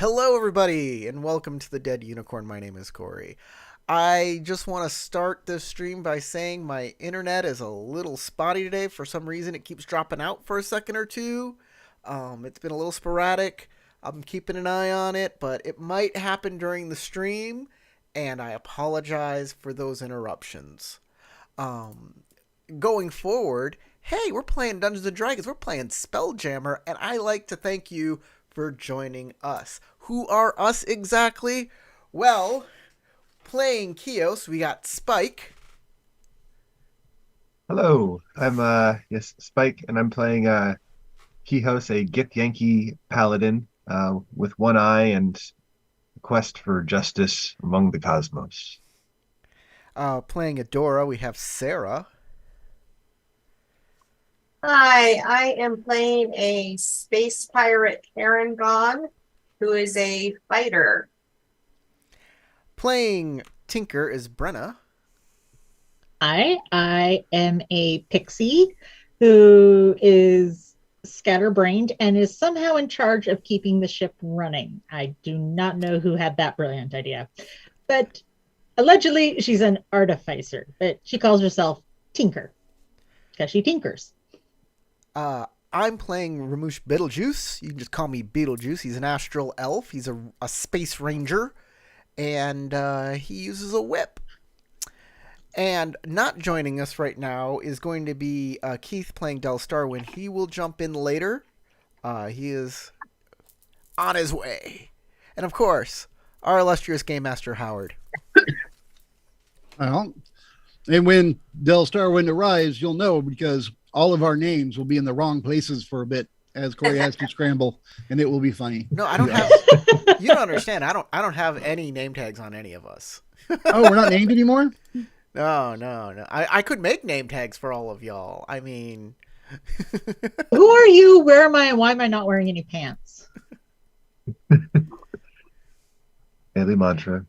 Hello, everybody, and welcome to the Dead Unicorn. My name is Corey. I just want to start this stream by saying my internet is a little spotty today. For some reason, it keeps dropping out for a second or two. It's been a little sporadic. I'm keeping an eye on it, but it might happen during the stream, and I apologize for those interruptions. Um, Going forward, hey, we're playing Dungeons and Dragons. We're playing Spelljammer, and I like to thank you for joining us. Who are us exactly? Well, playing Kios, we got Spike. Hello, I'm Spike, and I'm playing Kihos, a Gith Yankee paladin with one eye and a quest for justice among the cosmos. Playing Adora, we have Sarah. Hi, I am playing a space pirate Karen God, who is a fighter. Playing Tinker is Brenna. I am a pixie who is scatterbrained and is somehow in charge of keeping the ship running. I do not know who had that brilliant idea, but allegedly she's an artificer, but she calls herself Tinker because she tinkers. I'm playing Ramush Beetlejuice. You can just call me Beetlejuice. He's an astral elf. He's a space ranger, and he uses a whip. And not joining us right now is going to be Keith playing Del Starwin. He will jump in later. He is on his way. And of course, our illustrious Game Master Howard. Well, and when Del Starwind arrives, you'll know because all of our names will be in the wrong places for a bit as Corey has to scramble, and it will be funny. No, I don't have. You don't understand. I don't have any name tags on any of us. Oh, we're not named anymore? No. I could make name tags for all of y'all. I mean, Who are you? Where am I? And why am I not wearing any pants? Daily mantra.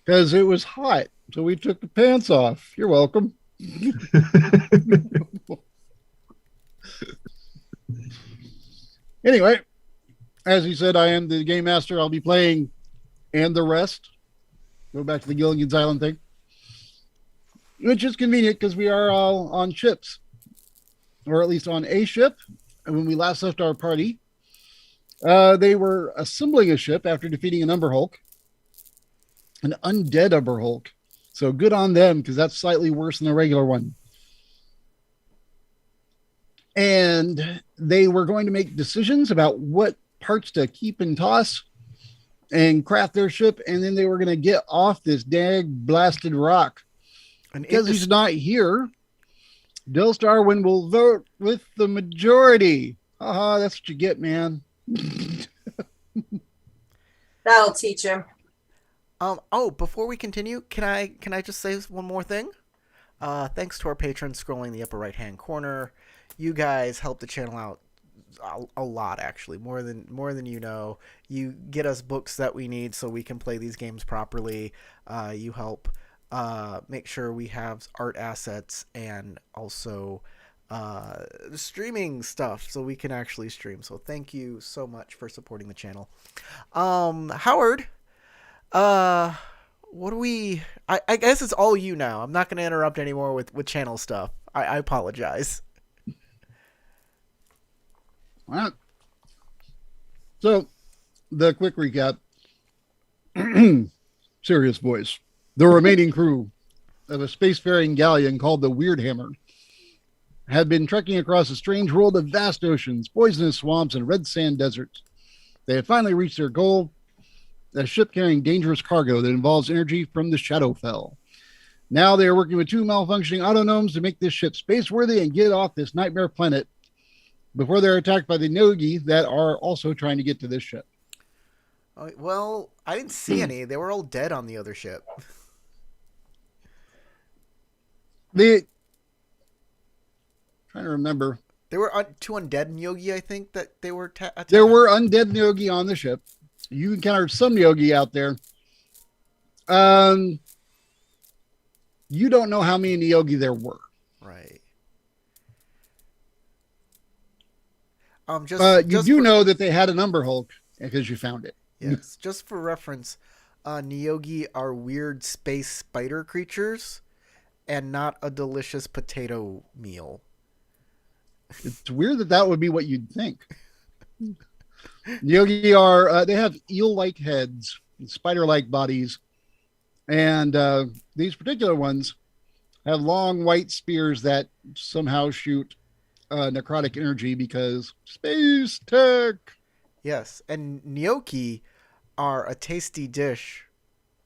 Because it was hot, so we took the pants off. You're welcome. Anyway, as he said, I am the game master. I'll be playing and the rest. Go back to the Gilligan's Island thing, which is convenient because we are all on ships, or at least on a ship. And when we last left our party, they were assembling a ship after defeating an Umber Hulk, an undead Umber Hulk. So good on them because that's slightly worse than a regular one. And they were going to make decisions about what parts to keep and toss and craft their ship, and then they were going to get off this dag blasted rock. And because he's not here, Del Starwin will vote with the majority. Haha, that's what you get, man. That'll teach him. Before we continue, can I just say one more thing? Thanks to our patrons scrolling in the upper right hand corner. You guys help the channel out a lot, actually, more than you know. You get us books that we need so we can play these games properly. You help make sure we have art assets and also streaming stuff so we can actually stream. So thank you so much for supporting the channel. Howard, what do we... I guess it's all you now. I'm not going to interrupt anymore with channel stuff. I apologize. All right. So, the quick recap. Serious voice. The remaining crew of a spacefaring galleon called the Weird Hammer had been trekking across a strange world of vast oceans, poisonous swamps, and red sand deserts. They had finally reached their goal, a ship carrying dangerous cargo that involves energy from the Shadowfell. Now they are working with two malfunctioning autonomes to make this ship space-worthy and get off this nightmare planet before they're attacked by the Nogi that are also trying to get to this ship. Well, I didn't see any. They were all dead on the other ship. Trying to remember. There were two undead Yogi, I think, that they were attacked. There were undead Yogi on the ship. You encountered some Yogi out there. You don't know how many Yogi there were. Right. You do know that they had an Umber Hulk because you found it. Yes, just for reference, Nyogi are weird space spider creatures and not a delicious potato meal. It's weird that that would be what you'd think. Yogi are they have eel-like heads, spider-like bodies, and these particular ones have long white spears that somehow shoot necrotic energy because space tech. Yes, and gnocchi are a tasty dish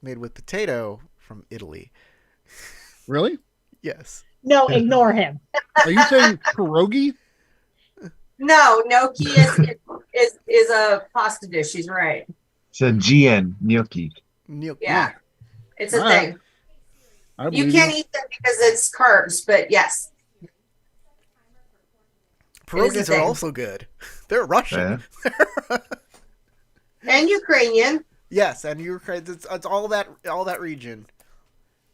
made with potato from Italy. Really? Yes. No, ignore him. Are you saying pierogi? No, gnocchi is a pasta dish. She's right. It's a GN gnocchi. Gnocchi. Yeah, it's a All right. thing. I You believe can't eat them because it's carbs, but yes. Pierogies are thing. also good. They're Russian. And Ukrainian. Yes, and Ukraine. It's all that region.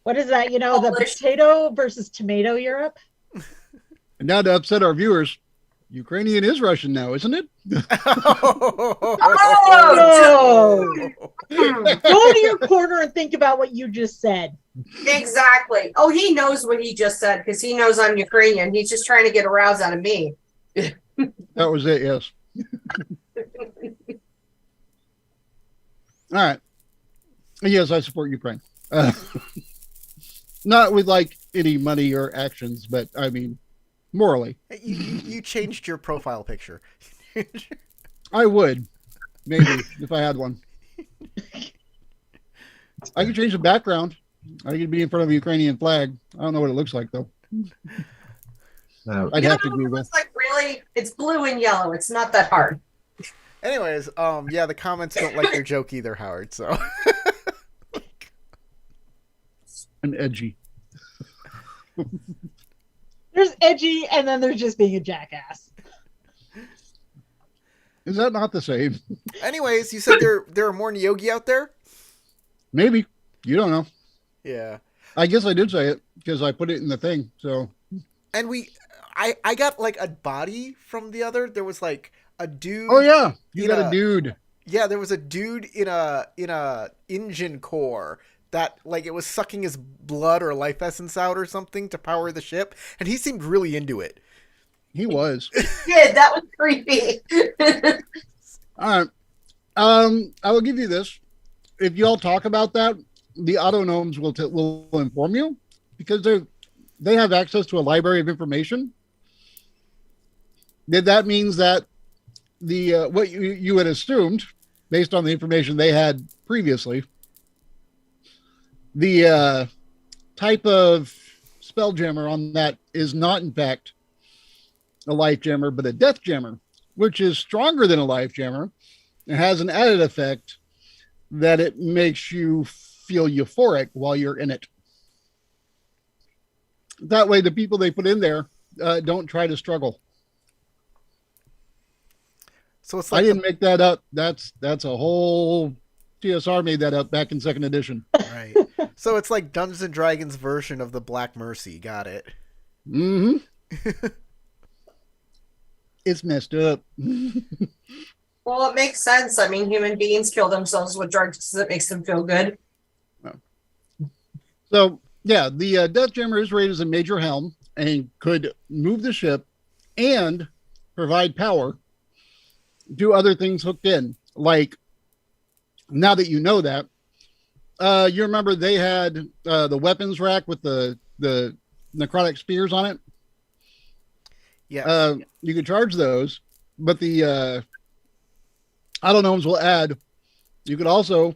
What is that? You know, the Polish. potato versus tomato Europe? And now to upset our viewers, Ukrainian is Russian now, isn't it? Oh, Go to your corner and think about what you just said. exactly. Oh, he knows what he just said because he knows I'm Ukrainian. He's just trying to get a rouse out of me. That was it, yes. All right. Yes, I support Ukraine. Not with like any money or actions, but I mean, morally. You changed your profile picture. I would, maybe, if I had one. I could change the background. I could be in front of a Ukrainian flag. I don't know what it looks like, though. I'd You have to know, it Google. looks like really, it's blue and yellow. It's not that hard. Anyways, yeah, the comments don't like your joke either, Howard. So And edgy. There's edgy, and then there's just being a jackass. Is that not the same? anyways, you said there are more Nyogi out there? Maybe. You don't know. Yeah. I guess I did say it because I put it in the thing. So And I got like a body from the other. There was like a dude. oh yeah, you in got a dude. Yeah, there was a dude in a engine core that like it was sucking his blood or life essence out or something to power the ship, and he seemed really into it. He was. Yeah, that was creepy. All right. I will give you this. If y'all talk about that, the auto gnomes will inform you because they have access to a library of information. That means that the what you had assumed based on the information they had previously, the type of spelljammer on that is not in fact a life jammer, but a death jammer, which is stronger than a life jammer. It has an added effect that it makes you feel euphoric while you're in it. That way, the people they put in there don't try to struggle. So it's like I didn't make that up. That's a whole TSR made that up back in second edition. right. So it's like Dungeons and Dragons version of the Black Mercy. Got it. Mm-hmm. It's messed up. Well, it makes sense. I mean, human beings kill themselves with drugs because it makes them feel good. So, yeah, the Death Jammer is rated as a major helm and could move the ship and provide power to other things hooked in. Like, now that you know that, you remember they had the weapons rack with the necrotic spears on it? Yeah. You could charge those, but the autonomes will add. You could also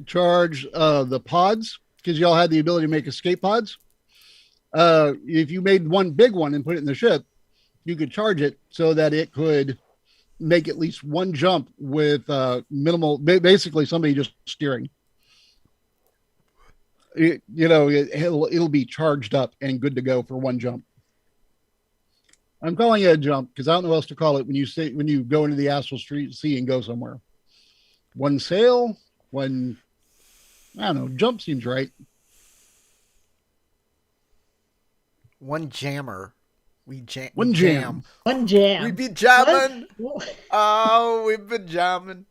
charge the pods because y'all had the ability to make escape pods. If you made one big one and put it in the ship, you could charge it so that it could make at least one jump with minimal, basically somebody just steering. It'll be charged up and good to go for one jump. I'm calling it a jump because I don't know what else to call it when you go into the astral sea and go somewhere. One sail, one, I don't know, jump seems right. One jammer. We jam. One we jam. One jam. We be jamming. What? Oh, we be jamming.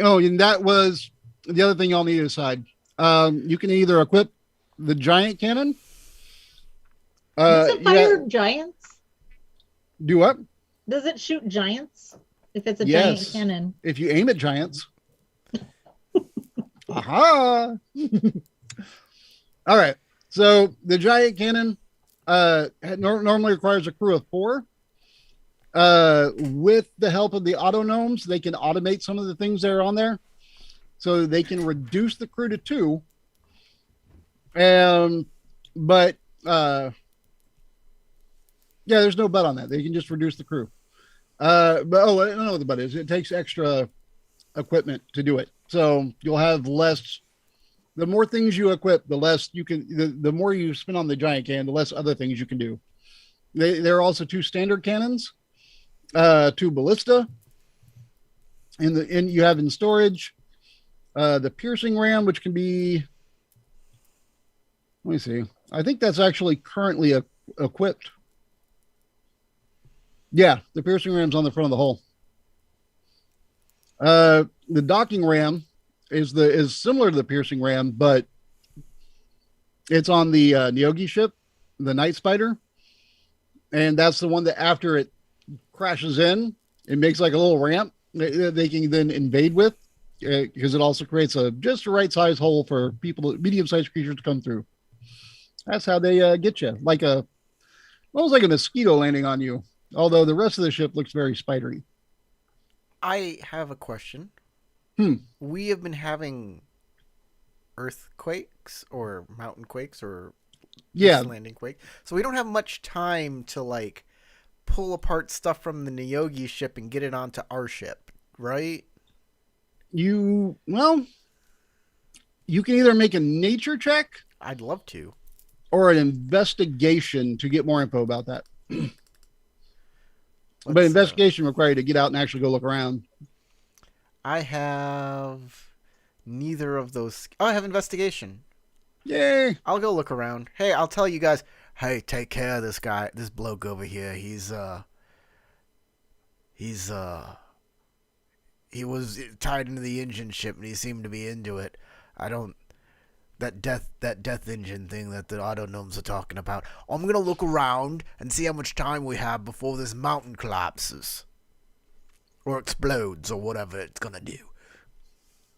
Oh, and that was the other thing y'all need to decide. You can either equip the giant cannon. Does it You got- fire giants? do what? Does it shoot giants? If it's a giant Yes. cannon. If you aim at giants. Aha! All right. So the giant cannon normally requires a crew of 4. With the help of the auto gnomes, they can automate some of the things that are on there, so they can reduce the crew to 2. But yeah, there's no but on that. They can just reduce the crew. But I don't know what the but is. It takes extra equipment to do it, so you'll have less. The more things you equip, the less you can. The more you spend on the giant cannon, the less other things you can do. There are also 2 standard cannons, 2 ballista, and you have in storage the piercing ram, which can be. Let me see. I think that's actually currently equipped. Yeah, the piercing ram's on the front of the hull. The docking ram is similar to the piercing ram, but it's on the Nyogi ship, the Night Spider, and that's the one that after it crashes in, it makes like a little ramp they can then invade with, because it also creates just the right size hole for medium-sized creatures to come through. That's how they get you, almost like a mosquito landing on you. Although the rest of the ship looks very spidery. I have a question. We have been having earthquakes or mountain quakes or landing quake, so we don't have much time to like pull apart stuff from the Nyogi ship and get it onto our ship, right? You can either make a nature check I'd love to. or an investigation to get more info about that. But Let's, investigation requires you to get out and actually go look around. I have neither of those. Oh, I have investigation. Yay! I'll go look around. Hey, I'll tell you guys. Hey, take care of this guy, this bloke over here. He was tied into the engine ship and he seemed to be into it. That death engine thing that the auto gnomes are talking about. I'm gonna look around and see how much time we have before this mountain collapses. Or explodes or whatever it's gonna do.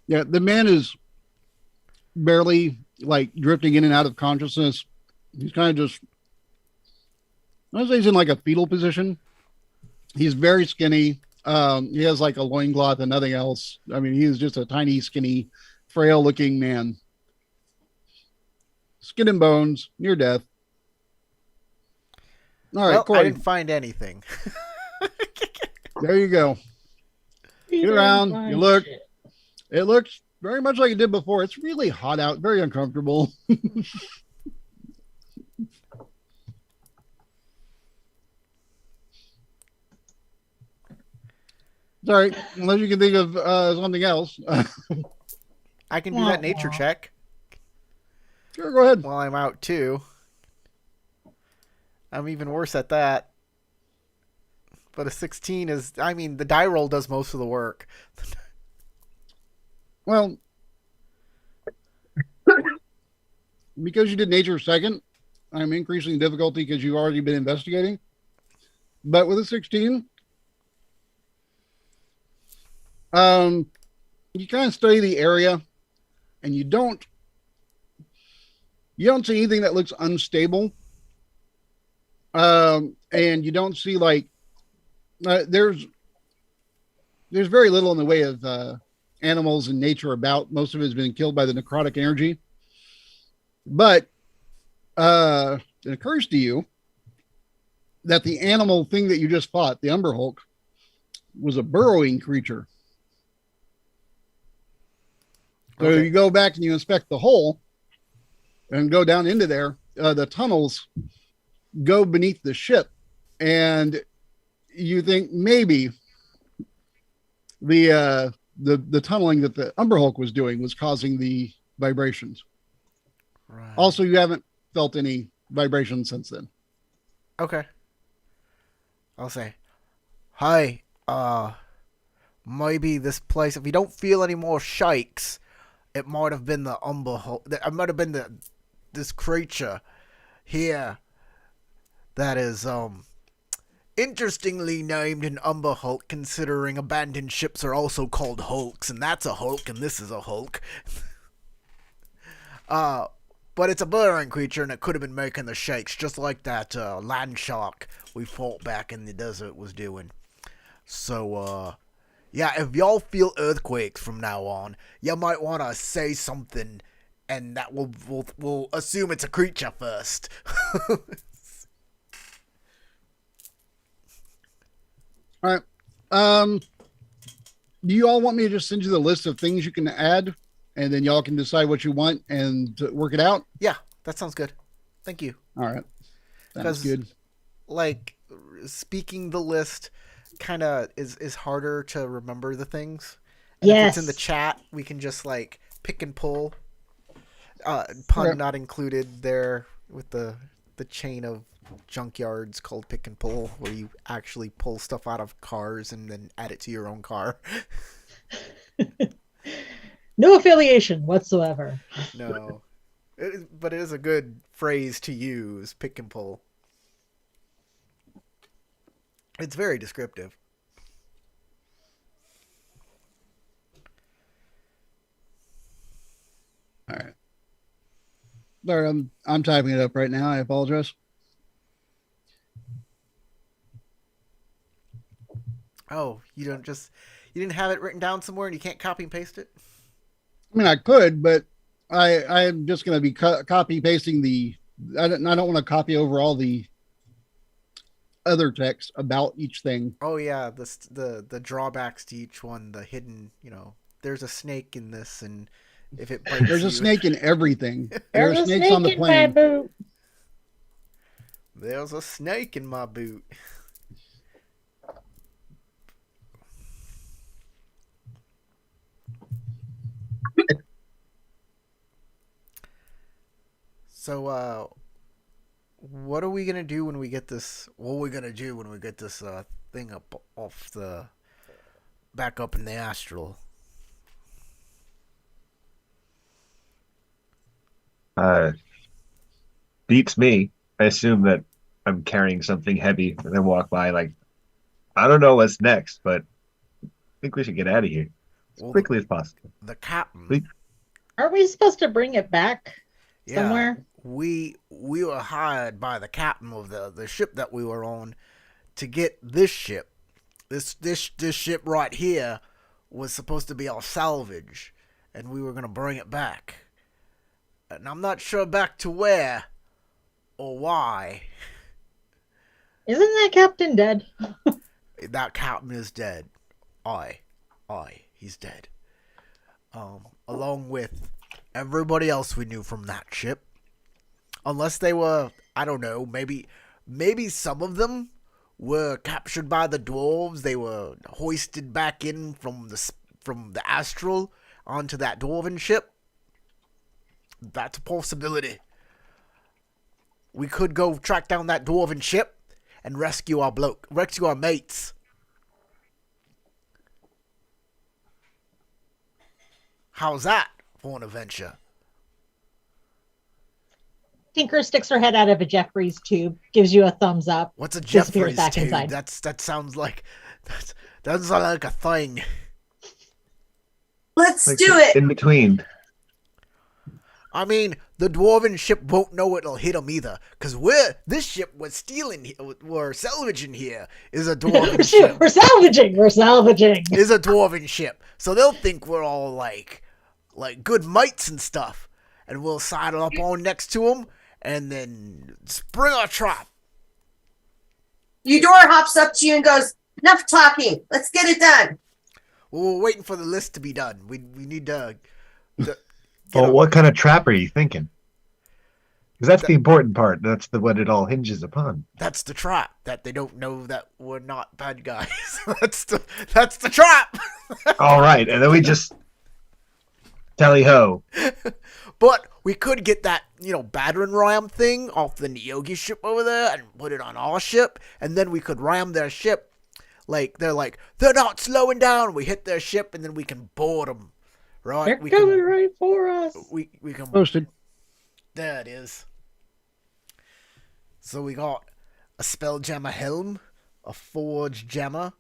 Yeah, the man is barely like drifting in and out of consciousness. He's kind of just, I would say he's in like a fetal position. He's very skinny. He has like a loincloth and nothing else. I mean, he is just a tiny, skinny, frail looking man. Skin and bones, near death. All right, Well, Corey, I didn't find anything. there you go. Get around, you look. It looks very much like it did before. It's really hot out, very uncomfortable. Sorry, unless you can think of something else. I can do that nature check Sure, go ahead. while I'm out too. I'm even worse at that. But a 16 is, I mean, the die roll does most of the work. Well, because you did nature second, I'm increasing the difficulty because you've already been investigating. But with a 16, you kind of study the area, and you don't see anything that looks unstable. And you don't see like there's very little in the way of animals and nature about. Most of it has been killed by the necrotic energy. But it occurs to you that the animal thing that you just fought, the Umber Hulk, was a burrowing creature. So Okay. you go back and you inspect the hole and go down into there. The tunnels go beneath the ship, and you think maybe the tunneling that the Umber Hulk was doing was causing the vibrations. Right. Also, you haven't felt any vibrations since then. Okay. I'll say, hi, maybe this place, if you don't feel any more shakes, it might have been the Umber Hulk. It might have been this creature here that is interestingly named an Umber Hulk, considering abandoned ships are also called Hulks, and that's a Hulk, and this is a Hulk. But it's a burrowing creature, and it could have been making the shakes, just like that land shark we fought back in the desert was doing. So, yeah, if y'all feel earthquakes from now on, you might want to say something, and that we'll assume it's a creature first. All right. Do you all want me to just send you the list of things you can add, and then y'all can decide what you want and work it out? Yeah, that sounds good. Thank you. All right. Sounds 'Cause, good. like, speaking the list kind of is harder to remember the things. And if it's in the Yes. chat, we can just, like, pick and pull. Pun Yeah. not included there with the chain of junkyards called pick and pull, where you actually pull stuff out of cars and then add it to your own car. No affiliation whatsoever. No. But it is a good phrase to use, pick and pull. It's very descriptive. All right. Sorry, I'm typing it up right now. I apologize. Oh, you didn't have it written down somewhere and you can't copy and paste it? I mean, I could, but I am just going to be copy pasting I don't want to copy over all the other text about each thing. Oh yeah, the drawbacks to each one, the hidden, there's a snake in this, and if it bites There's you, a snake in everything. There There's are a snakes snake on the in my plane. boot. there's a snake in my boot. So, what are we gonna do when we get this? What are we gonna do when we get this thing back up in the astral? Beats me. I assume that I'm carrying something heavy and then walk by like, I don't know what's next, but I think we should get out of here as Well, quickly as possible. The captain. Please. Aren't we supposed to bring it back Yeah, somewhere? we were hired by the captain of the ship that we were on to get this ship. This ship right here was supposed to be our salvage, and we were gonna bring it back. And I'm not sure back to where or why. Isn't that captain dead? That captain is dead. He's dead. Along with everybody else we knew from that ship. Unless they were, I don't know, maybe some of them were captured by the dwarves. They were hoisted back in from the astral onto that dwarven ship. That's a possibility. We could go track down that dwarven ship and rescue our mates. How's that for an adventure? Tinker sticks her head out of a Jeffrey's tube, gives you a thumbs up. What's a Disappears Jeffrey's back tube? inside. That sounds like that doesn't sound like a thing. Let's Like do it. in between. I mean, the dwarven ship won't know it'll hit them either, because this ship we're salvaging here is a dwarven ship. We're salvaging. We're salvaging. Is a dwarven ship, so they'll think we're all like good mates and stuff, and we'll sidle up on next to them and then spring our trap. Eudora hops up to you and goes, "Enough talking. Let's get it done." Well, we're waiting for the list to be done. We need to. Well, what kind of trap are you thinking? Because that's the important part. That's what it all hinges upon. That's the trap. That they don't know that we're not bad guys. that's the trap. All right, and then we just tally ho. But we could get that, battering ram thing off the Neogi ship over there and put it on our ship, and then we could ram their ship Like they're not slowing down. We hit their ship and then we can board them. Right? They're We coming can. right for us. We can. Posted. There it is. So we got a Spelljammer helm, a Forge Jammer.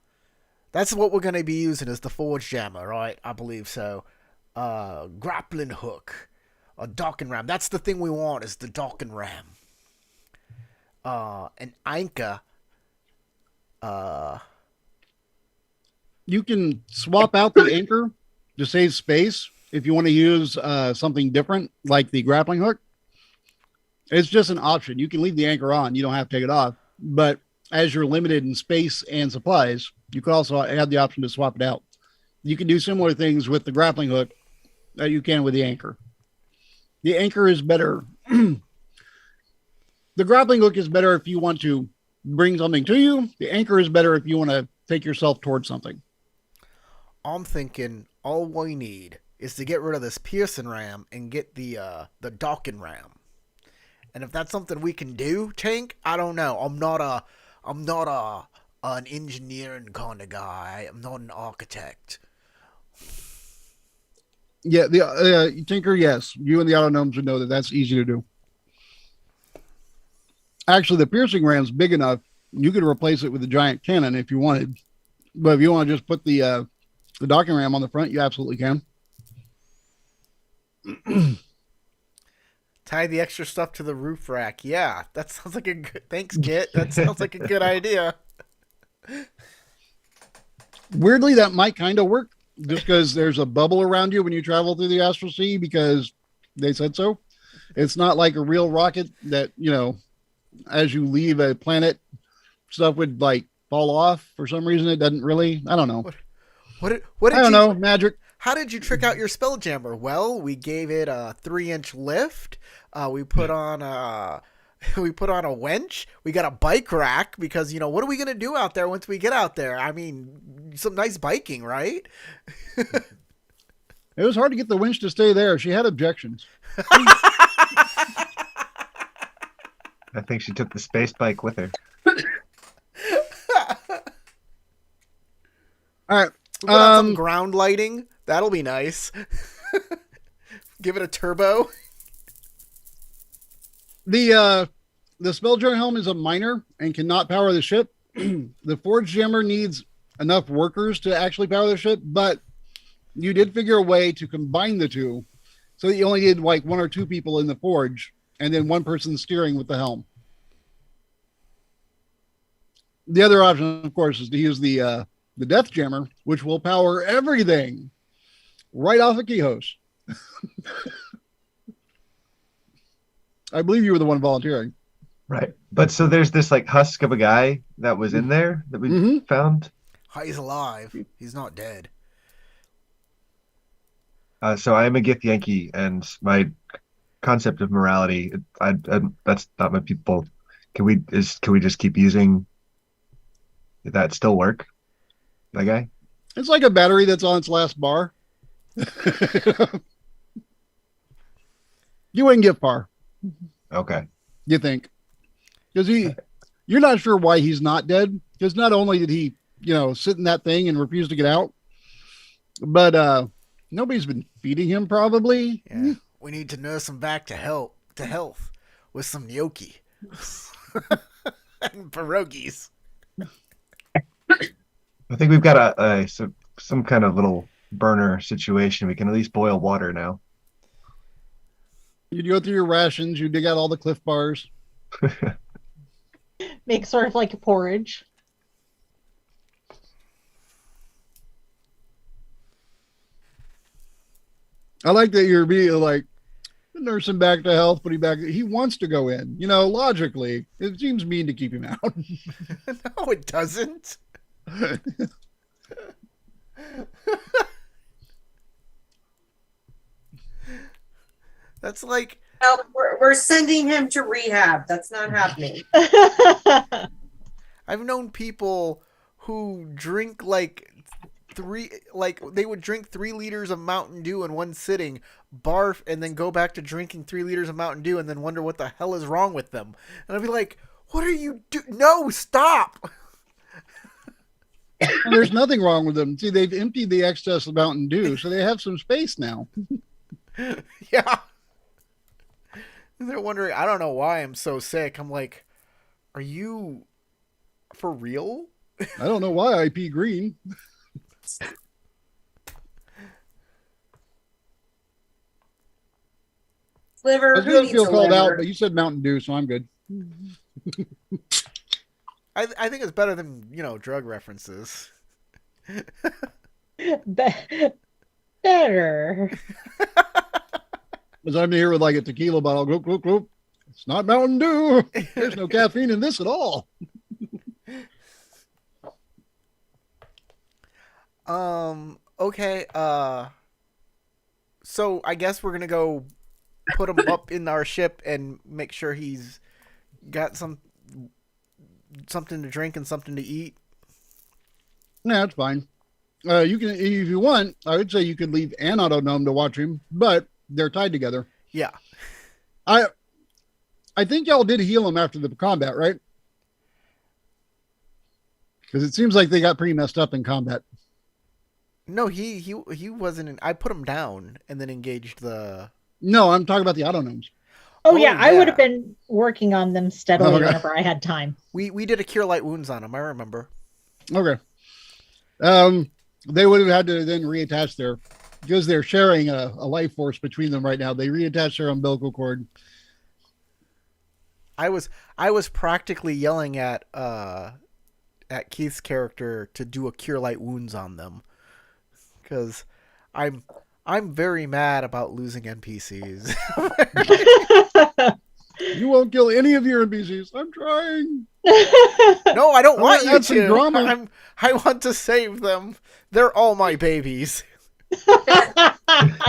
That's what we're going to be using is the Forge Jammer, right? I believe so. Grappling Hook, a docking ram. That's the thing we want is the docking ram. An anchor. You can swap out the anchor to save space if you want to use something different, like the grappling hook. It's just an option. You can leave the anchor on. You don't have to take it off. But as you're limited in space and supplies, you could also have the option to swap it out. You can do similar things with the grappling hook that you can with the anchor. The anchor is better. The grappling hook is better if you want to bring something to you. The anchor is better if you want to take yourself towards something. I'm thinking all we need is to get rid of this Pearson ram and get the docking ram. And if that's something we can do, Tank, I don't know. I'm not an engineering kind of guy. I'm not an architect. Yeah, the Tinker, yes. You and the Autonomes would know that that's easy to do. Actually, the piercing ram's big enough, you could replace it with a giant cannon if you wanted. But if you want to just put the docking ram on the front, you absolutely can. Tie the extra stuff to the roof rack. Yeah, that sounds like a good... Thanks, Kit. That sounds like a good idea. Weirdly, that might kind of work just because there's a bubble around you when you travel through the astral sea because they said so. It's not like a real rocket that, you know, as you leave a planet, stuff would like fall off for some reason. It doesn't really. I don't know. What did I don't you know. Magic. How did you trick out your Spelljammer? Well, we gave it a 3-inch lift. We put on a winch. We got a bike rack because, you know, what are we going to do out there once we get out there? I mean, some nice biking, right? It was hard to get the winch to stay there. She had objections. I think she took the space bike with her. All right. We put on some ground lighting. That'll be nice. Give it a turbo. The Spelljammer helm is a miner and cannot power the ship. The Forge Jammer needs enough workers to actually power the ship, but you did figure a way to combine the two so that you only need like 1 or 2 people in the forge and then one person steering with the helm. The other option, of course, is to use the Death Jammer, which will power everything right off of Keyhose. I believe you were the one volunteering. Right. But so there's this like husk of a guy that was in there that we found. He's alive. He's not dead. So I am a Gith Yankee, and my concept of morality, that's not my people. Can we just keep using? Did that still work? That guy? It's like a battery that's on its last bar. You wouldn't get far. Okay. You think? Because you're not sure why he's not dead. Because not only did he, you know, sit in that thing and refuse to get out, but nobody's been feeding him probably. Yeah. We need to nurse him back to health with some gnocchi and pierogies. I think we've got some kind of little burner situation. We can at least boil water now. You go through your rations, you dig out all the Cliff Bars. Make sort of like a porridge. I like that you're being like, nurse him back to health, put him back. He wants to go in. You know, logically, it seems mean to keep him out. No, it doesn't. That's like No, we're sending him to rehab. That's not happening. I've known people who drink like they would drink 3 liters of Mountain Dew in one sitting, barf, and then go back to drinking 3 liters of Mountain Dew and then wonder what the hell is wrong with them. And I'd be like, what are you doing? No, stop. And there's nothing wrong with them. See, they've emptied the excess of Mountain Dew, so they have some space now. Yeah. They're wondering, I don't know why I'm so sick. I'm like, are you for real? I don't know why I pee green. I Liver, was who going to needs feel a called out, liver? but you said Mountain Dew, so I'm good. I think it's better than, drug references. Better. Because I'm here with like a tequila bottle. Gloop, gloop, gloop. It's not Mountain Dew. There's no caffeine in this at all. Okay, so I guess we're gonna go put him up in our ship and make sure he's got something to drink and something to eat. Yeah, that's fine. You can, if you want, I would say you could leave an autognome to watch him, but they're tied together. Yeah. I think y'all did heal him after the combat, right? Because it seems like they got pretty messed up in combat. No, he wasn't in. I put him down and then engaged the. No, I'm talking about the autognomes. Oh, yeah, I would yeah. have been working on them steadily Okay. whenever I had time. We did a cure light wounds on him. I remember. Okay. They would have had to then reattach their, because they're sharing a life force between them right now. They reattach their umbilical cord. I was practically yelling at Keith's character to do a cure light wounds on them, because I'm very mad about losing NPCs. You won't kill any of your NPCs. I'm trying. No, I don't I want wanna you add some to. drama. I want to save them. They're all my babies.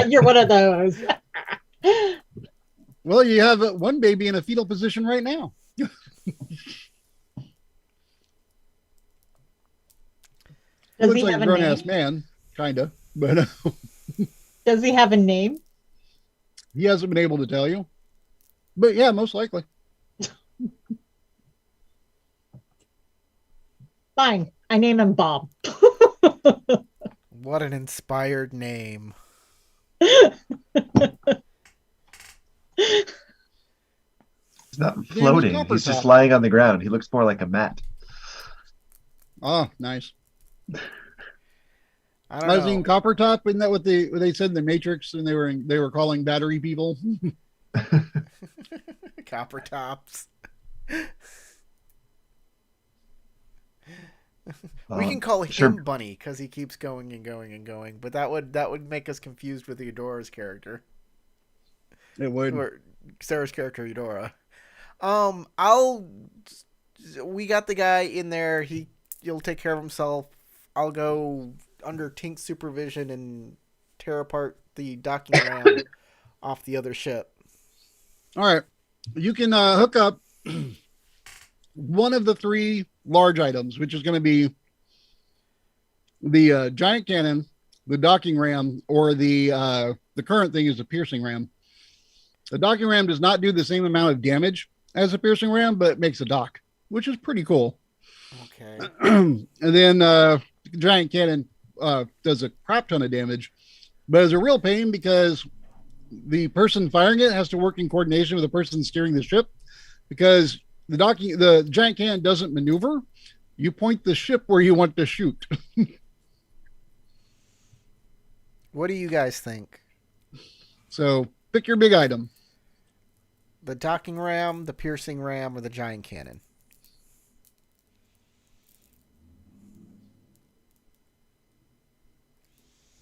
You're one of those. Well, you have one baby in a fetal position right now. Does Looks he like have a a grown-ass name? man, kind of, but Does he have a name? he hasn't been able to tell you. But yeah, most likely. Fine. I name him Bob. What an inspired name. He's not is floating. Copper He's just Top. lying on the ground. He looks more like a mat. Oh, nice. I I don't was know. thinking Copper Top. Isn't that what they said in the Matrix? And they were calling battery people. Copper tops. We can call him sure. Bunny because he keeps going and going and going, but that would make us confused with Eudora's character, It would. or Sarah's character Eudora. We got the guy in there. He'll take care of himself. I'll go under Tink's supervision and tear apart the docking ram off the other ship. All right. You can hook up one of the three large items, which is going to be the giant cannon, the docking ram, or the current thing is the piercing ram. The docking ram does not do the same amount of damage as a piercing ram, but it makes a dock, which is pretty cool. Okay. And then the giant cannon does a crap ton of damage, but it's a real pain because the person firing it has to work in coordination with the person steering the ship, because the giant cannon doesn't maneuver. You point the ship where you want to shoot. What do you guys think? So pick your big item. The docking ram, the piercing ram, or the giant cannon?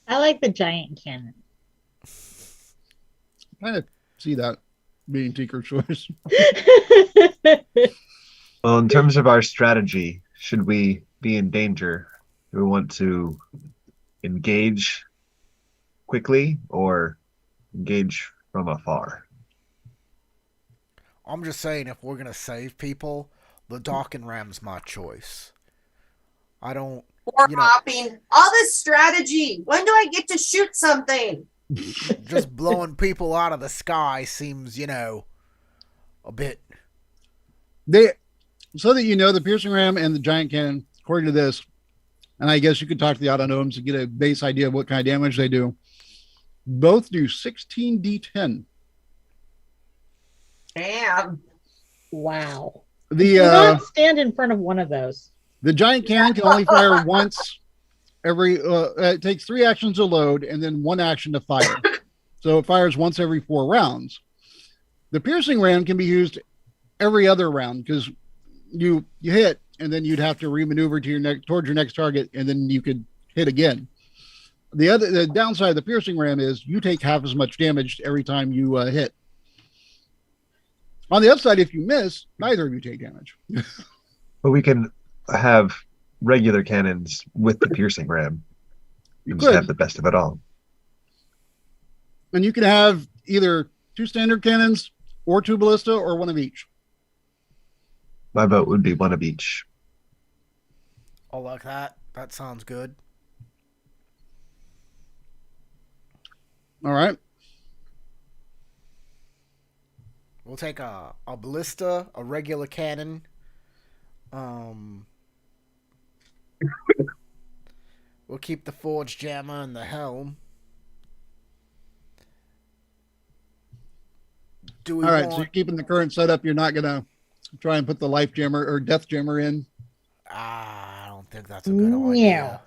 I like the giant cannon. Kind of see that being Tinker's choice. Well, in terms of our strategy, should we be in danger? Do we want to engage quickly or engage from afar? I'm just saying, if we're gonna save people, the docking ram's my choice. I don't. War You know- hopping. All this strategy. When do I get to shoot something? Just blowing people out of the sky seems, a bit. So that you know, the piercing ram and the giant cannon, according to this, And I guess you could talk to the autonomes to get a base idea of what kind of damage they do. Both do 16d10. Damn. Wow. The Do not stand in front of one of those. the giant cannon can only fire once every. It takes 3 actions to load and then 1 action to fire. So it fires once every 4 rounds. The piercing ram can be used every other round because you hit and then you'd have to remaneuver to towards your next target, and then you could hit again. The downside of the piercing ram is you take half as much damage every time you hit. On the upside, if you miss, neither of you take damage. But we can have regular cannons with the piercing ram. You And just have could, the best of it all. and you can have either 2 standard cannons or 2 ballista or 1 of each. My vote would be 1 of each. I like that. That sounds good. All right. We'll take a ballista, a regular cannon. We'll keep the forge jammer and the helm. Do we All right. want... So you're keeping the current setup. You're not gonna try and put the life jammer or death jammer in. I don't think that's a good No. idea.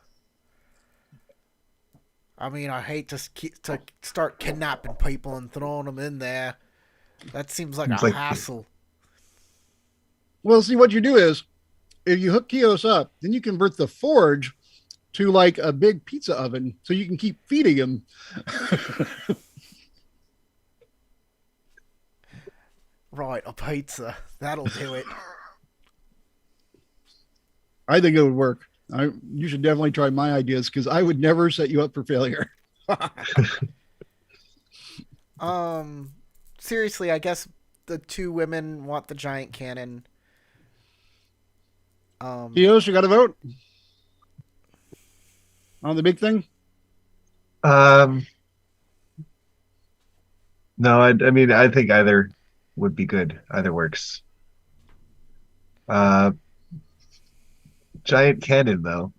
I mean, I hate to start kidnapping people and throwing them in there. That seems like Seems a like- hassle. Well, see, what you do is if you hook Kios up, then you convert the forge to like a big pizza oven so you can keep feeding him. Right, a pizza. That'll do it. I think it would work. You should definitely try my ideas because I would never set you up for failure. Seriously, I guess the 2 women want the giant cannon. Kios, you got to vote on the big thing. No, I mean, I think either would be good. Either works. Giant cannon, though.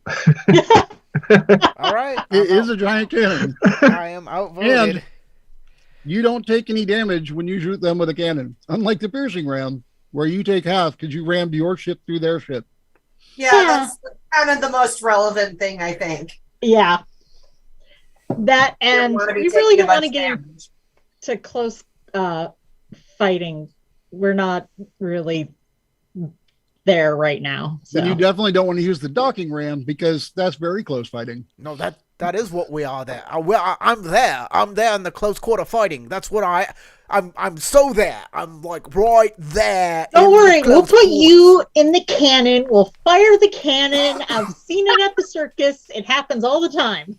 All right, It is a giant cannon. I am outvoted. And you don't take any damage when you shoot them with a cannon, unlike the piercing ram, where you take half because you rammed your ship through their ship. Yeah, that's kind of the most relevant thing, I think. Yeah. That, and You don't wanna be we really taking don't a want to bunch get of damage. into close fighting. We're not really there right now. So. And you definitely don't want to use the docking ram because that's very close fighting. No, that is what we are there. I'm there. I'm there in the close quarter fighting. That's what I'm so there. I'm like right there. Don't in the worry, we'll close put quarters. you in the cannon. We'll fire the cannon. I've seen it at the circus. It happens all the time.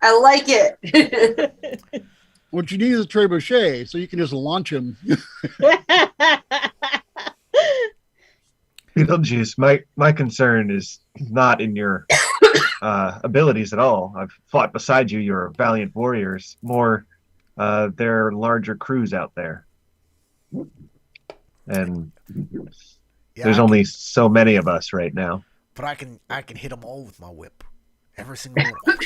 I like it. What you need is a trebuchet so you can just launch him. Beetlejuice, my concern is not in your abilities at all. I've fought beside you. You're valiant warriors. More, there are larger crews out there, and Yeah, there's only so many of us right now. but I can hit them all with my whip. Every single one.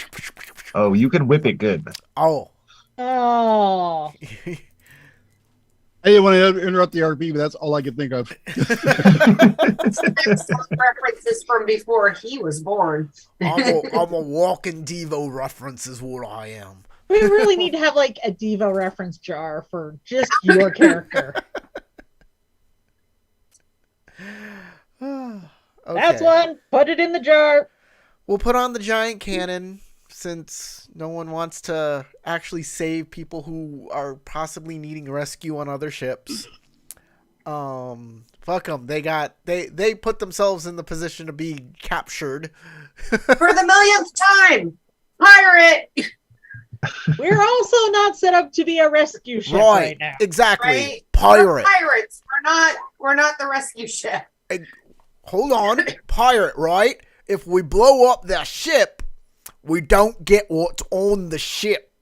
Oh, you can whip it good. Oh. Oh. I didn't want to interrupt the RP, but that's all I could think of. There's some references from before he was born. I'm a walking Devo reference is what I am. We really need to have like a Devo reference jar for just your character. Okay. That's one. Put it in the jar. We'll put on the giant cannon since no one wants to actually save people who are possibly needing rescue on other ships. Fuck them. They put themselves in the position to be captured. For the millionth time, pirate. We're also not set up to be a rescue ship right now. Exactly. Right? Pirate. We're pirates. We're not the rescue ship. Hold on. Pirate, right? If we blow up their ship, we don't get what's on the ship.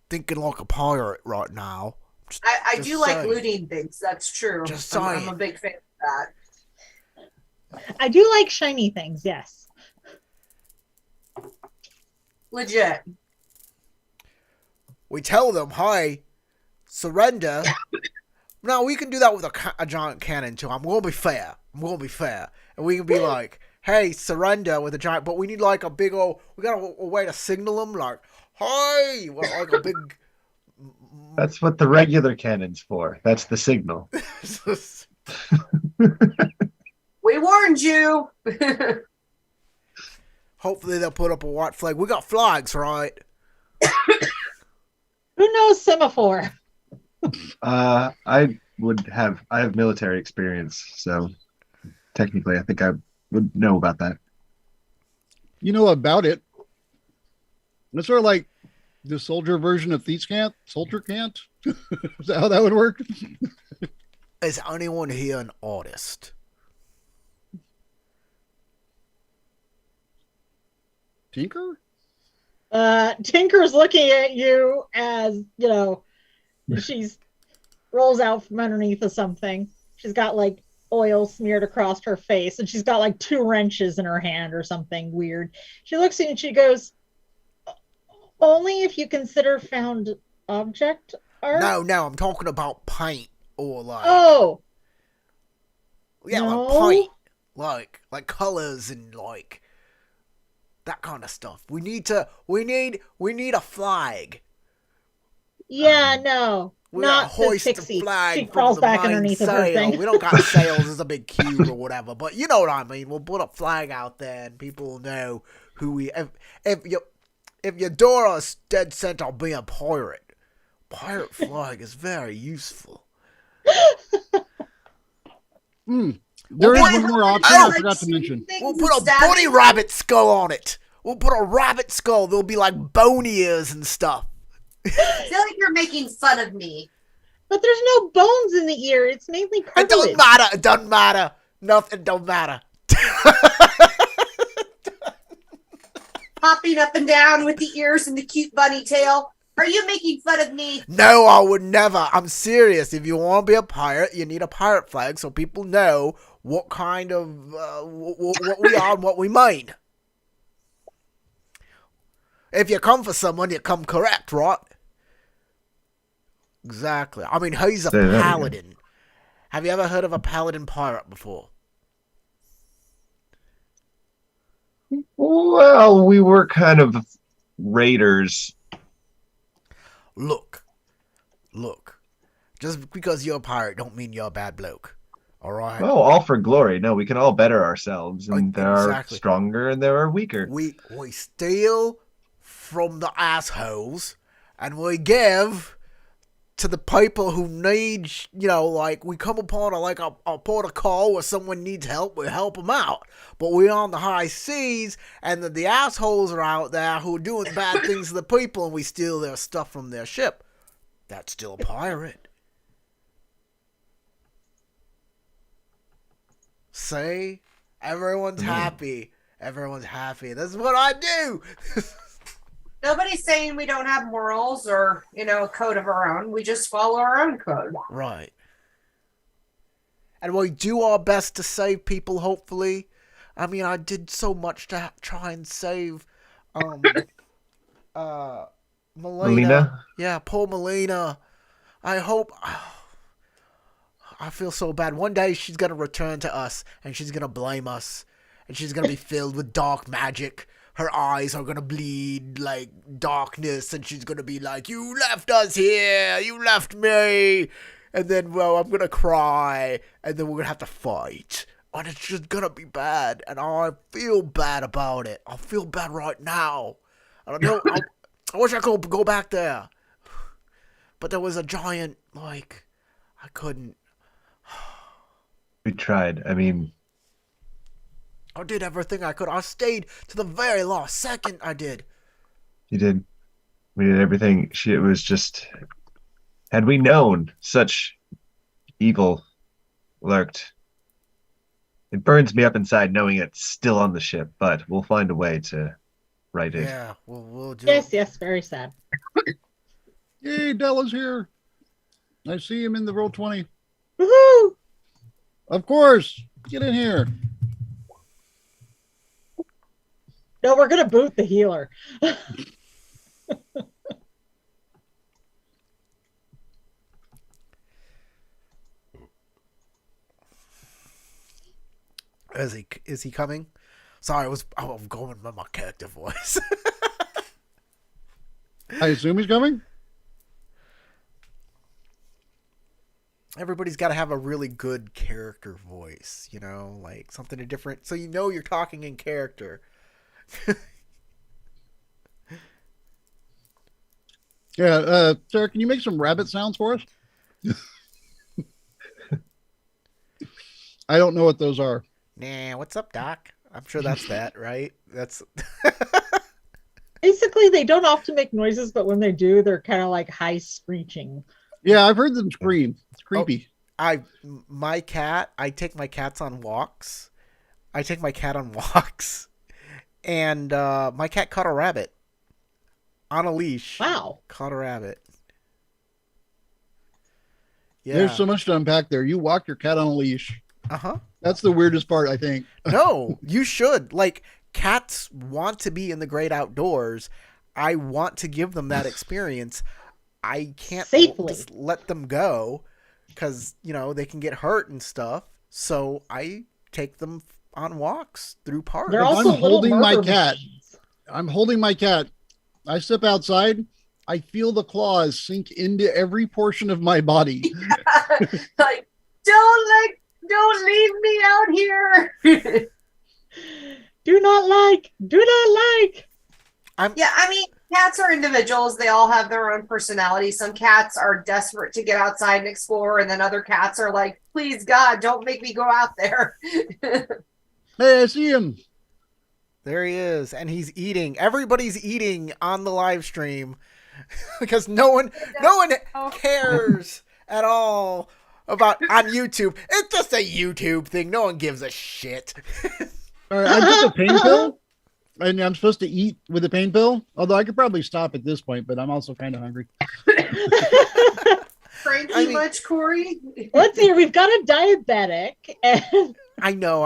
Thinking like a pirate right now. I Just do like saying. looting things. That's true. Just I'm saying. a big fan of that. I do like shiny things, yes. Legit. We tell them, "Hi, surrender." No, we can do that with a giant cannon too. I'm gonna be fair. And we can be like, "Hey, surrender," with a giant. But we need like a big old. We got a way to signal them, like, "Hi," like a big. That's what the regular cannon's for. That's the signal. We warned you. Hopefully they'll put up a white flag. We got flags, right? Who knows semaphore? I have military experience, so technically I think I would know about that. You know about it. It's sort of like the soldier version of Thief's Cant. Soldier Cant? Is that how that would work? Is anyone here an artist? Tinker? Tinker's looking at you as, you know, she's rolls out from underneath of something. She's got like oil smeared across her face, and she's got like 2 wrenches in her hand or something weird. She looks at you and she goes, "Only if you consider found object art." No, I'm talking about paint or like. Oh. Yeah, No. like paint, like colors and like that kind of stuff. We need a flag. Yeah, no. We Not gotta hoist this the pixie. flag She from crawls the back main underneath of her sail. thing. We don't got sails as a big cube or whatever, but you know what I mean. We'll put a flag out there and people will know who we. If your door is dead set on being a pirate, pirate flag is very useful. There is Well, one more option oh, I forgot to mention. We'll put a bunny rabbit skull on it. We'll put a rabbit skull. There'll be like bone ears and stuff. I feel like you're making fun of me. But there's no bones in the ear. It's mainly It cartilage. don't matter. It doesn't matter. Nothing don't matter. Hopping up and down with the ears and the cute bunny tail. Are you making fun of me? No, I would never. I'm serious. If you want to be a pirate, you need a pirate flag so people know what kind of what we are and what we mean. If you come for someone, you come correct, right? Exactly. I mean, he's a Say that again. paladin. Have you ever heard of a paladin pirate before? Well, we were kind of raiders. Look. Just because you're a pirate don't mean you're a bad bloke. All right? Oh, all for glory. No, we can all better ourselves, and there are Exactly. stronger and there are weaker. We steal from the assholes and we give to the people who need, you know, like we come upon a port of call where someone needs help, we help them out. But we're on the high seas and the assholes are out there who are doing bad things to the people and we steal their stuff from their ship. That's still a pirate. See? Everyone's happy. Everyone's happy. This is what I do. Nobody's saying we don't have morals or, a code of our own. We just follow our own code. Right. And we do our best to save people, hopefully. I mean, I did so much to try and save Melina. Yeah, poor Melina. I hope... I feel so bad. One day she's going to return to us and she's going to blame us. And she's going to be filled with dark magic. Her eyes are going to bleed like darkness and she's going to be like, "You left us here. You left me." And then, well, I'm going to cry and then we're going to have to fight. And it's just going to be bad. And I feel bad about it. I feel bad right now. I wish I could go back there. But there was a giant, like, I couldn't. We tried. I mean, I did everything I could. I stayed to the very last second. I did. you did. We did everything. It was just, had we known such evil lurked. It burns me up inside knowing it's still on the ship, but we'll find a way to right it. Yeah, we'll do Yes, it. yes, very sad. Yay, Della's here. I see him in the roll 20. Woohoo! Of course. Get in here. No, we're gonna boot the healer. Is he coming? Sorry, I'm going with my character voice. I assume he's coming. Everybody's got to have a really good character voice, like something different, so you're talking in character. Yeah, Sarah, can you make some rabbit sounds for us? I don't know what those are. Nah, what's up, Doc? I'm sure that's that, right? That's Basically, they don't often make noises, but when they do, they're kind of like high screeching. Yeah, I've heard them scream. It's creepy. I take my cats on walks. I take my cat on walks, and my cat caught a rabbit on a leash. Wow. Caught a rabbit. Yeah. There's so much to unpack there. You walk your cat on a leash. Uh-huh. That's the weirdest part, I think. No, you should. Like, cats want to be in the great outdoors. I want to give them that experience. I can't Safely. just let them go because, they can get hurt and stuff. So I take them on walks through parks. They're If also I'm little holding my murder cat. machines. I'm holding my cat. I step outside. I feel the claws sink into every portion of my body. Like, don't leave me out here. Do not like. Yeah, I mean, cats are individuals. They all have their own personality. Some cats are desperate to get outside and explore, and then other cats are like, please, God, don't make me go out there. Hey, I see him. There he is, and he's eating. Everybody's eating on the live stream because no one cares at all about on YouTube. It's just a YouTube thing. No one gives a shit. All right, I took a pain pill, and I'm supposed to eat with a pain pill. Although I could probably stop at this point, but I'm also kind of hungry. Drank too much, Corey? Let's see. We've got a diabetic. And I know.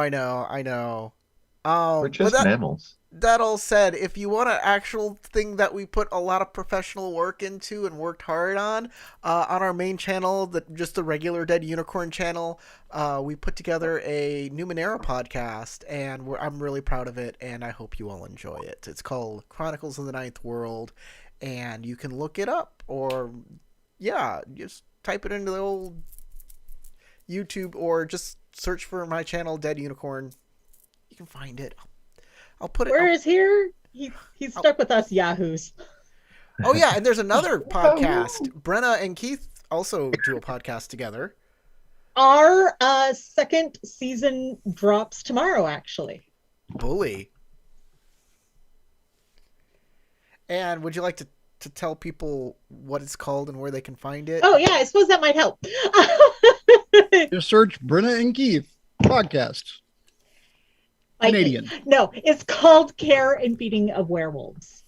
We're just mammals. That all said, if you want an actual thing that we put a lot of professional work into and worked hard on our main channel, just the regular Dead Unicorn channel, we put together a Numenera podcast, and I'm really proud of it, and I hope you all enjoy it. It's called Chronicles of the Ninth World, and you can look it up, or just type it into the old YouTube, or just search for my channel, Dead Unicorn. You can find it. I'll put it. Where is here? He's stuck with us yahoos. Oh yeah, and there's another podcast. Brenna and Keith also do a podcast together. Our second season drops tomorrow, actually. Bully. And would you like to tell people what it's called and where they can find it? Oh yeah, I suppose that might help. Just search Brenna and Keith podcast. Canadian. No, it's called Care and Feeding of Werewolves.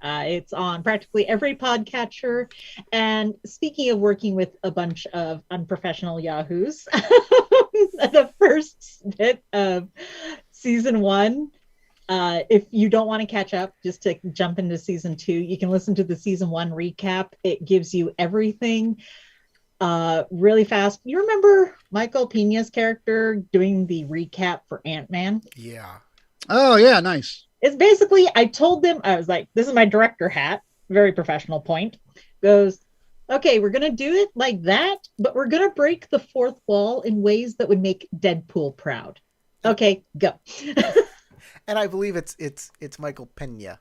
It's on practically every podcatcher. And speaking of working with a bunch of unprofessional yahoos, the first bit of season 1, if you don't want to catch up, just to jump into season 2, you can listen to the season 1 recap. It gives you everything really fast. You remember Michael Pena's character doing the recap for Ant-Man? Yeah. Oh yeah, nice. It's basically, I told them, I was like, this is my director hat, very professional point. Goes, okay, we're gonna do it like that, but we're gonna break the fourth wall in ways that would make Deadpool proud. Okay, go. And I believe it's Michael Pena.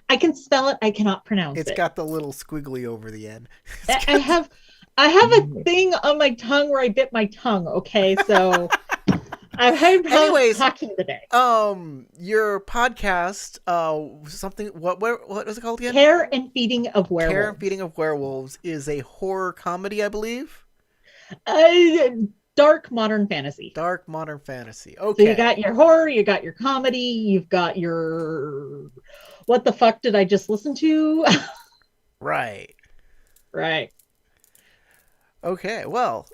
I can spell it, I cannot pronounce it. It's got the little squiggly over the end. I have a thing on my tongue where I bit my tongue, okay? So I'm having problems talking today. Your podcast, something, what was it called again? Care and Feeding of Werewolves. Care and Feeding of Werewolves is a horror comedy, I believe. Dark modern fantasy. Dark modern fantasy. Okay. So you got your horror, you got your comedy, you've got your what the fuck did I just listen to? Right. Right. Okay, well,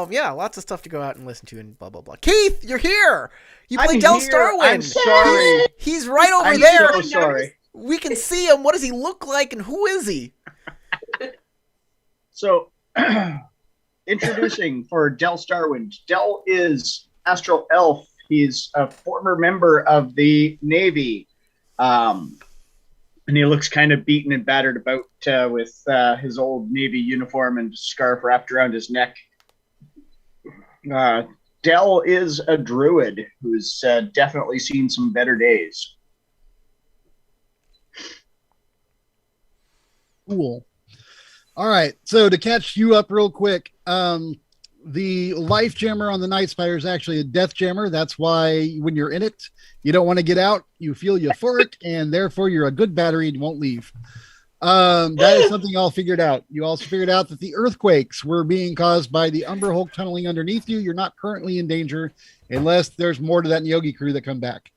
yeah, lots of stuff to go out and listen to and blah blah blah. Keith, you're here. You play I'm Del here. Starwin. I'm sorry. He's right over I'm there. so sorry. We can see him. What does he look like, and who is he? So, introducing for Del Starwind. Del is Astral Elf. He's a former member of the Navy. And he looks kind of beaten and battered about with his old Navy uniform and scarf wrapped around his neck. Del is a druid who's definitely seen some better days. Cool. All right. So to catch you up real quick, the life jammer on the Night Spider is actually a death jammer. That's why when you're in it, you don't want to get out. You feel euphoric, and therefore you're a good battery and won't leave. That is something y'all figured out. You also figured out that the earthquakes were being caused by the Umber Hulk tunneling underneath you. You're not currently in danger unless there's more to that Yogi crew that come back.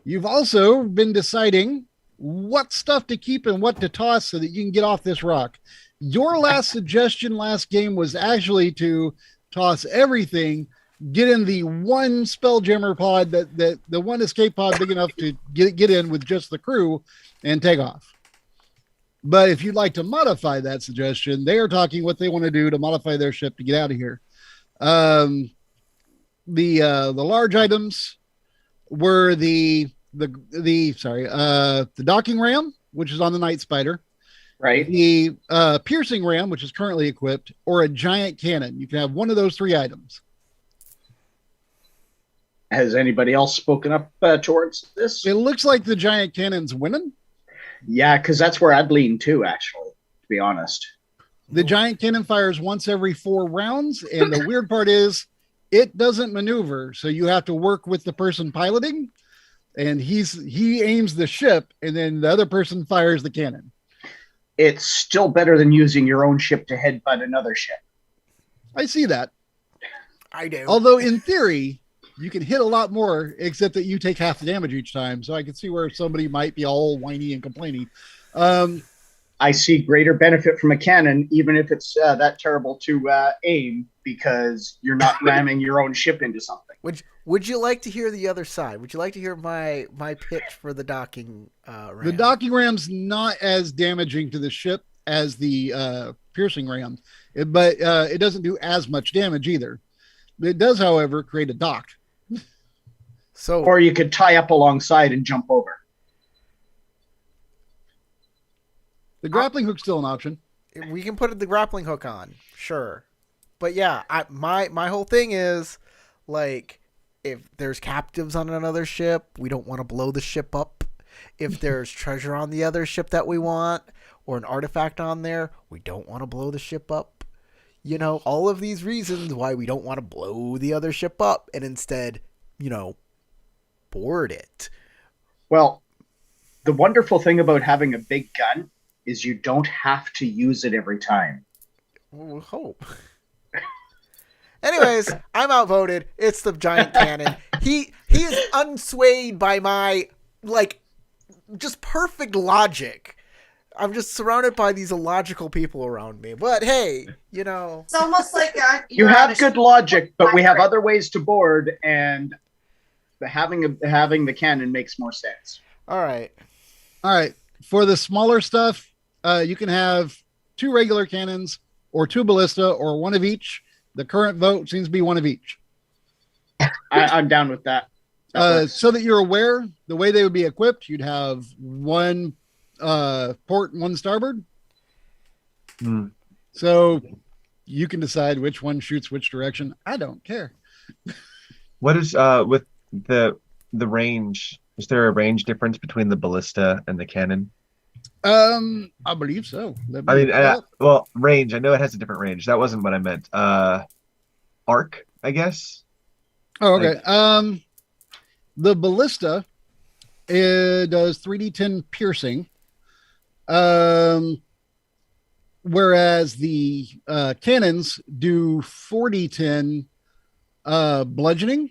You've also been deciding what stuff to keep and what to toss so that you can get off this rock. Your last suggestion last game was actually to toss everything, get in the one Spelljammer pod, that the one escape pod big enough to get in with just the crew and take off. But if you'd like to modify that suggestion, they are talking what they want to do to modify their ship to get out of here. The large items were the docking ram, which is on the Night Spider. Right. The piercing ram, which is currently equipped, or a giant cannon. You can have one of those three items. Has anybody else spoken up towards this? It looks like the giant cannon's winning. Yeah, because that's where I'd lean too, actually, to be honest. The giant cannon fires once every 4 rounds, and the weird part is it doesn't maneuver, so you have to work with the person piloting, and he aims the ship, and then the other person fires the cannon. It's still better than using your own ship to headbutt another ship. I see that. I do. Although in theory, you can hit a lot more, except that you take half the damage each time. So I can see where somebody might be all whiny and complaining. I see greater benefit from a cannon, even if it's that terrible to aim, because you're not ramming your own ship into something. Would you like to hear the other side? Would you like to hear my pitch for the docking ram? The docking ram's not as damaging to the ship as the piercing ram, but it doesn't do as much damage either. It does, however, create a dock. So, Or you could tie up alongside and jump over. The grappling hook's still an option. we can put the grappling hook on, sure. But yeah, my whole thing is, like, if there's captives on another ship, we don't want to blow the ship up. If there's treasure on the other ship that we want, or an artifact on there, we don't want to blow the ship up. You know, all of these reasons why we don't want to blow the other ship up and instead, you know, board it. Well, the wonderful thing about having a big gun is you don't have to use it every time. We'll hope. Anyways, I'm outvoted. It's the giant cannon. He is unswayed by my, like, just perfect logic. I'm just surrounded by these illogical people around me. But hey, you know. It's almost like You have good logic, but we have other ways to board, and having the cannon makes more sense. All right. For the smaller stuff, you can have 2 regular cannons or 2 ballista or 1 of each. The current vote seems to be 1 of each. I'm down with that. So that you're aware, the way they would be equipped, you'd have 1 port and 1 starboard. So you can decide which one shoots which direction. I don't care. What is with the range? Is there a range difference between the ballista and the cannon? I believe so. I mean, well, range. I know it has a different range. That wasn't what I meant. Arc, I guess. Oh, okay. The ballista does 3d10 piercing, whereas the cannons do 4d10 bludgeoning.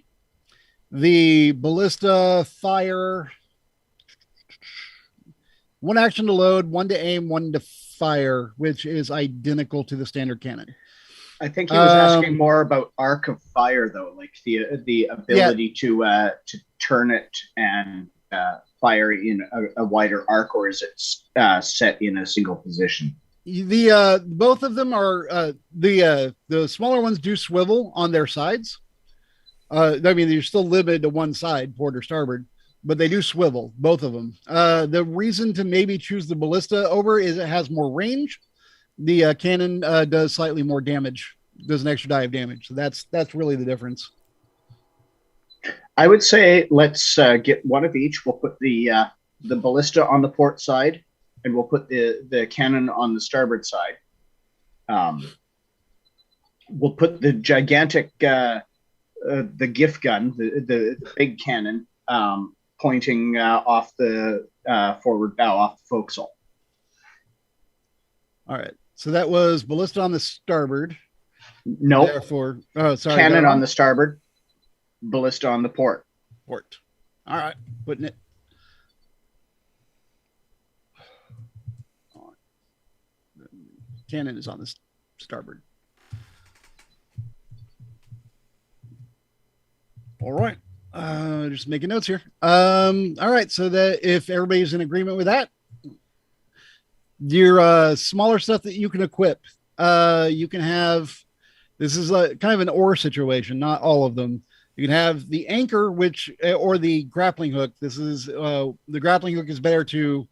The ballista fire 1 action to load, 1 to aim, 1 to fire, which is identical to the standard cannon. I think he was asking more about arc of fire, though, like the ability to turn it and fire in a wider arc, or is it set in a single position? The both of them are the smaller ones do swivel on their sides. I mean, you're still limited to one side, port or starboard, but they do swivel, both of them. The reason to maybe choose the ballista over is it has more range. The cannon does slightly more damage, does an extra die of damage. So that's really the difference. I would say let's get one of each. We'll put the ballista on the port side, and we'll put the cannon on the starboard side. We'll put the gigantic the gift gun, the big cannon, pointing off the forward bow, off the forecastle. All right. So that was ballista on the starboard. No. Therefore, oh, sorry. Cannon on the starboard, ballista on the port. Port. All right. Putting it. Cannon is on the starboard. All right. Just making notes here. All right. So that if everybody's in agreement with that, your smaller stuff that you can equip, you can have, this is kind of an ore situation, not all of them. You can have the anchor, which, or the grappling hook. This is, the grappling hook is better to,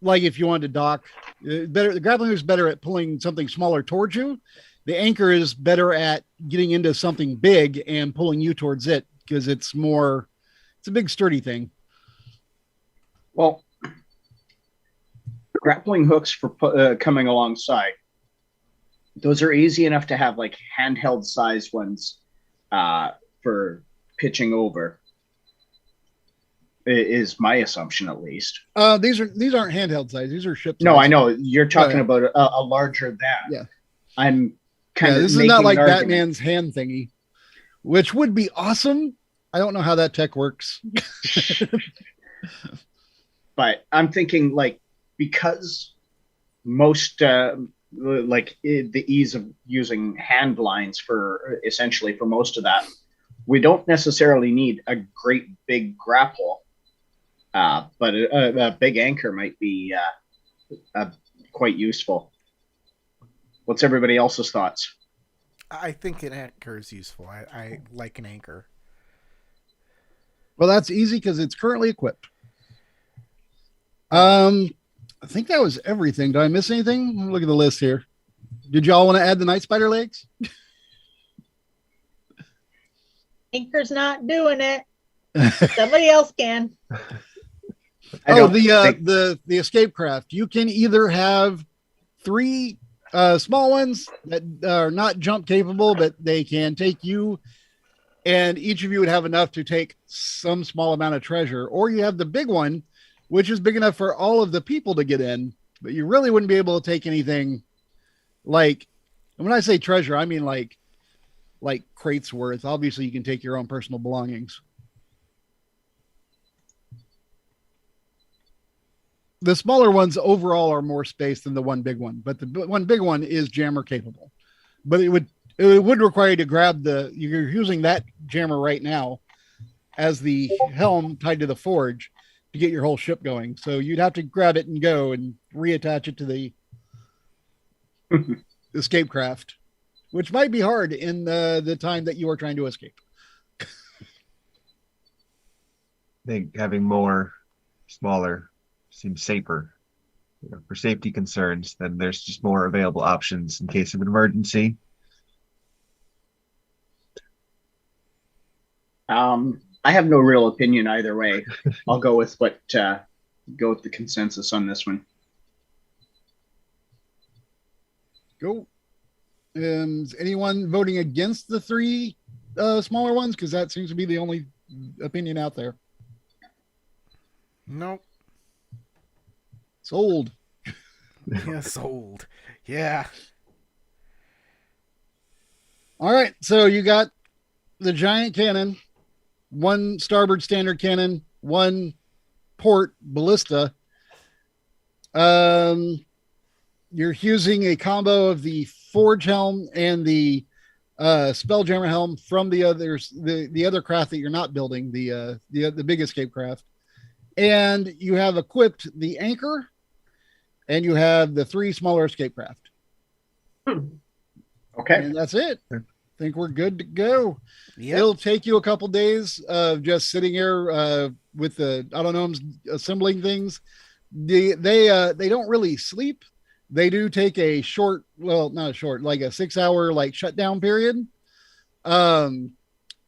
like if you wanted to dock, the grappling hook is better at pulling something smaller towards you. The anchor is better at getting into something big and pulling you towards it because it's a big sturdy thing. Well, grappling hooks for coming alongside, those are easy enough to have, like handheld size ones for pitching over, is my assumption, at least. These aren't handheld size. These are ship size. No, I know you're talking about a larger than. Yeah. I'm kind of this is not like Batman's hand thingy, which would be awesome. I don't know how that tech works. But I'm thinking, like, because most the ease of using hand lines for essentially for most of that, we don't necessarily need a great big grapple, but a big anchor might be quite useful. What's everybody else's thoughts? I think an anchor is useful. I like an anchor. Well, that's easy because it's currently equipped. I think that was everything. Did I miss anything? Look at the list here. Did y'all want to add the night spider legs? Anchor's not doing it. Somebody else can. The escape craft. You can either have 3 small ones that are not jump capable, but they can take you, and each of you would have enough to take some small amount of treasure, or you have the big one, which is big enough for all of the people to get in, but you really wouldn't be able to take anything like, and when I say treasure, I mean like crates worth. Obviously you can take your own personal belongings. The smaller ones overall are more space than the one big one, but the one big one is jammer capable, but it would require you to grab you're using that jammer right now as the helm tied to the forge to get your whole ship going. So you'd have to grab it and go and reattach it to the escape craft, which might be hard in the time that you are trying to escape. I think having more smaller seems safer, for safety concerns. Then there's just more available options in case of an emergency. I have no real opinion either way. I'll go with the consensus on this one. Go. Is anyone voting against the 3 smaller ones? Because that seems to be the only opinion out there. Nope. Sold. Yeah, sold. Yeah. All right. So you got the giant cannon, 1 starboard standard cannon, 1 port ballista. you're using a combo of the Forge helm and the Spelljammer helm from the other craft that you're not building, the big escape craft, and you have equipped the anchor, and you have the 3 smaller escape craft. Okay. And that's it. I think we're good to go. Yep. It'll take you a couple days of just sitting here with the autonomes assembling things. They don't really sleep. They do take a short, well, not a short, like a 6-hour like shutdown period,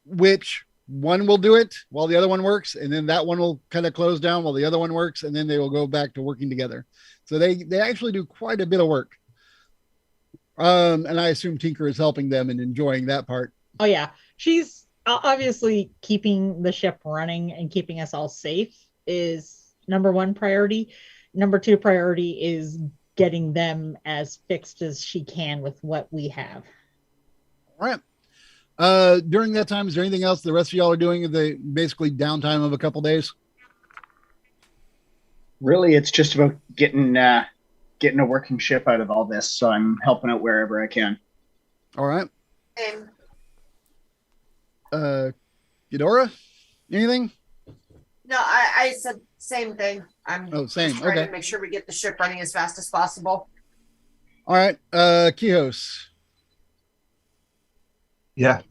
which one will do it while the other one works, and then that one will kind of close down while the other one works, and then they will go back to working together. So they actually do quite a bit of work. And I assume Tinker is helping them and enjoying that part. Oh yeah, she's obviously keeping the ship running and keeping us all safe is number 1 priority. Number 2 priority is getting them as fixed as she can with what we have. All right. During that time, is there anything else the rest of y'all are doing? The basically downtime of a couple days? Really, it's just about getting a working ship out of all this. So I'm helping out wherever I can. All right. Same. Eudora, anything? No, I said same thing. I'm Same. just trying Okay. to make sure we get the ship running as fast as possible. All right. Kihos. Yeah,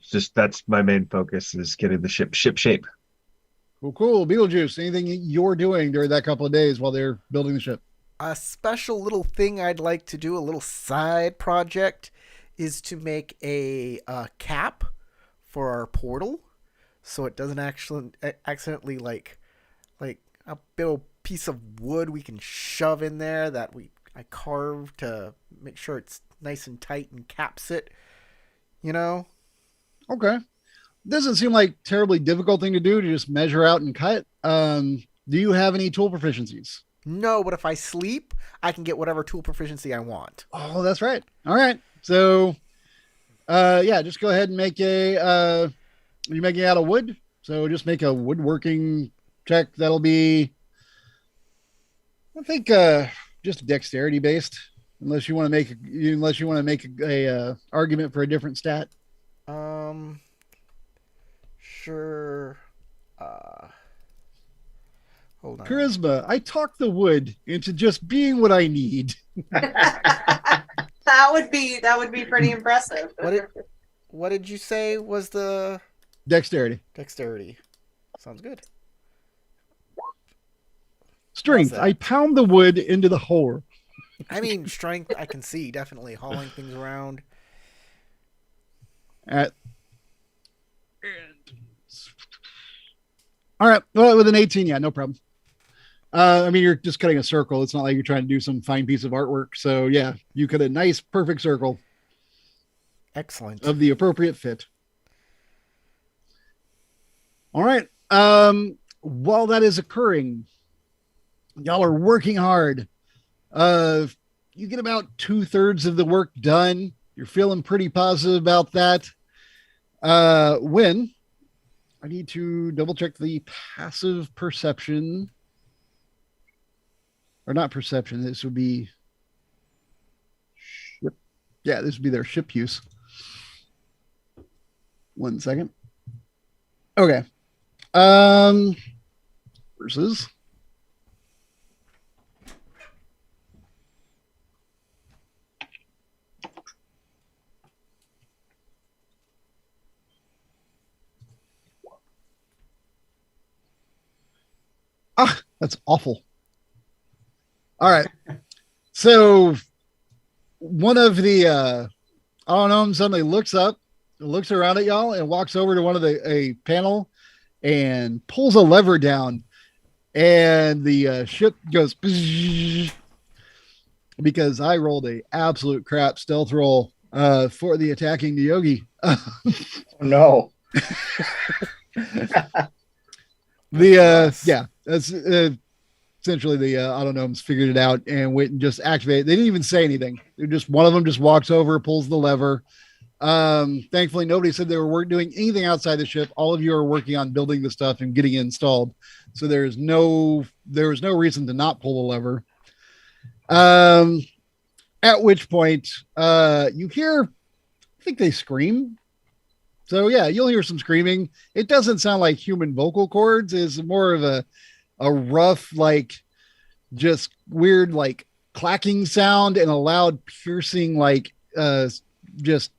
just that's my main focus is getting the ship shape. Cool. Beetlejuice, anything you're doing during that couple of days while they're building the ship? A special little thing I'd like to do, a little side project, is to make a cap for our portal, so it doesn't actually accidentally like a little piece of wood we can shove in there that I carved to make sure it's nice and tight and caps it. You know? Okay. Doesn't seem like terribly difficult thing to do to just measure out and cut. Do you have any tool proficiencies? No, but if I sleep, I can get whatever tool proficiency I want. Oh, that's right. All right. So, yeah, just go ahead and make you're making it out of wood. So just make a woodworking check. That'll be, I think, just dexterity based, unless you want to make a argument for a different stat. Sure. Hold on. Charisma. I talk the wood into just being what I need. That would be pretty impressive. What did you say was the Dexterity. dexterity? Sounds good. Strength. that? I pound the wood into the hole. I mean, strength, I can see, definitely hauling things around. All right. Well, with an 18, yeah, no problem. I mean, you're just cutting a circle. It's not like you're trying to do some fine piece of artwork. So, yeah, you cut a nice, perfect circle Excellent. of the appropriate fit. All right. While that is occurring, y'all are working hard. You get about 2/3 of the work done. You're feeling pretty positive about that. When I need to double check the passive perception, or not perception. This would be ship. Yeah, this would be their ship use. 1 second. Okay. Versus. Ah, that's awful. All right. So one of the I don't know, suddenly looks up, looks around at y'all, and walks over to one of a panel and pulls a lever down, and the ship goes because I rolled a absolute crap stealth roll for the attacking Yogi. No. Yeah, that's essentially the autonomes figured it out and went and just activated. They didn't even say anything. They're just, one of them just walks over, pulls the lever. Thankfully, nobody said they were doing anything outside the ship. All of you are working on building the stuff and getting it installed. So there was no reason to not pull the lever. At which point, you hear, I think they scream. So yeah, you'll hear some screaming. It doesn't sound like human vocal cords. It's more of a rough, like just weird, like clacking sound and a loud, piercing, like just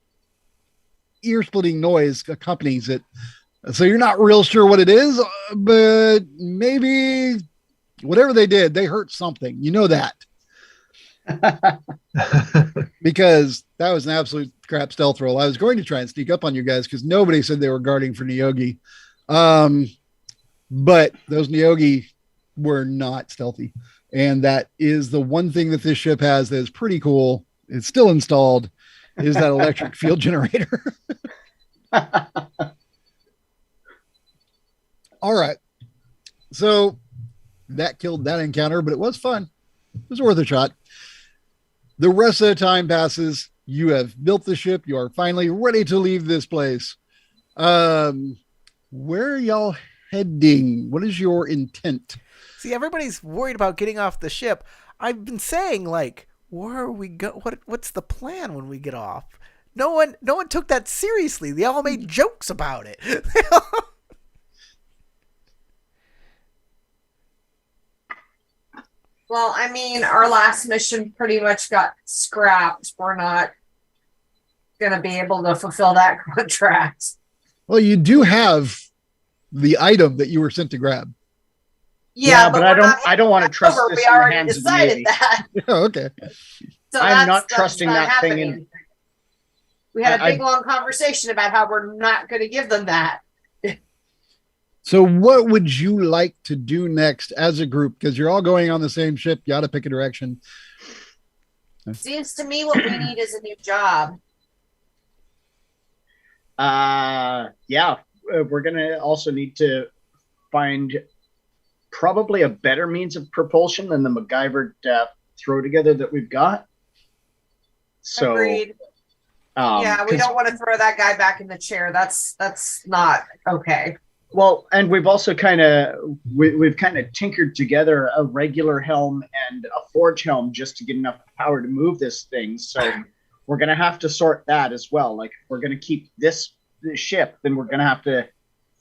ear-splitting noise accompanies it. So you're not real sure what it is, but maybe whatever they did, they hurt something. You know that. Because that was an absolute crap stealth roll. I was going to try and sneak up on you guys because nobody said they were guarding for Neogi. But those Neogi were not stealthy. And that is the one thing that this ship has that is pretty cool. It's still installed, is that electric field generator. All right. So that killed that encounter, but it was fun. It was worth a shot. The rest of the time passes. You have built the ship. You are finally ready to leave this place. Where are y'all heading? What is your intent? See, everybody's worried about getting off the ship. I've been saying, like, where are we go? What's the plan when we get off? No one took that seriously. They all made jokes about it. Well, I mean, our last mission pretty much got scrapped. We're not going to be able to fulfill that contract. Well, you do have the item that you were sent to grab. Yeah, but we're I don't want to trust over. this We in the already hands of the decided Navy. that. Yeah, okay. So I'm not that's trusting not that thing in- happening. We had a big long conversation about how we're not going to give them that. So what would you like to do next as a group? Because you're all going on the same ship. You got to pick a direction. Seems to me what we need is a new job. Yeah, we're going to also need to find probably a better means of propulsion than the MacGyver throw together that we've got. So, Agreed. Yeah, we don't want to throw that guy back in the chair. That's not okay. Well, and we've also we've kind of tinkered together a regular helm and a forge helm just to get enough power to move this thing. So we're going to have to sort that as well. Like, if we're going to keep this ship, then we're going to have to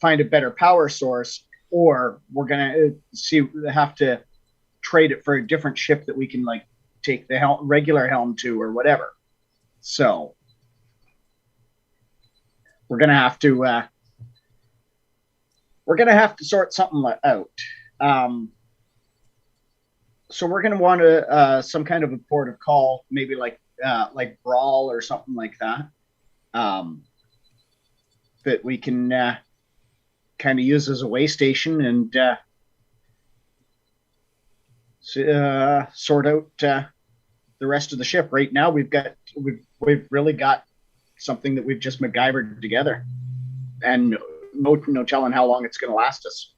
find a better power source, or we're going to have to trade it for a different ship that we can like take the regular helm to or whatever. So we're going to have to sort something out. So we're going to want some kind of a port of call, maybe like Brawl or something like that, that we can kind of use as a way station and sort out the rest of the ship. Right now, we've really got something that we've just MacGyvered together, and no telling how long it's going to last us.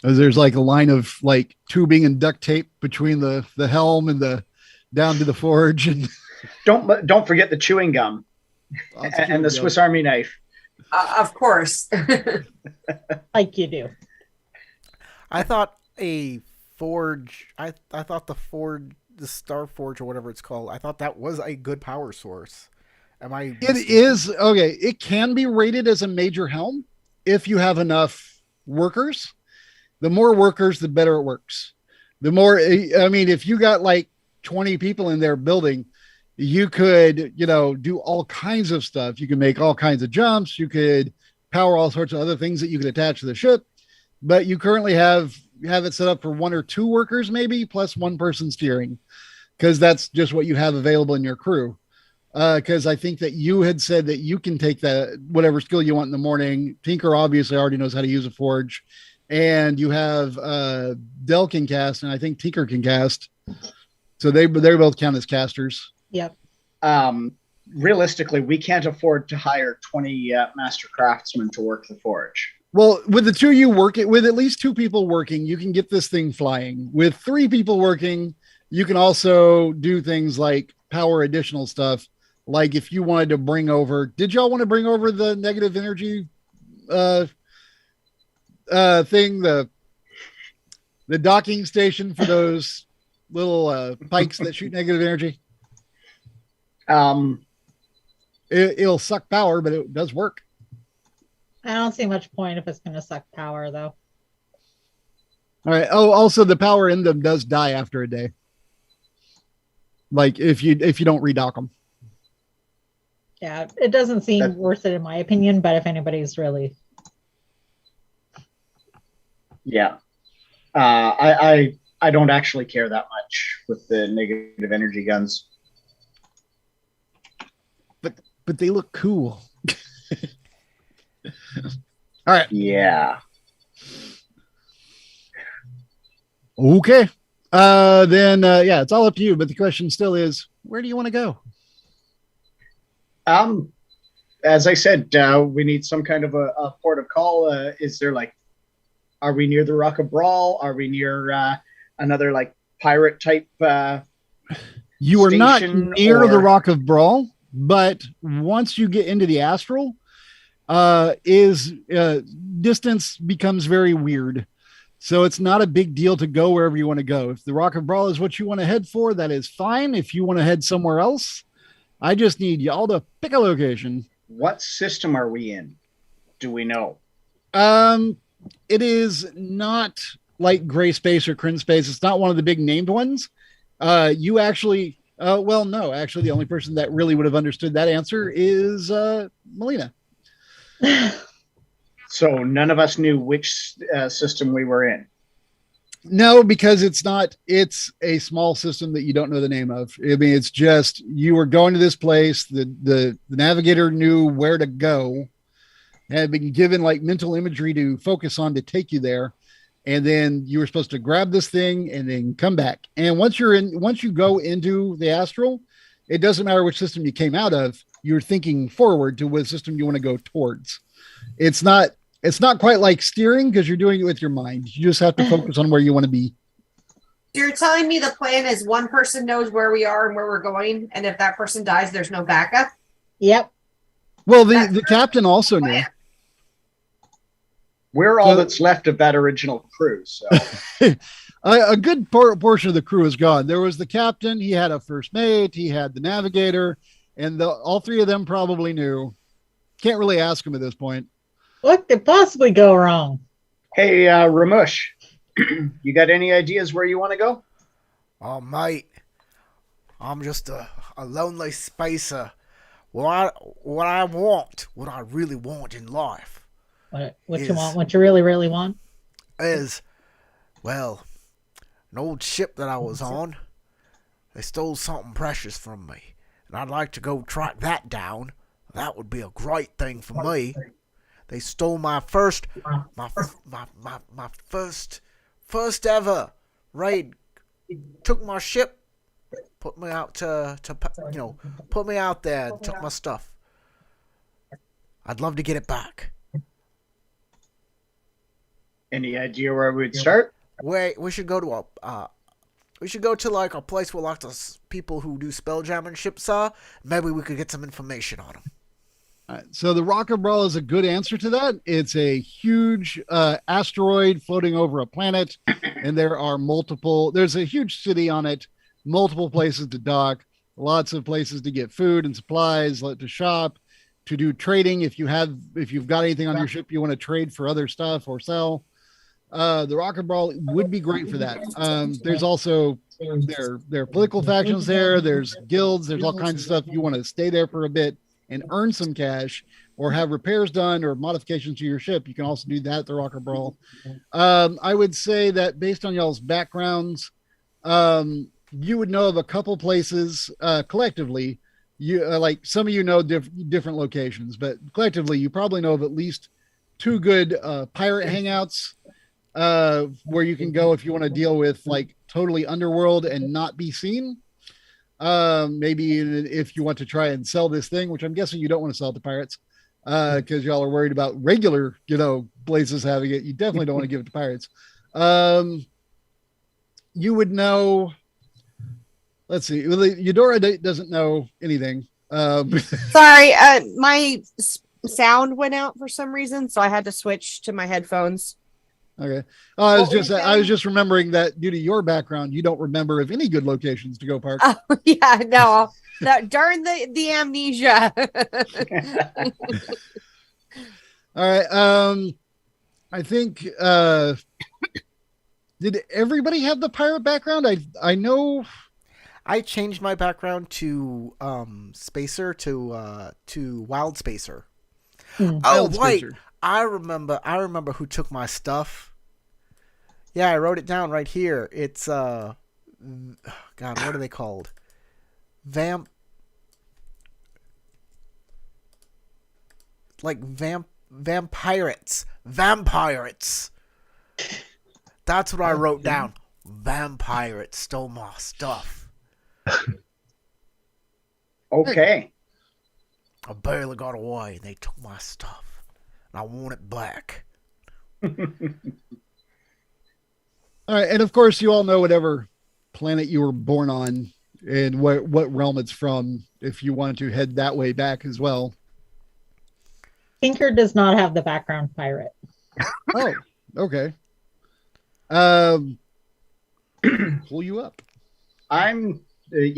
There's like a line of like tubing and duct tape between the helm and the down to the forge, and don't forget the chewing gum and the Swiss Army knife. Of course. Like you do. I thought a forge. I thought the Star Forge or whatever it's called. I thought that was a good power source. Am I? It is okay. It can be rated as a major helm if you have enough workers. The more workers, the better it works. The more, I mean, if you got like 20 people in there building, you could, do all kinds of stuff. You can make all kinds of jumps. You could power all sorts of other things that you could attach to the ship. But you currently have it set up for 1 or 2 workers, maybe plus 1 person steering, because that's just what you have available in your crew. Because I think that you had said that you can take that whatever skill you want in the morning. Tinker obviously already knows how to use a forge. And you have Dell can cast, and I think Tinker can cast. So they both count as casters. Yep. Realistically, we can't afford to hire 20 master craftsmen to work the forge. Well, with the 2 of you working, with at least 2 people working, you can get this thing flying. With 3 people working, you can also do things like power additional stuff. Like if you wanted to bring over, did y'all want to bring over the negative energy thing, the docking station for those little pikes that shoot negative energy? It'll suck power, but it does work. I don't see much point if it's going to suck power, though. All right. Oh, also the power in them does die after a day. Like if you don't redock them. Yeah, it doesn't seem worth it in my opinion, but if anybody's really... Yeah. I don't actually care that much with the negative energy guns. But they look cool. All right. Yeah. Okay. Then it's all up to you. But the question still is, where do you want to go? As I said, we need some kind of a port of call. Is there are we near the Rock of Brawl? Are we near another pirate type? You are not near the Rock of Brawl, but once you get into the astral, distance becomes very weird. So it's not a big deal to go wherever you want to go. If the Rock of Brawl is what you want to head for, that is fine. If you want to head somewhere else, I just need y'all to pick a location. What system are we in? Do we know? It is not like Gray Space or Kryn Space. It's not one of the big named ones. You actually, no, actually the only person that really would have understood that answer is Melina. So none of us knew which system we were in. No, because it's a small system that you don't know the name of. I mean, it's just, you were going to this place. The navigator knew where to go, had been given mental imagery to focus on to take you there. And then you were supposed to grab this thing and then come back. And once you go into the astral, it doesn't matter which system you came out of. You're thinking forward to what system you want to go towards. It's not quite like steering because you're doing it with your mind. You just have to focus on where you want to be. You're telling me the plan is one person knows where we are and where we're going, and if that person dies, there's no backup? Yep. Well, the captain also knew. We're all that's left of that original crew. So a good portion of the crew is gone. There was the captain. He had a first mate. He had the navigator, and all three of them probably knew. Can't really ask them at this point. What could possibly go wrong? Hey, Ramush, you got any ideas where you want to go? Oh, mate, I'm just a lonely spacer. What I really want in life, You want? What you really, really want? Is, well, an old ship that I was on. They stole something precious from me, and I'd like to go track that down. That would be a great thing for me. They stole my first ever raid. Took my ship, put me out put me out there, and took my stuff. I'd love to get it back. Any idea where we'd start? We should go to a place where the people who do Spelljammer ships are. Maybe we could get some information on them. So the Rock of Brawl is a good answer to that. It's a huge asteroid floating over a planet, and there's a huge city on it, multiple places to dock, lots of places to get food and supplies, to shop, to do trading. If you've got anything on your ship you want to trade for other stuff or sell, the Rock of Brawl would be great for that. There's also there are political factions there. There's guilds. There's all kinds of stuff. You want to stay there for a bit and earn some cash or have repairs done or modifications to your ship, you can also do that at the Rock of Brawl. I would say that based on y'all's backgrounds, you would know of a couple places collectively. You some of you know different locations, but collectively you probably know of at least two good pirate hangouts where you can go if you want to deal with totally underworld and not be seen. Maybe if you want to try and sell this thing, which I'm guessing you don't want to sell it to pirates because y'all are worried about regular, places having it. You definitely don't want to give it to pirates. You would know. Let's see. Eudora doesn't know anything. Sorry, my sound went out for some reason, so I had to switch to my headphones. Okay. What I was was just remembering that due to your background, you don't remember of any good locations to go park. Oh yeah, no. Darn the amnesia. All right. I think did everybody have the pirate background? I know I changed my background to spacer to wild spacer. Hmm. Oh Wild wait, Spacer. I remember who took my stuff. Yeah, I wrote it down right here. It's God, what are they called? Vampirates. Vampirates. That's what I wrote down. Vampirates stole my stuff. Okay. I barely got away and they took my stuff. And I want it back. All right, and of course, you all know whatever planet you were born on and what realm it's from. If you wanted to head that way back as well. Tinker does not have the background pirate. Oh, okay. Pull you up. I'm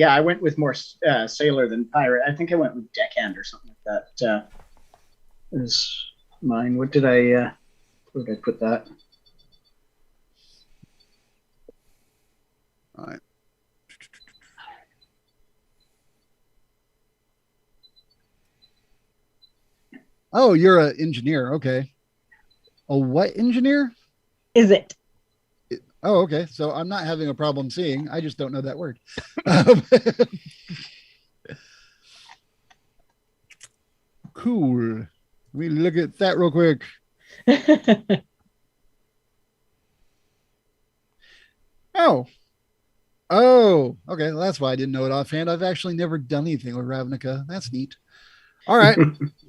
I went with more sailor than pirate. I think I went with deckhand or something like that. Is mine. What did I where did I put that? All right. Oh, you're an engineer. Okay. A what engineer? Is it? Oh, okay. So I'm not having a problem seeing. I just don't know that word. Um, cool. Let me look at that real quick. Oh. Oh, okay. Well, that's why I didn't know it offhand. I've actually never done anything with Ravnica. That's neat. All right.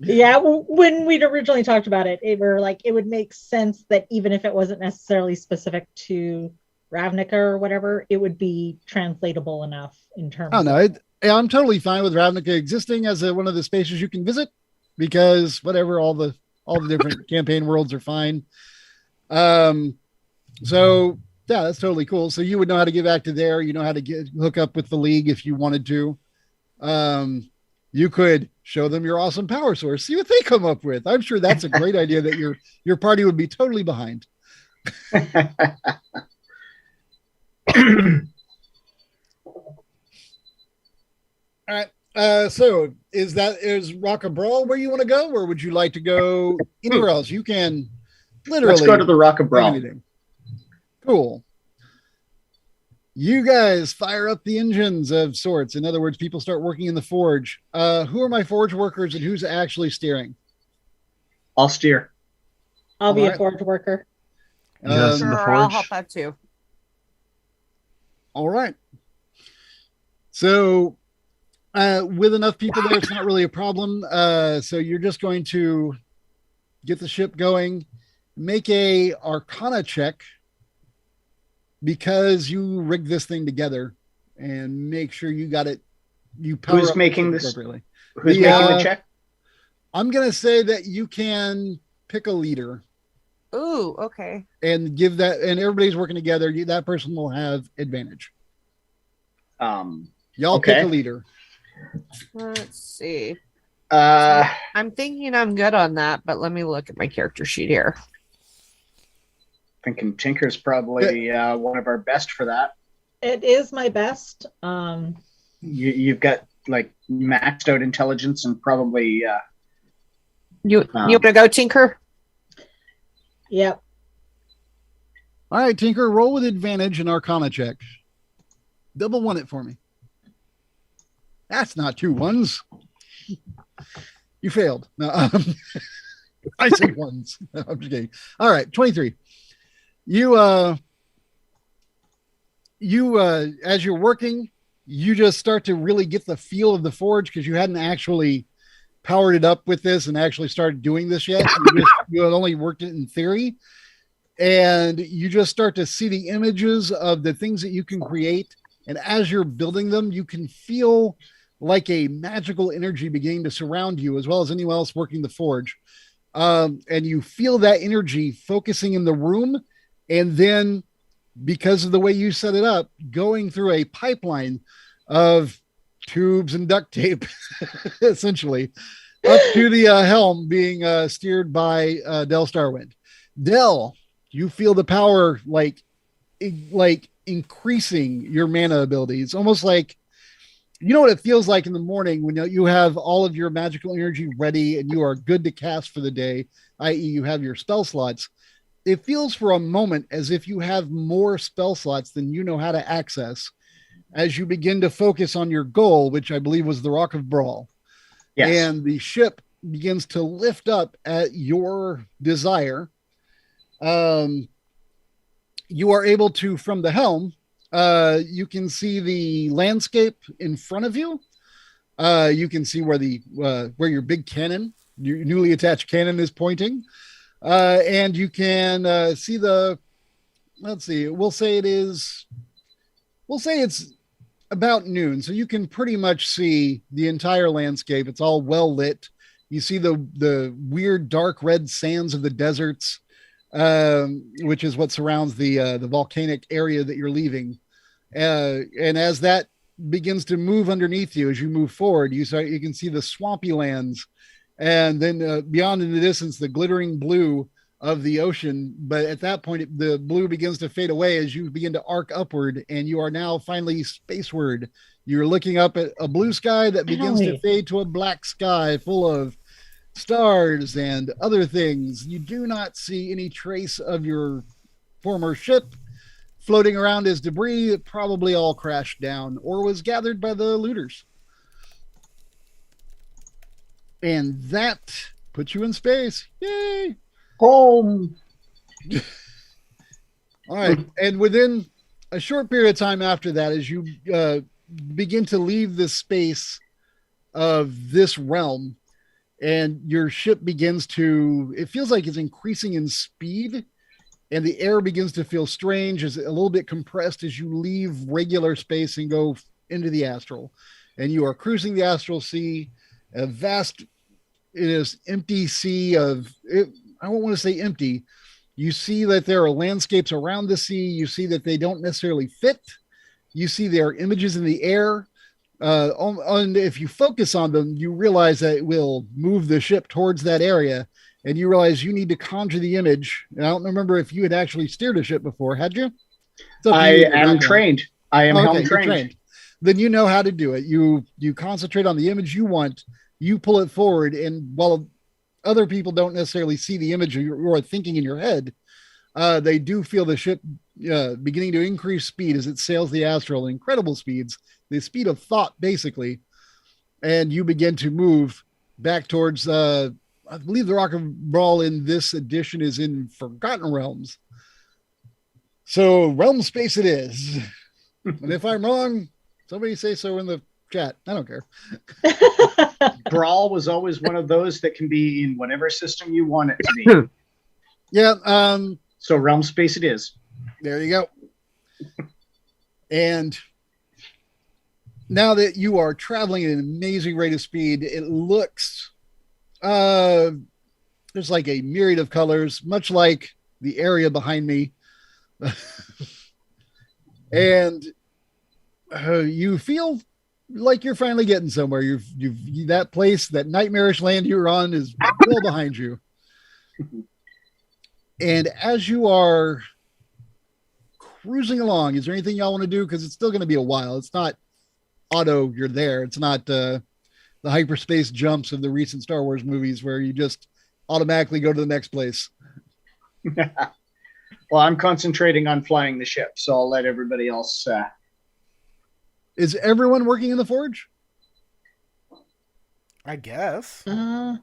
Yeah, when we'd originally talked about it, it would make sense that even if it wasn't necessarily specific to Ravnica or whatever, it would be translatable enough in terms Oh no, of I'm totally fine with Ravnica existing as one of the spaces you can visit because whatever, all the different campaign worlds are fine. So yeah, that's totally cool. So you would know how to get back to there. You know how to hook up with the league if you wanted to. You could show them your awesome power source, see what they come up with. I'm sure that's a great idea that your party would be totally behind. All right. So is Rock a Brawl where you want to go, or would you like to go anywhere else? You can literally Let's go to the Rock of do Brawl. anything. Cool. You guys fire up the engines of sorts. In other words, people start working in the forge. Who are my forge workers and who's actually steering? I'll steer. I'll be All a right. forge worker. Yes, in the Sure, I'll forge. help out too. All right. So with enough people there, it's not really a problem. So you're just going to get the ship going, make a Arcana check because you rigged this thing together, and make sure you got it. You power Who's up making the this? appropriately. Who's The, making the check? I'm gonna say that you can pick a leader Ooh, okay. and give that, and everybody's working together. That person will have advantage. Y'all Okay. pick a leader. Let's see. Uh, I'm thinking I'm good on that, but let me look at my character sheet here. thinking Tinker's probably one of our best for that. It is my best. You've got like maxed out intelligence and probably You want to go, Tinker? Yep. All right, Tinker, roll with advantage and Arcana check. Double one it for me. That's not 2 ones. You failed. No, I said ones. No, I'm just kidding. All right, 23. You as you're working, you just start to really get the feel of the forge because you hadn't actually powered it up with this and actually started doing this yet. You had only worked it in theory, and you just start to see the images of the things that you can create. And as you're building them, you can feel like a magical energy beginning to surround you, as well as anyone else working the forge. And you feel that energy focusing in the room, and then because of the way you set it up, going through a pipeline of tubes and duct tape, essentially, up to the helm being steered by Del Starwind. Del, you feel the power like increasing your mana abilities, almost like, you know what it feels like in the morning when you have all of your magical energy ready and you are good to cast for the day, i.e., you have your spell slots. It feels for a moment as if you have more spell slots than you know how to access as you begin to focus on your goal, which I believe was the Rock of Brawl. Yes. And the ship begins to lift up at your desire. You are able to, from the helm, you can see the landscape in front of you. You can see where your big cannon, your newly attached cannon, is pointing. And you can see let's see, we'll say it's about noon. So you can pretty much see the entire landscape. It's all well lit. You see the weird dark red sands of the deserts, which is what surrounds the volcanic area that you're leaving. And as that begins to move underneath you, as you move forward, you can see the swampy lands, and then beyond in the distance, the glittering blue of the ocean. But at that point, the blue begins to fade away as you begin to arc upward, and you are now finally spaceward. You're looking up at a blue sky that begins to fade to a black sky full of stars and other things. You do not see any trace of your former ship floating around as debris. It probably all crashed down or was gathered by the looters. And that puts you in space. Yay! Home. All right. And within a short period of time after that, as you begin to leave the space of this realm, and your ship begins to, it feels like it's increasing in speed, and the air begins to feel strange, as a little bit compressed as you leave regular space and go into the astral. And you are cruising the astral sea, a vast, it is empty sea of, I don't want to say empty. You see that there are landscapes around the sea. You see that they don't necessarily fit. You see there are images in the air. And if you focus on them, you realize that it will move the ship towards that area. And you realize you need to conjure the image. And I don't remember if you had actually steered a ship before, had you? I am trained. I am helm trained. Then you know how to do it. You concentrate on the image you want. You pull it forward, and while other people don't necessarily see the image you are thinking in your head, they do feel the ship beginning to increase speed as it sails the astral, incredible speeds, the speed of thought, basically. And you begin to move back towards, I believe the Rock of Brawl in this edition is in Forgotten Realms. So realm space it is. And if I'm wrong, somebody say so in the chat. I don't care. Brawl was always one of those that can be in whatever system you want it to be. Yeah. So realm space it is. There you go. And now that you are traveling at an amazing rate of speed, it looks there's like a myriad of colors, much like the area behind me. And you feel like you're finally getting somewhere. You've that place, that nightmarish land you're on, is well behind you. And as you are cruising along, is there anything y'all want to do? Because it's still going to be a while. It's not auto, you're there. It's not the hyperspace jumps of the recent Star Wars movies where you just automatically go to the next place. Well, I'm concentrating on flying the ship, so I'll let everybody else. Is everyone working in the forge? I guess. All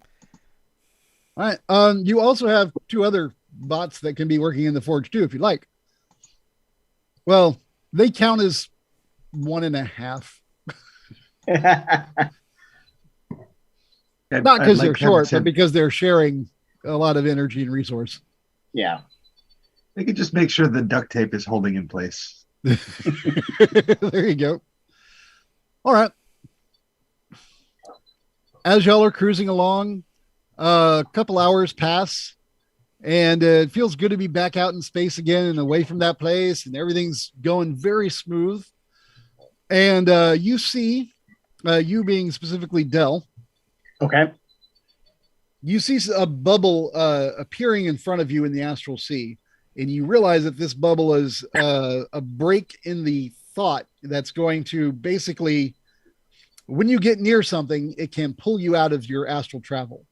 right. You also have two other bots that can be working in the forge too, if you like. Well, they count as 1.5. Not because they're short, but because they're sharing a lot of energy and resource. Yeah. They could just make sure the duct tape is holding in place. There you go. All right. As y'all are cruising along, a couple hours pass, and it feels good to be back out in space again and away from that place, and everything's going very smooth. And you see, you being specifically Dell, Okay. you see a bubble appearing in front of you in the astral sea, and you realize that this bubble is a break in the thought that's going to basically, when you get near something, it can pull you out of your astral travel.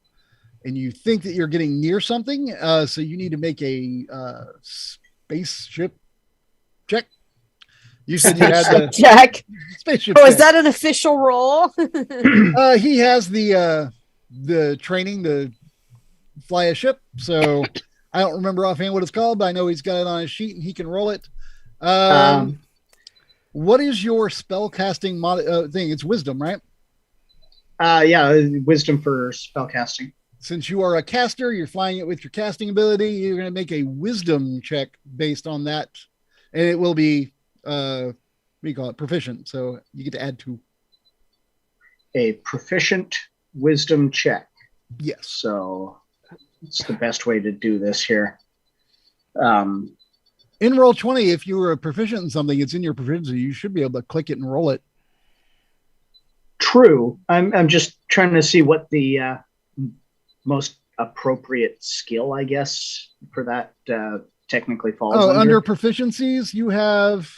And you think that you're getting near something, so you need to make a spaceship check. You said you had the Jack. spaceship Oh, check. is that an official role? He has the training to fly a ship, so I don't remember offhand what it's called, but I know he's got it on his sheet and he can roll it. What is your spell casting thing? It's wisdom, right? Yeah, wisdom for spell casting. Since you are a caster, you're flying it with your casting ability. You're going to make a wisdom check based on that, and it will be what do you call it? Proficient. So you get to add 2. A proficient wisdom check. Yes. So it's the best way to do this here. In Roll20, if you were a proficient in something, it's in your proficiency. You should be able to click it and roll it. True. I'm just trying to see what the most appropriate skill, I guess, for that technically falls under proficiencies, you have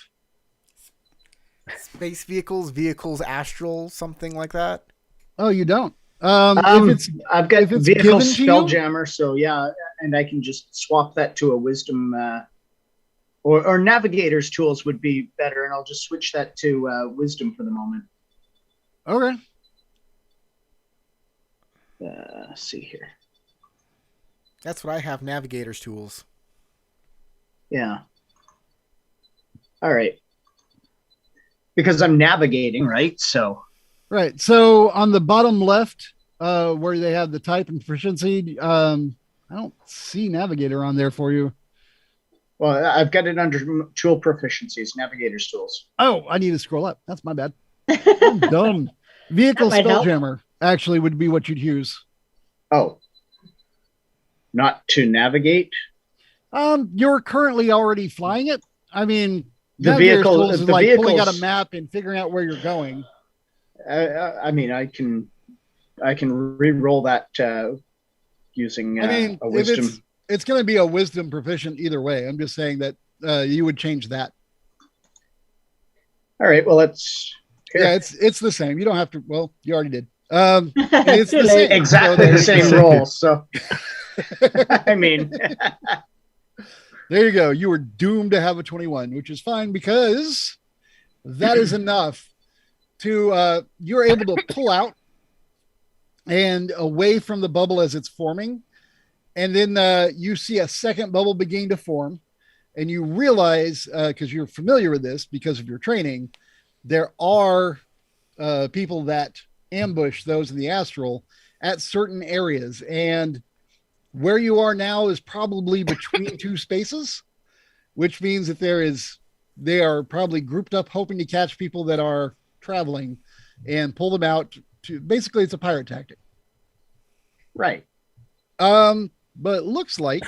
Space vehicles, astral, something like that. Oh, you don't. If it's I've got if it's vehicle given to you? Spelljammer, so yeah, and I can just swap that to a wisdom or navigator's tools would be better, and I'll just switch that to wisdom for the moment. okay. Let's see here. That's what I have. Navigator's tools. Yeah. All right. Because I'm navigating, right? So Right. So on the bottom left, where they have the type and proficiency, I don't see navigator on there for you. well, I've got it under tool proficiencies, navigator's tools. Oh, I need to scroll up. That's my bad. I'm dumb. Vehicle That might help. Spelljammer actually would be what you'd use. Oh. Not to navigate. You're currently already flying it. I mean, The navigator's vehicle- tools is the like pulling out vehicles- a map and figuring out where you're going. I mean, I can re-roll that using I mean, a if wisdom. it's going to be a wisdom proficient either way. I'm just saying that you would change that. All right. Well, let's. Yeah, it's the same. You don't have to. Well, you already did. It's Too the late. same. Exactly So the same there- roll. So, I mean, There you go. You were doomed to have a 21, which is fine because that is enough to you're able to pull out and away from the bubble as it's forming. And then you see a second bubble beginning to form. And you realize, because you're familiar with this because of your training, there are people that ambush those in the astral at certain areas. And where you are now is probably between 2 spaces, which means that they are probably grouped up hoping to catch people that are traveling and pull them out to basically it's a pirate tactic. right. But it looks like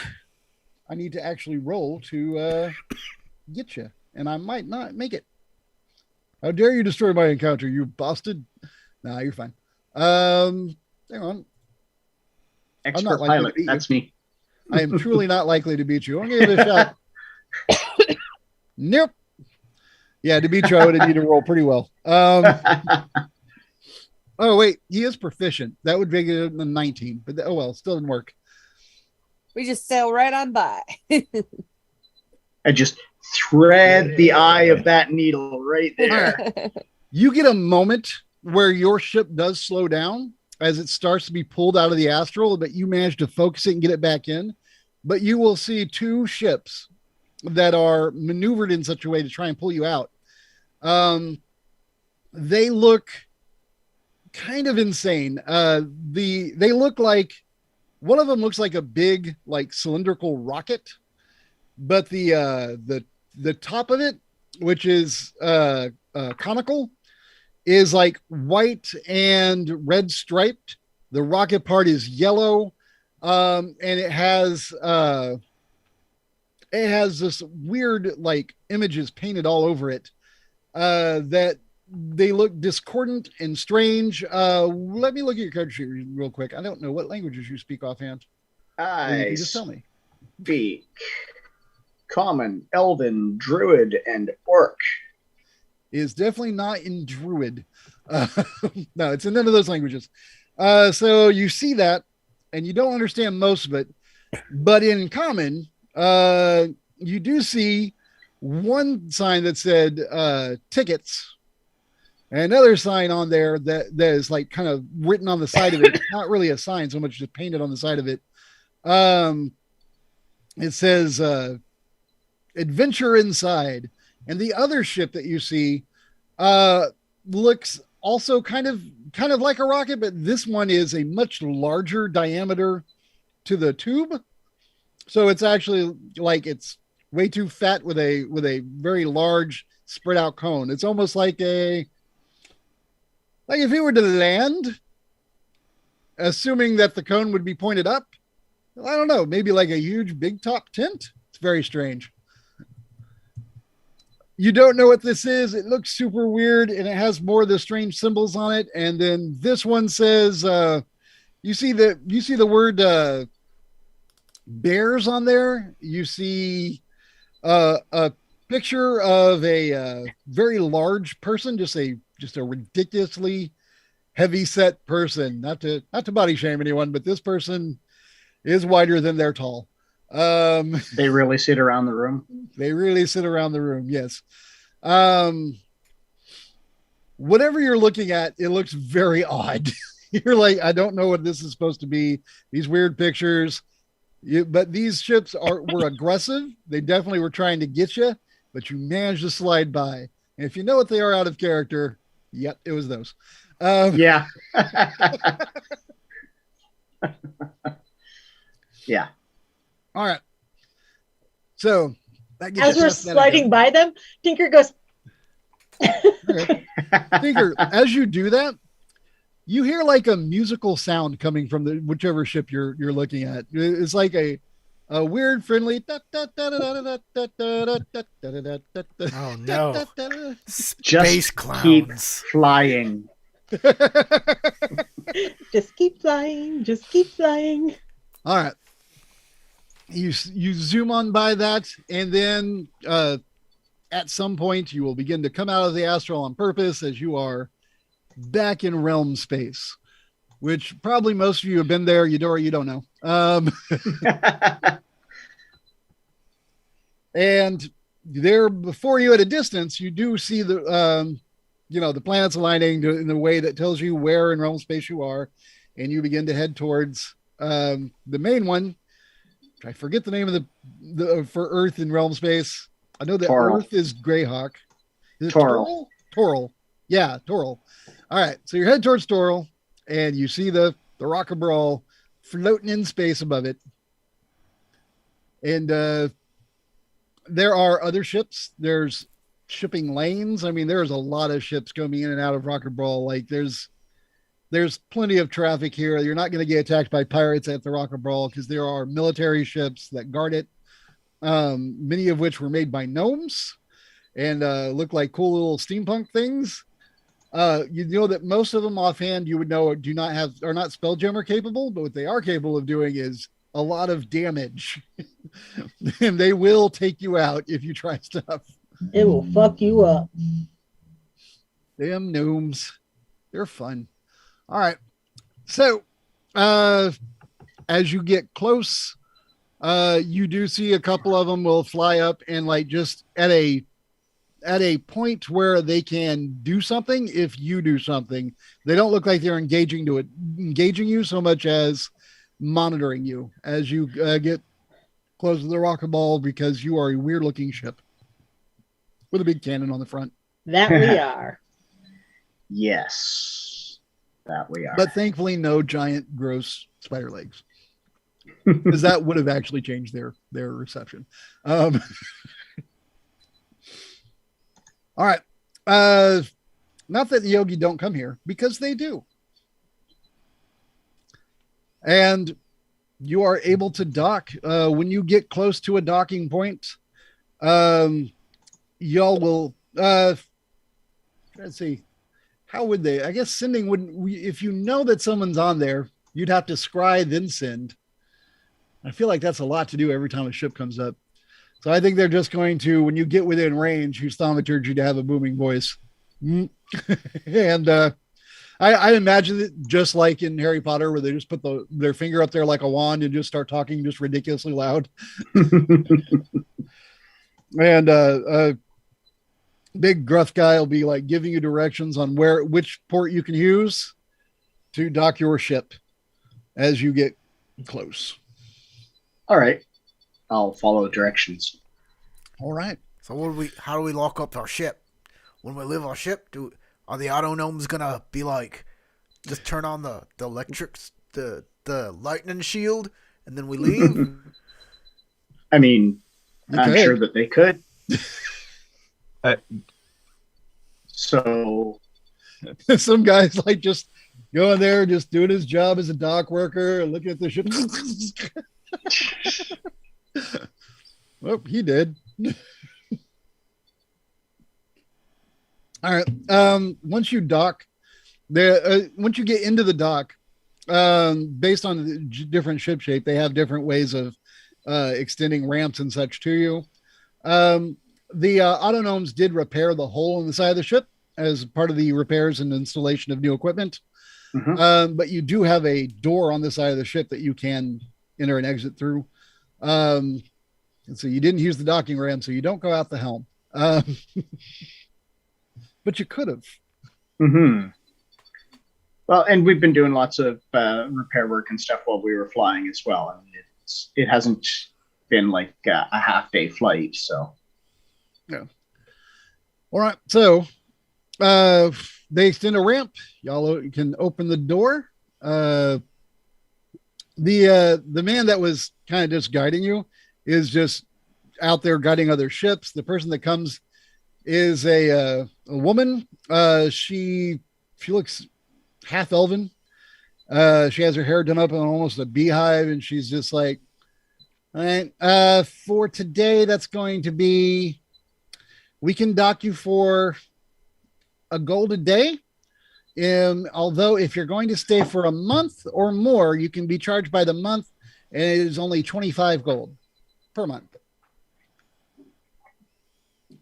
I need to actually roll to get you, and I might not make it. How dare you destroy my encounter, you bastard. Nah, you're fine. Hang on. Expert not likely to pilot. beat you. That's me. I am truly not likely to beat you. I'm gonna give it a shot. Nope. Yeah, to beat you, I would need to roll pretty well. Oh wait, he is proficient. That would make it a 19, but oh well, still didn't work. We just sail right on by. I just thread the eye of that needle right there. You get a moment where your ship does slow down as it starts to be pulled out of the astral, but you manage to focus it and get it back in. But you will see 2 ships that are maneuvered in such a way to try and pull you out. They look kind of insane. They look like one of them looks like a big, like cylindrical rocket, but the top of it, which is conical, is like white and red striped. The rocket part is yellow, and it has this weird like images painted all over it that they look discordant and strange. Let me look at your character sheet real quick. I don't know what languages you speak offhand. Or you I can just tell me. speak Common, Elven, Druid, and Orc. Is definitely not in Druid. No, it's in none of those languages. So you see that, and you don't understand most of it. But in Common, you do see one sign that said tickets, and another sign on there that is like kind of written on the side of it. It's not really a sign so much, just painted on the side of it. It says adventure inside. And the other ship that you see looks also kind of like a rocket, but this one is a much larger diameter to the tube. So it's actually like it's way too fat with a very large spread out cone. It's almost like if it were to land, assuming that the cone would be pointed up, I don't know, maybe like a huge big top tent. It's very strange. You don't know what this is. It looks super weird, and it has more of the strange symbols on it. And then this one says, you see the word bears on there. You see a picture of a very large person, just a ridiculously heavy set person. Not to body shame anyone, but this person is wider than they're tall. They really sit around the room. They really sit around the room. Yes. Whatever you're looking at, it looks very odd. You're like, I don't know what this is supposed to be. These weird pictures, but these ships were aggressive. They definitely were trying to get you, but you managed to slide by. And if you know what they are out of character, yep, it was those. Yeah. Yeah. All right. So that gets As we're sliding by them, Tinker goes. Okay. Tinker, as you do that, you hear like a musical sound coming from the whichever ship you're looking at. It's like a weird, friendly. Oh no! Just Space keep clowns. flying. Just keep flying. Just keep flying. All right. You zoom on by that, and then at some point you will begin to come out of the astral on purpose as you are back in realm space, which probably most of you have been there. You do or you don't know. And there before you at a distance, you do see the the planets aligning in the way that tells you where in realm space you are, and you begin to head towards the main one. I forget the name of the for Earth in realm space. I know that Toril. Earth is Greyhawk. Is it Toril. Toril. Yeah, Toril. All right. So you're headed towards Toril, and you see the Rock of Brawl floating in space above it. And there are other ships. There's shipping lanes. I mean, there's a lot of ships coming in and out of Rock of Brawl. Like there's plenty of traffic here. You're not going to get attacked by pirates at the Rock of Brawl because there are military ships that guard it, many of which were made by gnomes and look like cool little steampunk things. You know that most of them offhand you would know are not Spelljammer capable, but what they are capable of doing is a lot of damage. And they will take you out if you try stuff. It will fuck you up. Damn gnomes. They're fun. All right. So, as you get close, you do see a couple of them will fly up and like just at a point where they can do something. If you do something, they don't look like they're engaging you so much as monitoring you as you get close to the rocket ball because you are a weird looking ship with a big cannon on the front. That we are. Yes. That we are. But thankfully, no giant, gross spider legs, because that would have actually changed their reception. All right. Not that the Yogi don't come here, because they do. And you are able to dock. When you get close to a docking point, y'all will, let's see, how would they? I guess sending wouldn't, if you know that someone's on there, you'd have to scry, then send. I feel like that's a lot to do every time a ship comes up. So I think they're just going to, when you get within range, use thaumaturgy to have a booming voice. And I imagine it just like in Harry Potter, where they just put their finger up there like a wand and just start talking just ridiculously loud. And a big gruff guy will be like giving you directions on which port you can use to dock your ship as you get close. All right. I'll follow directions. All right. So how do we lock up our ship? When we leave our ship, are the auto gnomes gonna be like, just turn on the electrics, the lightning shield, and then we leave? I mean, I'm Okay. sure that they could. Uh, So, Some guys like just going there, just doing his job as a dock worker and looking at the ship. Well, he did. All right. Once you dock, once you get into the dock, based on the different ship shape, they have different ways of extending ramps and such to you. The autonomes did repair the hole in the side of the ship as part of the repairs and installation of new equipment. Mhm. But you do have a door on the side of the ship that you can enter and exit through. And so you didn't use the docking ramp, so you don't go out the helm. But you could have. mhm. Well, and we've been doing lots of repair work and stuff while we were flying as well. I mean, it hasn't been like a half-day flight, so. All right. So they extend a ramp. Y'all can open the door. The man that was kind of just guiding you is just out there guiding other ships. The person that comes is a woman. She looks half elven. She has her hair done up in almost a beehive, and she's just like, all right, for today, that's going to be, we can dock you for a gold a day. Although if you're going to stay for a month or more, you can be charged by the month, and it is only 25 gold per month.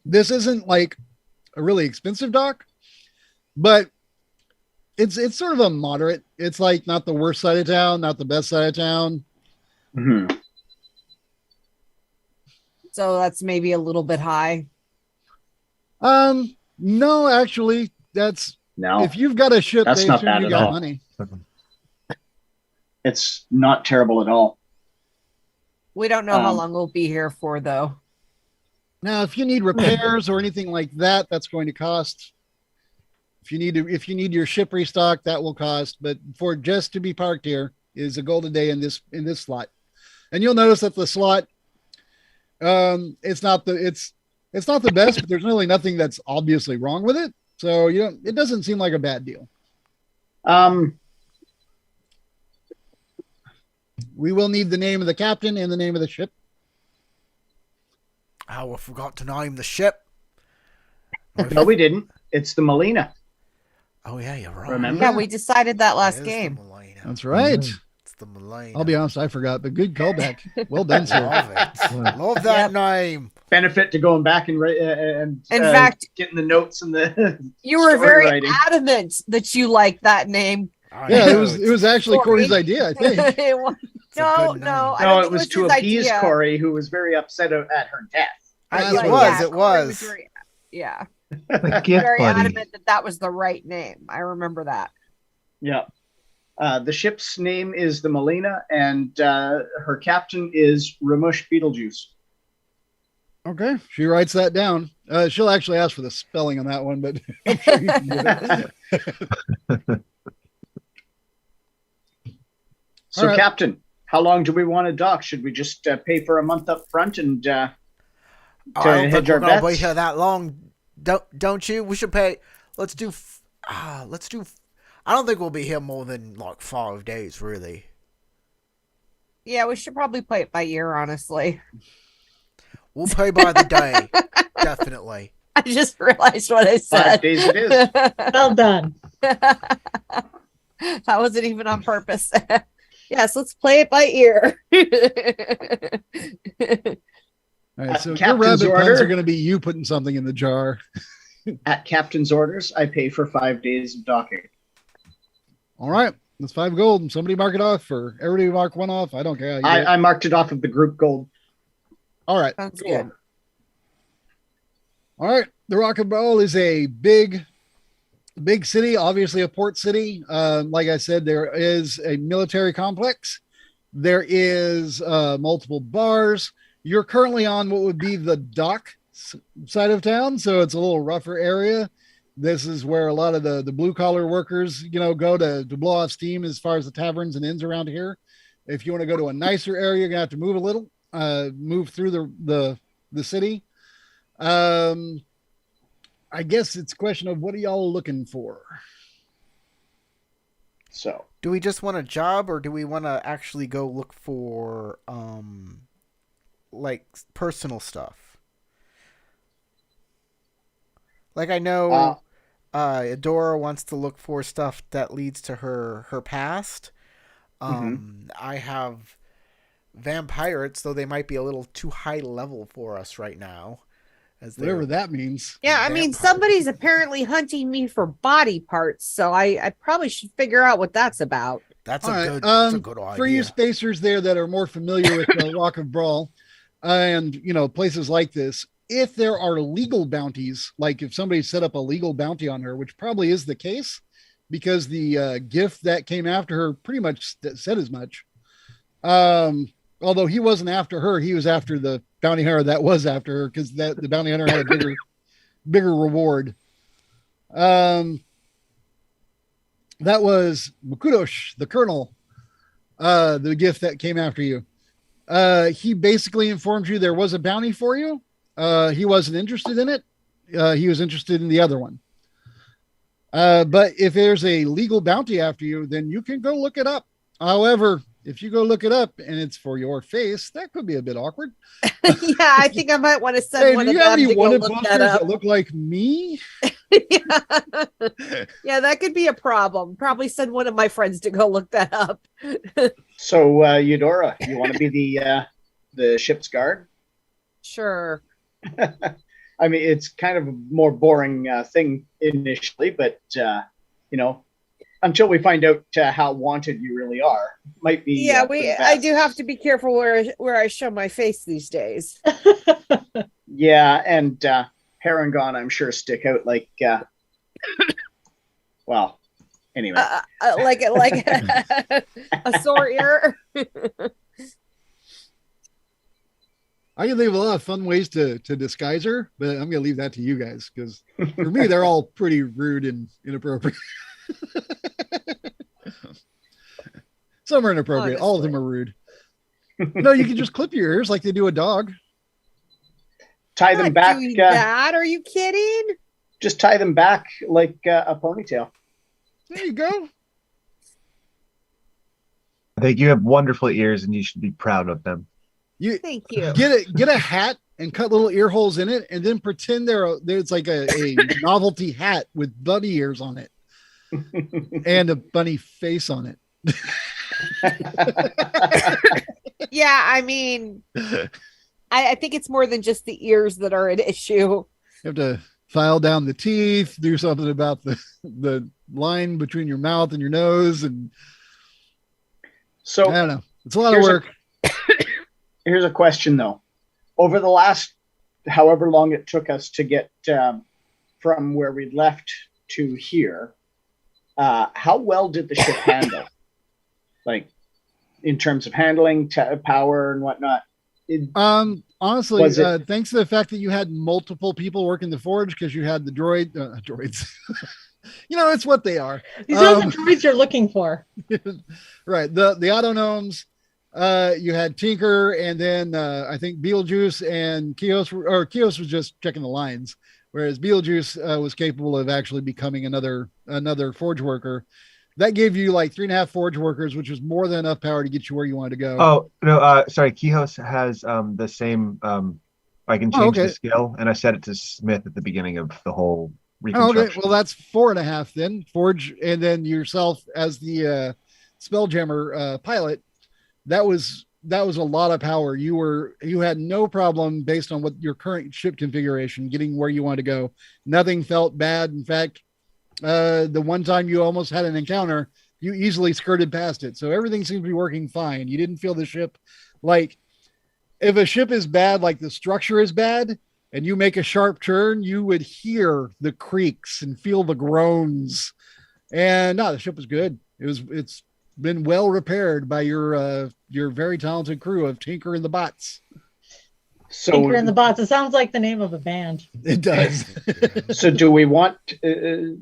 This isn't like a really expensive dock, but it's sort of a moderate. It's like not the worst side of town, not the best side of town. Mhm. So that's maybe a little bit high. No, actually, that's No, if you've got a ship, That's they not assume bad you at got all. money. it's not terrible at all. We don't know how Um, long we'll be here for, though. Now, if you need repairs or anything like that, that's going to cost. If you need your ship restocked, that will cost. But for just to be parked here is a gold a day in this slot. And you'll notice that the slot, it's not the best, but there's really nothing that's obviously wrong with it. So it doesn't seem like a bad deal. We will need the name of the captain and the name of the ship. Oh, I forgot to name the ship. No, we didn't. It's the Molina. Oh yeah, you're right. Remember? Yeah, we decided that It last is the game. Molina. That's right. It's the Molina. I'll be honest, I forgot, but good callback. Well done, sir. Love it. Love that name. Benefit to going back and In fact, getting the notes and the you were story very writing. adamant that you liked that name. I Yeah, know, it was actually Corey. Corey's idea, I think. It was- a no, good name. no, I No, don't it think was to his appease idea. Corey, who was very upset at her death. That's It right. was. Yeah, It Corey was. very- yeah, The gift very buddy. adamant that was the right name. I remember that. Yeah. The ship's name is the Molina, and her captain is Ramush Beetlejuice. Okay, she writes that down. She'll actually ask for the spelling on that one, but I'm sure you can get it. So, All right. Captain, how long do we want to dock? Should we just pay for a month up front and I don't hedge think our we're gonna be bets? here that long. Don't you? We should pay let's do. Let's do. I don't think we'll be here more than like 5 days, really. Yeah, we should probably play it by ear, honestly. We'll play by the day, definitely. I just realized what I 5 said. days it is. Well done. That wasn't even on purpose. Yes, let's play it by ear. All right, so your Captain's rabbit puns order. are going to be you putting something in the jar. At captain's orders, I pay for 5 days of docking. All right, that's 5 gold. Somebody mark it off, or everybody mark one off. I don't care. How you do it. I marked it off of the group gold. All right. Sounds good. All right. The Rock and Roll is a big city, obviously a port city. Like I said, there is a military complex. There is multiple bars. You're currently on what would be the dock side of town, so it's a little rougher area. This is where a lot of the blue collar workers, go to blow off steam as far as the taverns and inns around here. If you want to go to a nicer area, you're gonna have to move a little, move through the city. I guess it's a question of what are y'all looking for? So Do we just want a job, or do we want to actually go look for like personal stuff? Like I know Adora wants to look for stuff that leads to her past. I have vampirates, though they might be a little too high level for us right now. As Whatever that means. Yeah, I mean, Vampires. somebody's apparently hunting me for body parts, so I probably should figure out what that's about. That's All a right, good. That's a good idea. For you spacers there that are more familiar with the Rock of Brawl and places like this, if there are legal bounties, like if somebody set up a legal bounty on her, which probably is the case, because the gift that came after her pretty much said as much. Although he wasn't after her, he was after the bounty hunter that was after her, because the bounty hunter had a bigger reward. That was Makudosh, the colonel, the gift that came after you. He basically informed you there was a bounty for you. He wasn't interested in it. He was interested in the other one. But if there's a legal bounty after you, then you can go look it up. However, if you go look it up and it's for your face, that could be a bit awkward. Yeah, I think I might want to send Hey, one do of you have them any to go wanted look posters that that up. look like me? Yeah. Yeah, that could be a problem. Probably send one of my friends to go look that up. Eudora, you want to be the ship's guard? Sure. I mean, it's kind of a more boring thing initially, but until we find out how wanted you really are, might be. Yeah, for the I best. do have to be careful where I show my face these days. Yeah, and Paragon, I'm sure, stick out like. Well, anyway. Like a sore ear. I can think of a lot of fun ways to disguise her, but I'm going to leave that to you guys, because for me, they're all pretty rude and inappropriate. Some are inappropriate. All of them are rude. No, you can just clip your ears like they do a dog. Tie I'm them not back. doing that. Are you kidding? Just tie them back like a ponytail. There you go. I think you have wonderful ears and you should be proud of them. You Thank you. get a hat and cut little ear holes in it, and then pretend there's like a novelty hat with bunny ears on it and a bunny face on it. Yeah, I mean, I think it's more than just the ears that are an issue. You have to file down the teeth, do something about the line between your mouth and your nose, and So I don't know. It's a lot of Here's a- work. here's a question though. Over the last however long it took us to get from where we left to here, how well did the ship handle? Like in terms of handling, power and whatnot. Honestly, Was it- thanks to the fact that you had multiple people working the forge, because you had the droids. It's what they are. These are the droids you're looking for. Right. The autognomes, You had Tinker, and then I think Beetlejuice and Kios was just checking the lines, whereas Beetlejuice was capable of actually becoming another forge worker. That gave you like 3.5 forge workers, which was more than enough power to get you where you wanted to go. Oh no, sorry. Kihos has the same. I can Oh, change the okay. skill, and I set it to Smith at the beginning of the whole Oh, okay. reconstruction. Well, that's 4.5 then. Forge, and then yourself as the Spelljammer pilot. That was a lot of power. You had no problem based on what your current ship configuration getting where you wanted to go. Nothing felt bad. In fact, the one time you almost had an encounter, you easily skirted past it. So everything seems to be working fine. You didn't feel the ship like if a ship is bad, like the structure is bad, and you make a sharp turn, you would hear the creaks and feel the groans. And no, the ship was good. It's been well repaired by your very talented crew of Tinker and the Bots. So, Tinker and the Bots. It sounds like the name of a band. It does. so do we want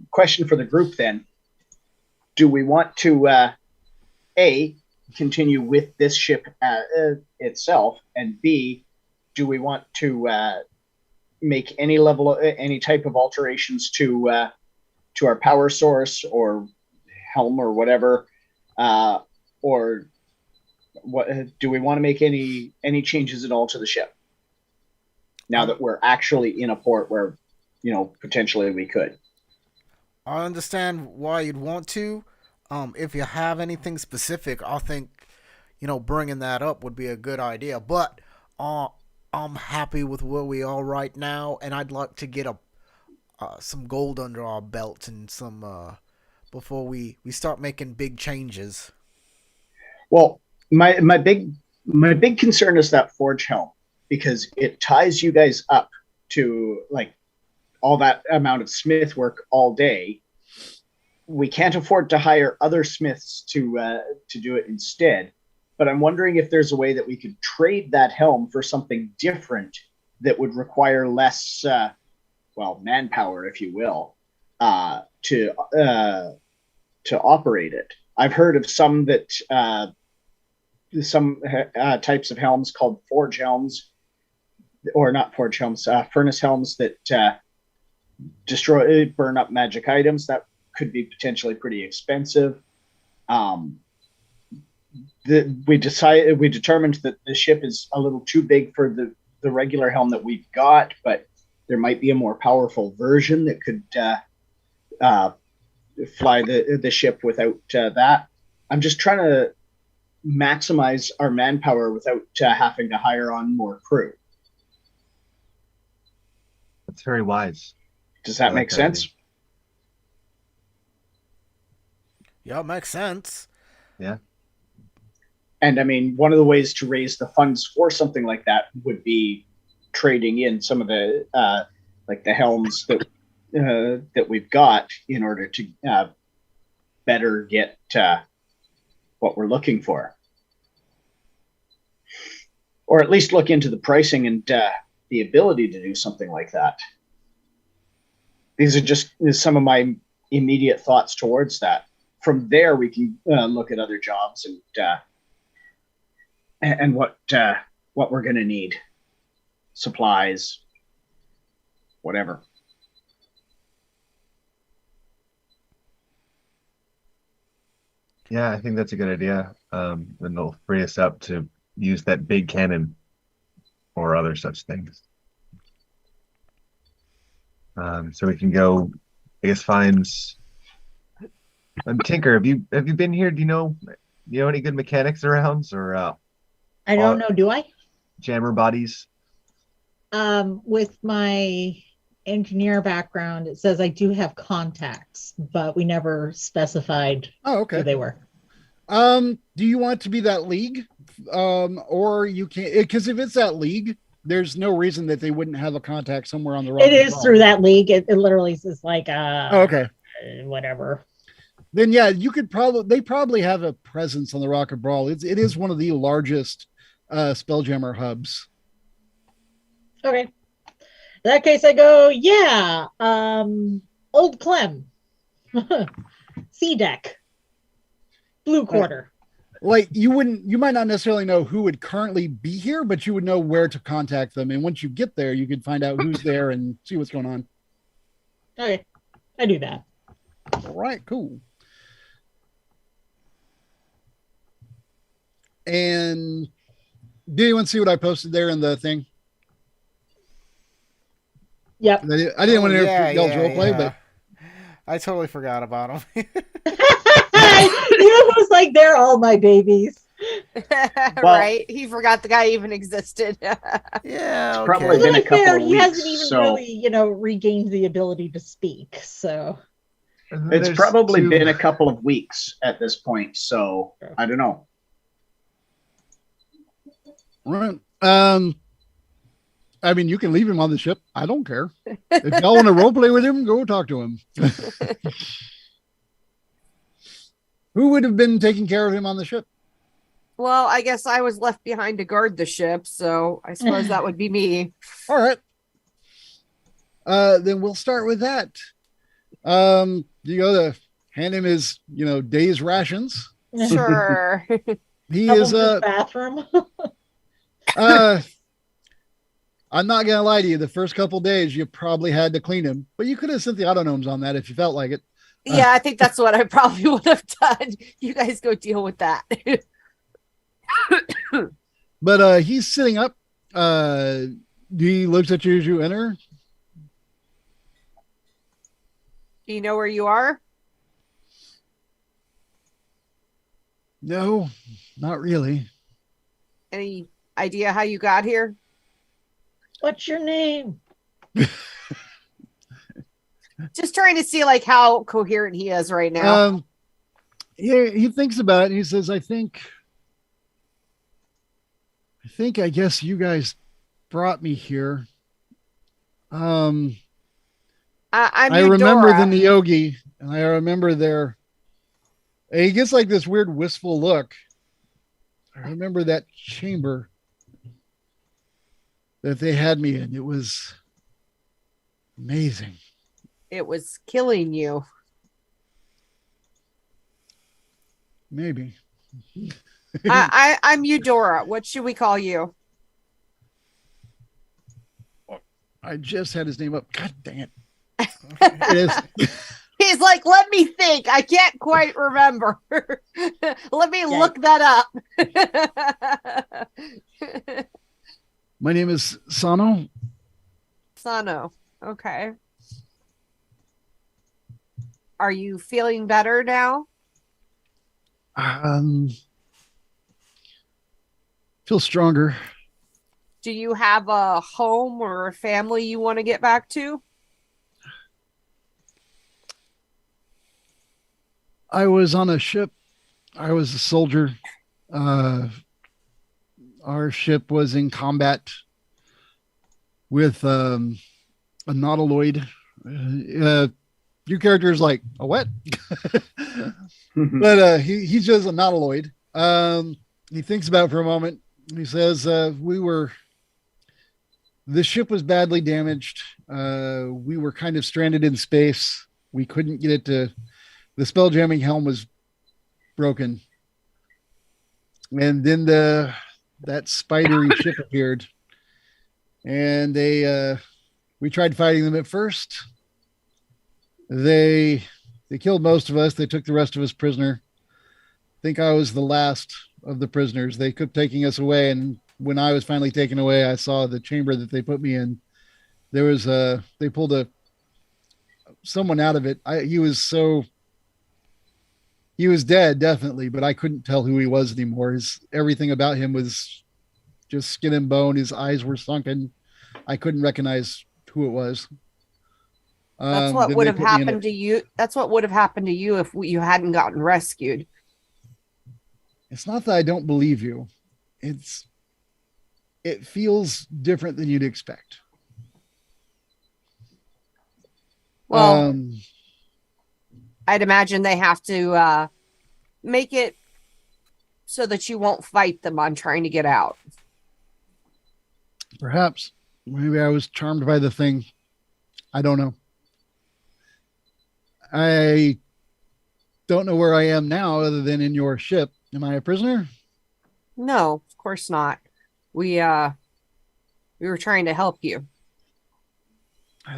question for the group then? Do we want to A, continue with this ship itself, and B, do we want to make any type of alterations to our power source or helm or whatever, or what? Do we want to make any changes at all to the ship now that we're actually in a port where potentially we could? I understand why you'd want to. If you have anything specific, I think, bringing that up would be a good idea. But I'm happy with where we are right now, and I'd like to get some gold under our belt and some before we start making big changes. Well, my big concern is that forge helm, because it ties you guys up to like all that amount of smith work all day. We can't afford to hire other smiths to do it instead. But I'm wondering if there's a way that we could trade that helm for something different that would require less, manpower, if you will, to operate it. I've heard of some types of helms called forge helms, or not forge helms, furnace helms that burn up magic items. That could be potentially pretty expensive. We determined that the ship is a little too big for the regular helm that we've got, but there might be a more powerful version that could fly the ship without that. I'm just trying to maximize our manpower without having to hire on more crew. That's very wise. Does that make sense? Yeah, it makes sense. Yeah. And I mean, one of the ways to raise the funds for something like that would be trading in some of the the helms that we've got in order to better get what we're looking for, or at least look into the pricing and the ability to do something like that. These are just some of my immediate thoughts towards that. From there, we can look at other jobs and what we're going to need, supplies, whatever. Yeah, I think that's a good idea. And it'll free us up to use that big cannon or other such things. So we can go, I guess, find. Tinker, have you been here? Do you know any good mechanics around, or I don't know. Do I? jammer bodies? With my engineer background, it says I do have contacts, but we never specified Oh, who okay. they were. Do you want to be that league? Or you can't, because if it's that league, there's no reason that they wouldn't have a contact somewhere on the road. It is through that league. It literally says like Oh, okay. Whatever. Then yeah, they probably have a presence on the Rock of Brawl. It is one of the largest Spelljammer hubs. Okay. In that case, I go, yeah. Old Clem. C deck. Blue quarter. like you might not necessarily know who would currently be here, but you would know where to contact them. And once you get there, you could find out who's there and see what's going on. Okay, I do that. All right, cool. And did anyone see what I posted there in the thing? Yep. I didn't want to hear y'all's role play, but I totally forgot about him. You know who's like, they're all my babies. Right? He forgot the guy even existed. Yeah, okay. Probably To been a be fair, couple of he hasn't weeks, even so really, regained the ability to speak. So And then it's there's probably two- been a couple of weeks at this point. So I don't know. right. I mean, you can leave him on the ship. I don't care. If y'all want to role play with him, go talk to him. Who would have been taking care of him on the ship? Well, I guess I was left behind to guard the ship, so I suppose that would be me. All right. Then we'll start with that. You go to hand him his, day's rations. Sure. He Help is him to the bathroom. I'm not gonna lie to you, the first couple days you probably had to clean him, but you could have sent the autonomes on that if you felt like it. Yeah, I think that's what I probably would have done. You guys go deal with that. But he's sitting up. He looks at you as you enter. Do you know where you are? No, not really. Any idea how you got here? What's your name? Just trying to see like how coherent he is right now. He thinks about it and he says, I guess you guys brought me here. I'm I remember Eudora. the Neogi, and I remember their. And he gets like this weird wistful look. I remember that chamber that they had me in. It was amazing. It was killing you. Maybe. I'm Eudora. What should we call you? I just had his name up. God dang it. It is. He's like, let me think. I can't quite remember. Let me look that up. My name is Sano. Sano. Okay. Are you feeling better now? Feel stronger. Do you have a home or a family you want to get back to? I was on a ship. I was a soldier. Our ship was in combat with a nautiloid. Your character is like a what? But he's just a nautiloid. He thinks about it for a moment. He says, the ship was badly damaged. We were kind of stranded in space. We couldn't get it to, the spelljamming helm was broken. And then that spidery ship appeared. And we tried fighting them at first. They killed most of us. They took the rest of us prisoner. I think I was the last of the prisoners. They kept taking us away, and when I was finally taken away, I saw the chamber that they put me in. There was they pulled someone out of it. He was dead, definitely, but I couldn't tell who he was anymore. Everything about him was just skin and bone. His eyes were sunken. I couldn't recognize who it was. That's what would have happened to you. That's what would have happened to you if you hadn't gotten rescued. It's not that I don't believe you. It feels different than you'd expect. Well, I'd imagine they have to make it so that you won't fight them on trying to get out. Perhaps. Maybe I was charmed by the thing. I don't know. I don't know where I am now other than in your ship. Am I a prisoner? No, of course not. We were trying to help you.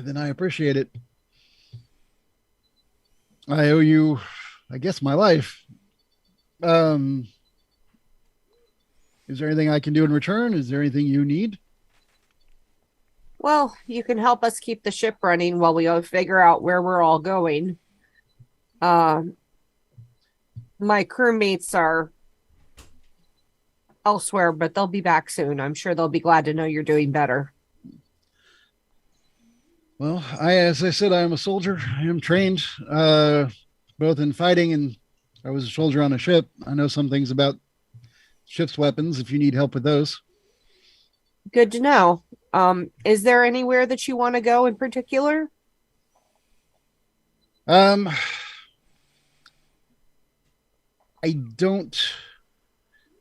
Then I appreciate it. I owe you, I guess, my life. Is there anything I can do in return? Is there anything you need? Well, you can help us keep the ship running while we figure out where we're all going. My crewmates are elsewhere, but they'll be back soon. I'm sure they'll be glad to know you're doing better. Well, as I said, I am a soldier. I am trained, both in fighting and I was a soldier on a ship. I know some things about ship's weapons if you need help with those. Good to know. Is there anywhere that you want to go in particular? I don't.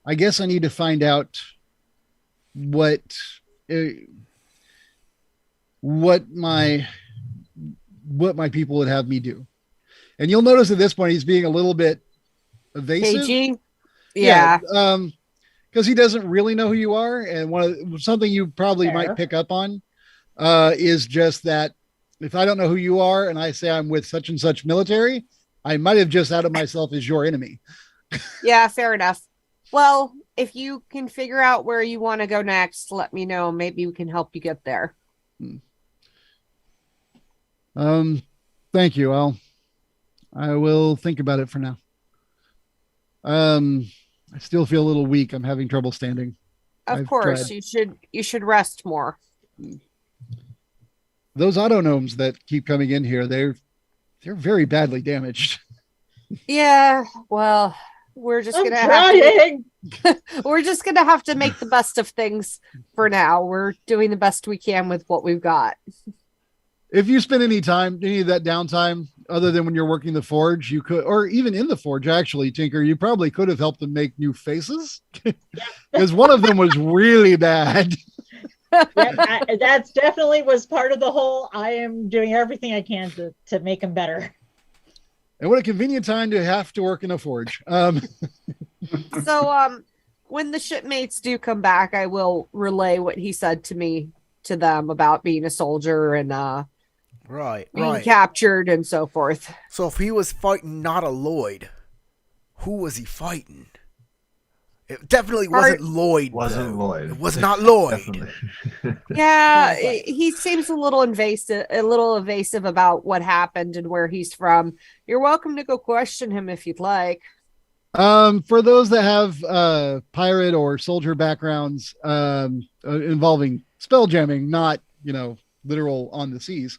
I guess I need to find out what my people would have me do. And you'll notice at this point he's being a little bit evasive. KG? Yeah. Because he doesn't really know who you are, and something you probably might pick up on is just that if I don't know who you are and I say I'm with such and such military, I might have just outed myself as your enemy. Yeah, fair enough. Well, if you can figure out where you want to go next, let me know. Maybe we can help you get there. Thank you. I will think about it for now. I still feel a little weak. I'm having trouble standing. Of course, you should rest more. Those autognomes that keep coming in here, they're very badly damaged. Yeah, well, we're just gonna have to make the best of things for now. We're doing the best we can with what we've got. If you spend any of that downtime, other than when you're working the forge, you could, or even in the forge, actually, Tinker, you probably could have helped them make new faces because one of them was really bad. That's definitely was part of the whole. I am doing everything I can to make them better. And what a convenient time to have to work in a forge. So, when the shipmates do come back, I will relay what he said to them about being a soldier and being captured and so forth. So if he was fighting not a Lloyd, who was he fighting? It definitely wasn't Lloyd. Wasn't Lloyd. It was not Lloyd. Yeah, he seems a little evasive about what happened and where he's from. You're welcome to go question him if you'd like. For those that have pirate or soldier backgrounds involving spelljamming, not literal on the seas,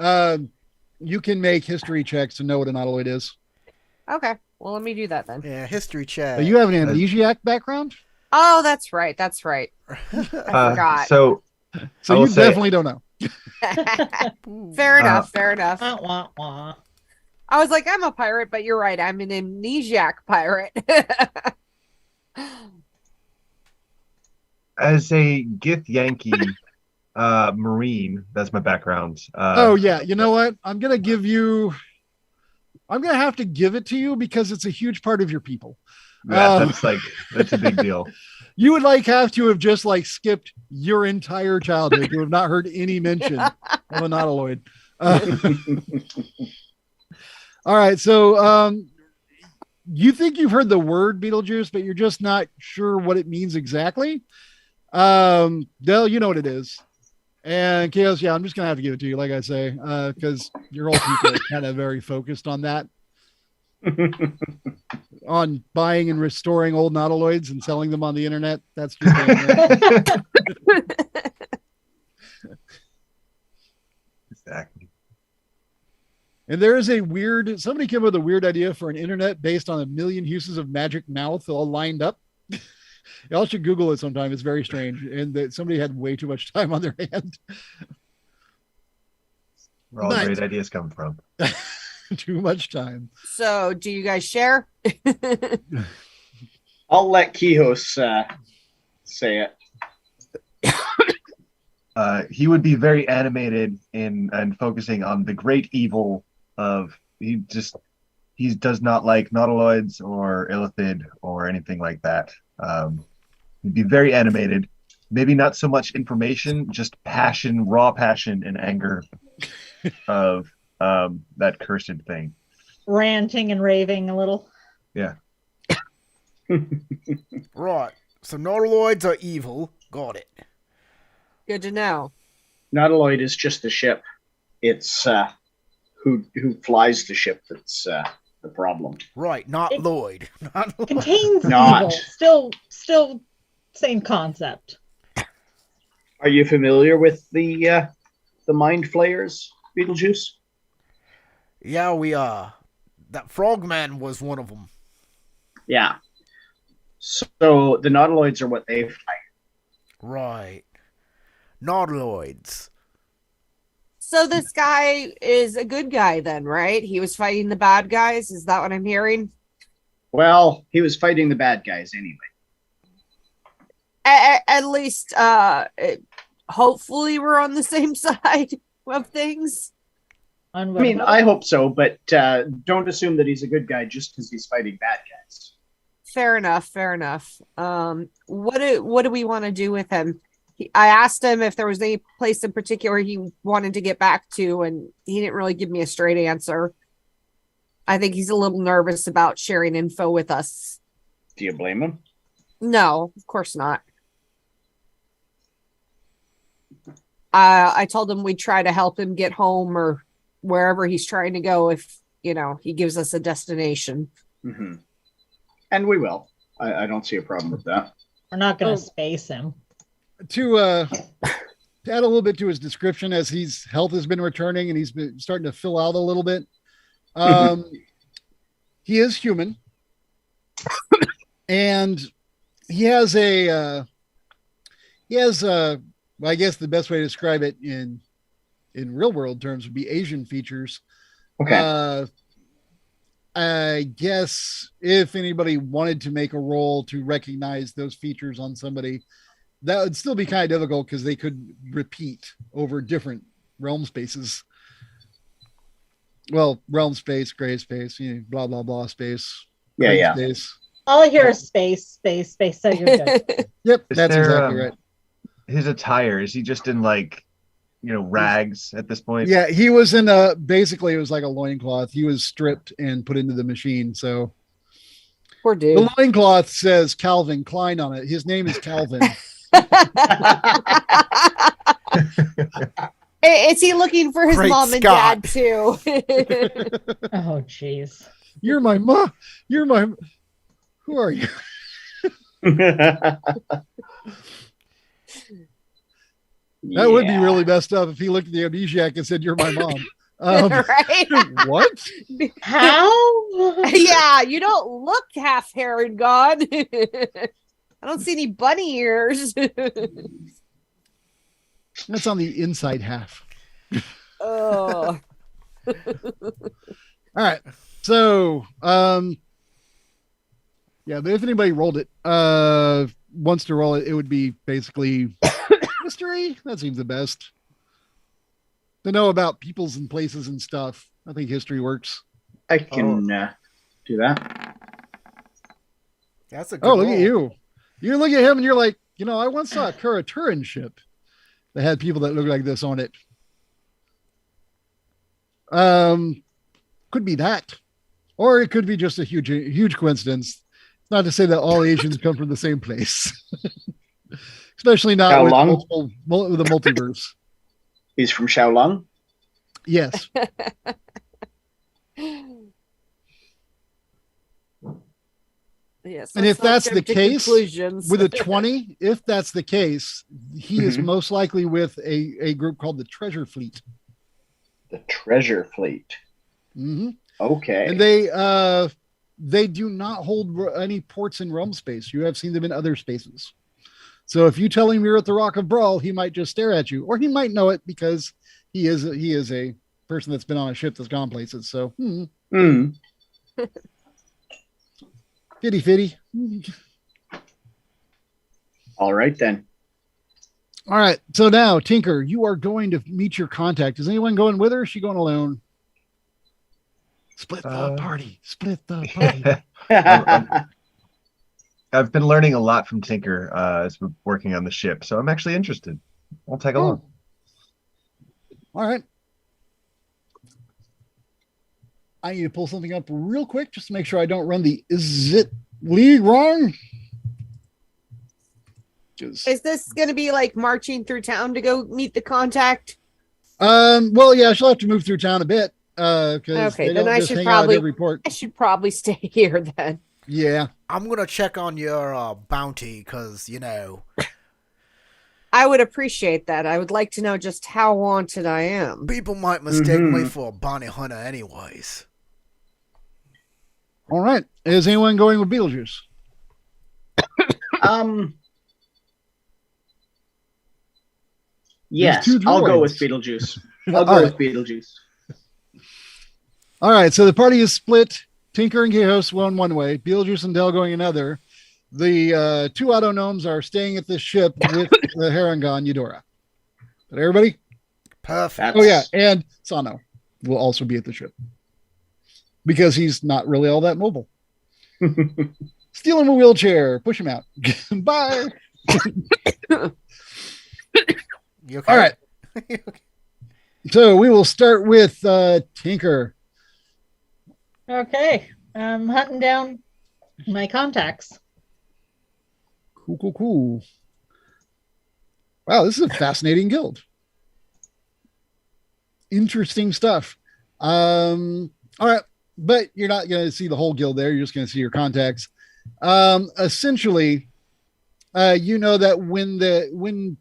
you can make history checks to know what an autoloid is. Okay, well, let me do that then. Yeah, history check. You have an amnesiac background? Oh, that's right. I forgot. So you definitely don't know. Fair enough. Wah, wah. I was like, I'm a pirate, but you're right. I'm an amnesiac pirate. as a Gith Yankee Marine, that's my background. You know what? I'm going to have to give it to you because it's a huge part of your people. Yeah, that's a big deal. You would have to have just skipped your entire childhood to have not heard any mention of a nautiloid. All right. So, you think you've heard the word Beetlejuice, but you're just not sure what it means exactly. Del, you know what it is. And Chaos, yeah, I'm just going to have to give it to you, like I say, because your whole people are kind of very focused on that. On buying and restoring old nautiloids and selling them on the internet. That's your thing, right? Exactly. And there is somebody came up with a weird idea for an internet based on 1 million uses of magic mouth all lined up. Y'all should Google it sometime. It's very strange. And that somebody had way too much time on their hand. Where all great ideas come from. Too much time. So, do you guys share? I'll let Kihos say it. He would be very animated and focusing on the great evil of he he does not like nautiloids or illithid or anything like that. He'd be very animated. Maybe not so much information, just passion, raw passion and anger of that cursed thing. Ranting and raving a little. Yeah. Right. So nautiloids are evil. Got it. Good to know. Nautiloid is just the ship. It's who flies the ship that's the problem. Right. Not It- Lloyd. Not Lloyd. Contains Not. evil. Still same concept. Are you familiar with the mind flayers, Beetlejuice? Yeah, we are. That frogman was one of them. Yeah. So the nautiloids are what they fight. Right. Nautiloids. So this guy is a good guy then, right? He was fighting the bad guys. Is that what I'm hearing? Well, he was fighting the bad guys anyway. At least, hopefully, we're on the same side of things. I mean, I hope so, but don't assume that he's a good guy just because he's fighting bad guys. Fair enough. Fair enough. What do we want to do with him? I asked him if there was any place in particular he wanted to get back to, and he didn't really give me a straight answer. I think he's a little nervous about sharing info with us. Do you blame him? No, of course not. I told him we'd try to help him get home or wherever he's trying to go if, he gives us a destination. Mm-hmm. And we will. I don't see a problem with that. We're not going to space him. To add a little bit to his description, as his health has been returning and he's been starting to fill out a little bit. He is human, and he has I guess the best way to describe it in real world terms would be Asian features. Okay. I guess if anybody wanted to make a roll to recognize those features on somebody, that would still be kind of difficult because they could repeat over different realm spaces. Well, realm space, gray space, blah, blah, blah space. Yeah. Space. All I hear is space. So you're good. Yep, Is that's there, exactly right. His attire, is he just in rags at this point? Yeah, he was in basically it was like a loincloth. He was stripped and put into the machine. So Poor dude. the loincloth says Calvin Klein on it. His name is Calvin. Is he looking for his Great mom and Scott. dad too? Oh, jeez. You're my mom. Who are you? That would be really messed up if he looked at the amnesiac and said, "You're my mom." Right? What? How? Yeah, you don't look half hair and gone. I don't see any bunny ears. That's on the inside half. Oh. All right. So, yeah, but if anybody rolled it, wants to roll it, it would be basically history. That seems the best. To know about peoples and places and stuff. I think history works. I can do that. That's a good Oh, look roll. at you. You look at him and you're like, I once saw a Kuraturan ship that had people that look like this on it. Could be that. Or it could be just a huge coincidence. It's not to say that all Asians come from the same place. Especially not How with long? with the multiverse. He's from Shaolong. Yes. Yes. And if that's the case, with a 20, if that's the case, he is Mhm. most likely with a group called the Treasure Fleet. The Treasure Fleet. Mm-hmm. Okay. And they do not hold any ports in realm space. You have seen them in other spaces. So if you tell him you're at the Rock of Brawl, he might just stare at you, or he might know it because he is a person that's been on a ship that's gone places. So fitty. All right then. All right. So now, Tinker, you are going to meet your contact. Is anyone going with her? Or is she going alone? Split the Uh, party. Split the party. I've been learning a lot from Tinker as we're working on the ship, so I'm actually interested. I'll tag along. All right. I need to pull something up real quick just to make sure I don't run the Is It League wrong. Is this going to be like marching through town to go meet the contact? Well, yeah, she'll have to move through town a bit. Because Okay, they then don't I just should hang out at probably- every port. I should probably stay here then. Yeah. I'm gonna check on your bounty because I would appreciate that. I would like to know just how wanted I am. people might mistake me Mhm. for a bounty hunter, anyways. All right. Is anyone going with Beetlejuice? Yes, two I'll go droids. with Beetlejuice. I'll All go right. with Beetlejuice. All right. So the party is split. Tinker and Chaos going one way. Beetlejuice and Dell going another. The two auto gnomes are staying at this ship with the Harangon Eudora. But everybody? Perfect. Oh, yeah. And Sano will also be at the ship because he's not really all that mobile. Steal him a wheelchair. Push him out. Bye. You okay? All right. So we will start with Tinker. Okay. I'm hunting down my contacts. Cool. Wow, this is a fascinating guild. Interesting stuff. All right, but you're not going to see the whole guild there. You're just going to see your contacts. Essentially, you know that when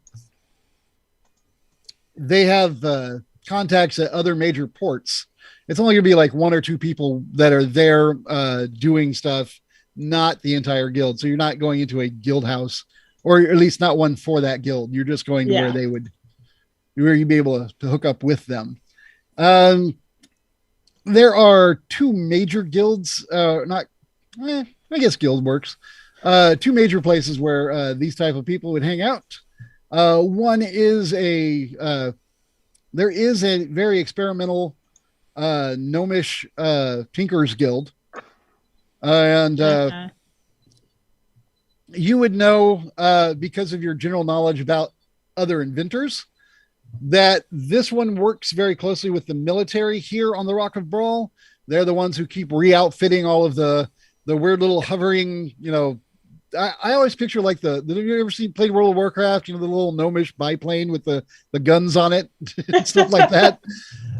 they have contacts at other major ports, it's only going to be like one or two people that are there doing stuff, not the entire guild. So you're not going into a guild house, or at least not one for that guild. You're just going to where you'd be able to hook up with them. There are two major guilds, I guess guild works. Two major places where these type of people would hang out. One is there is a very experimental gnomish Tinkers Guild. And you would know because of your general knowledge about other inventors that this one works very closely with the military here on the Rock of Brawl. They're the ones who keep re-outfitting all of the weird little hovering, I always picture like have you ever played World of Warcraft, the little gnomish biplane with the guns on it and stuff like that,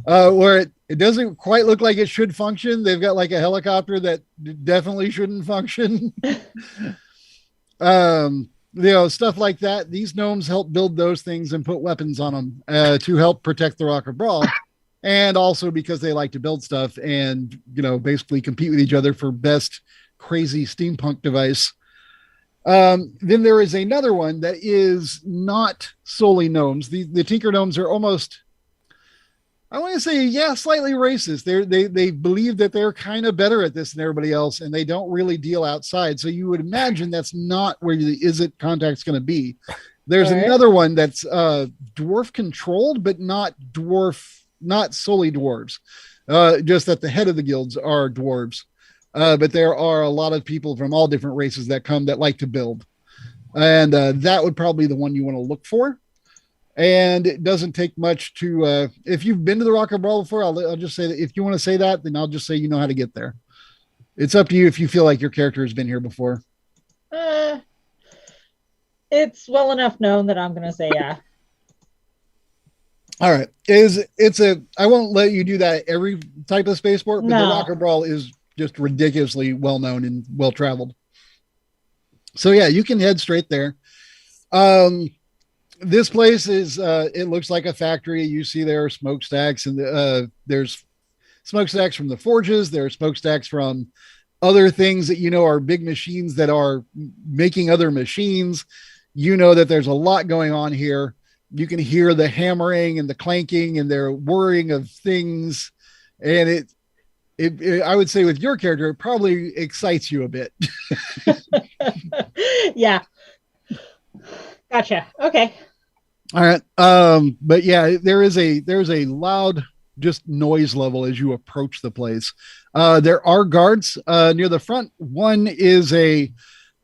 where it doesn't quite look like it should function. They've got like a helicopter that definitely shouldn't function. Stuff like that. These gnomes help build those things and put weapons on them to help protect the Rock of Brawl. And also because they like to build stuff and, basically compete with each other for best crazy steampunk device. Then there is another one that is not solely gnomes. The Tinker Gnomes are almost, I want to say, slightly racist. They believe that they're kind of better at this than everybody else, and they don't really deal outside. So you would imagine that's not where the Is It contact's going to be. There's another one that's dwarf controlled, but not solely dwarves. Just that the head of the guilds are dwarves. But there are a lot of people from all different races that come that like to build. And that would probably be the one you want to look for. And it doesn't take much to, if you've been to the Rock and Brawl before, I'll just say that if you want to say that, then I'll just say you know how to get there. It's up to you if you feel like your character has been here before. It's well enough known that I'm going to say yeah. All right. I won't let you do that at every type of spaceport, but the Rock and Brawl is just ridiculously well known and well traveled. So yeah, you can head straight there. This place is it looks like a factory. You see there are smokestacks, and there's smokestacks from the forges. There are smokestacks from other things that are big machines that are making other machines. That there's a lot going on here. You can hear the hammering and the clanking and their whirring of things, and it I would say with your character, it probably excites you a bit. Yeah. Gotcha. Okay. All right. But yeah, there's a loud just noise level as you approach the place. There are guards near the front. One is a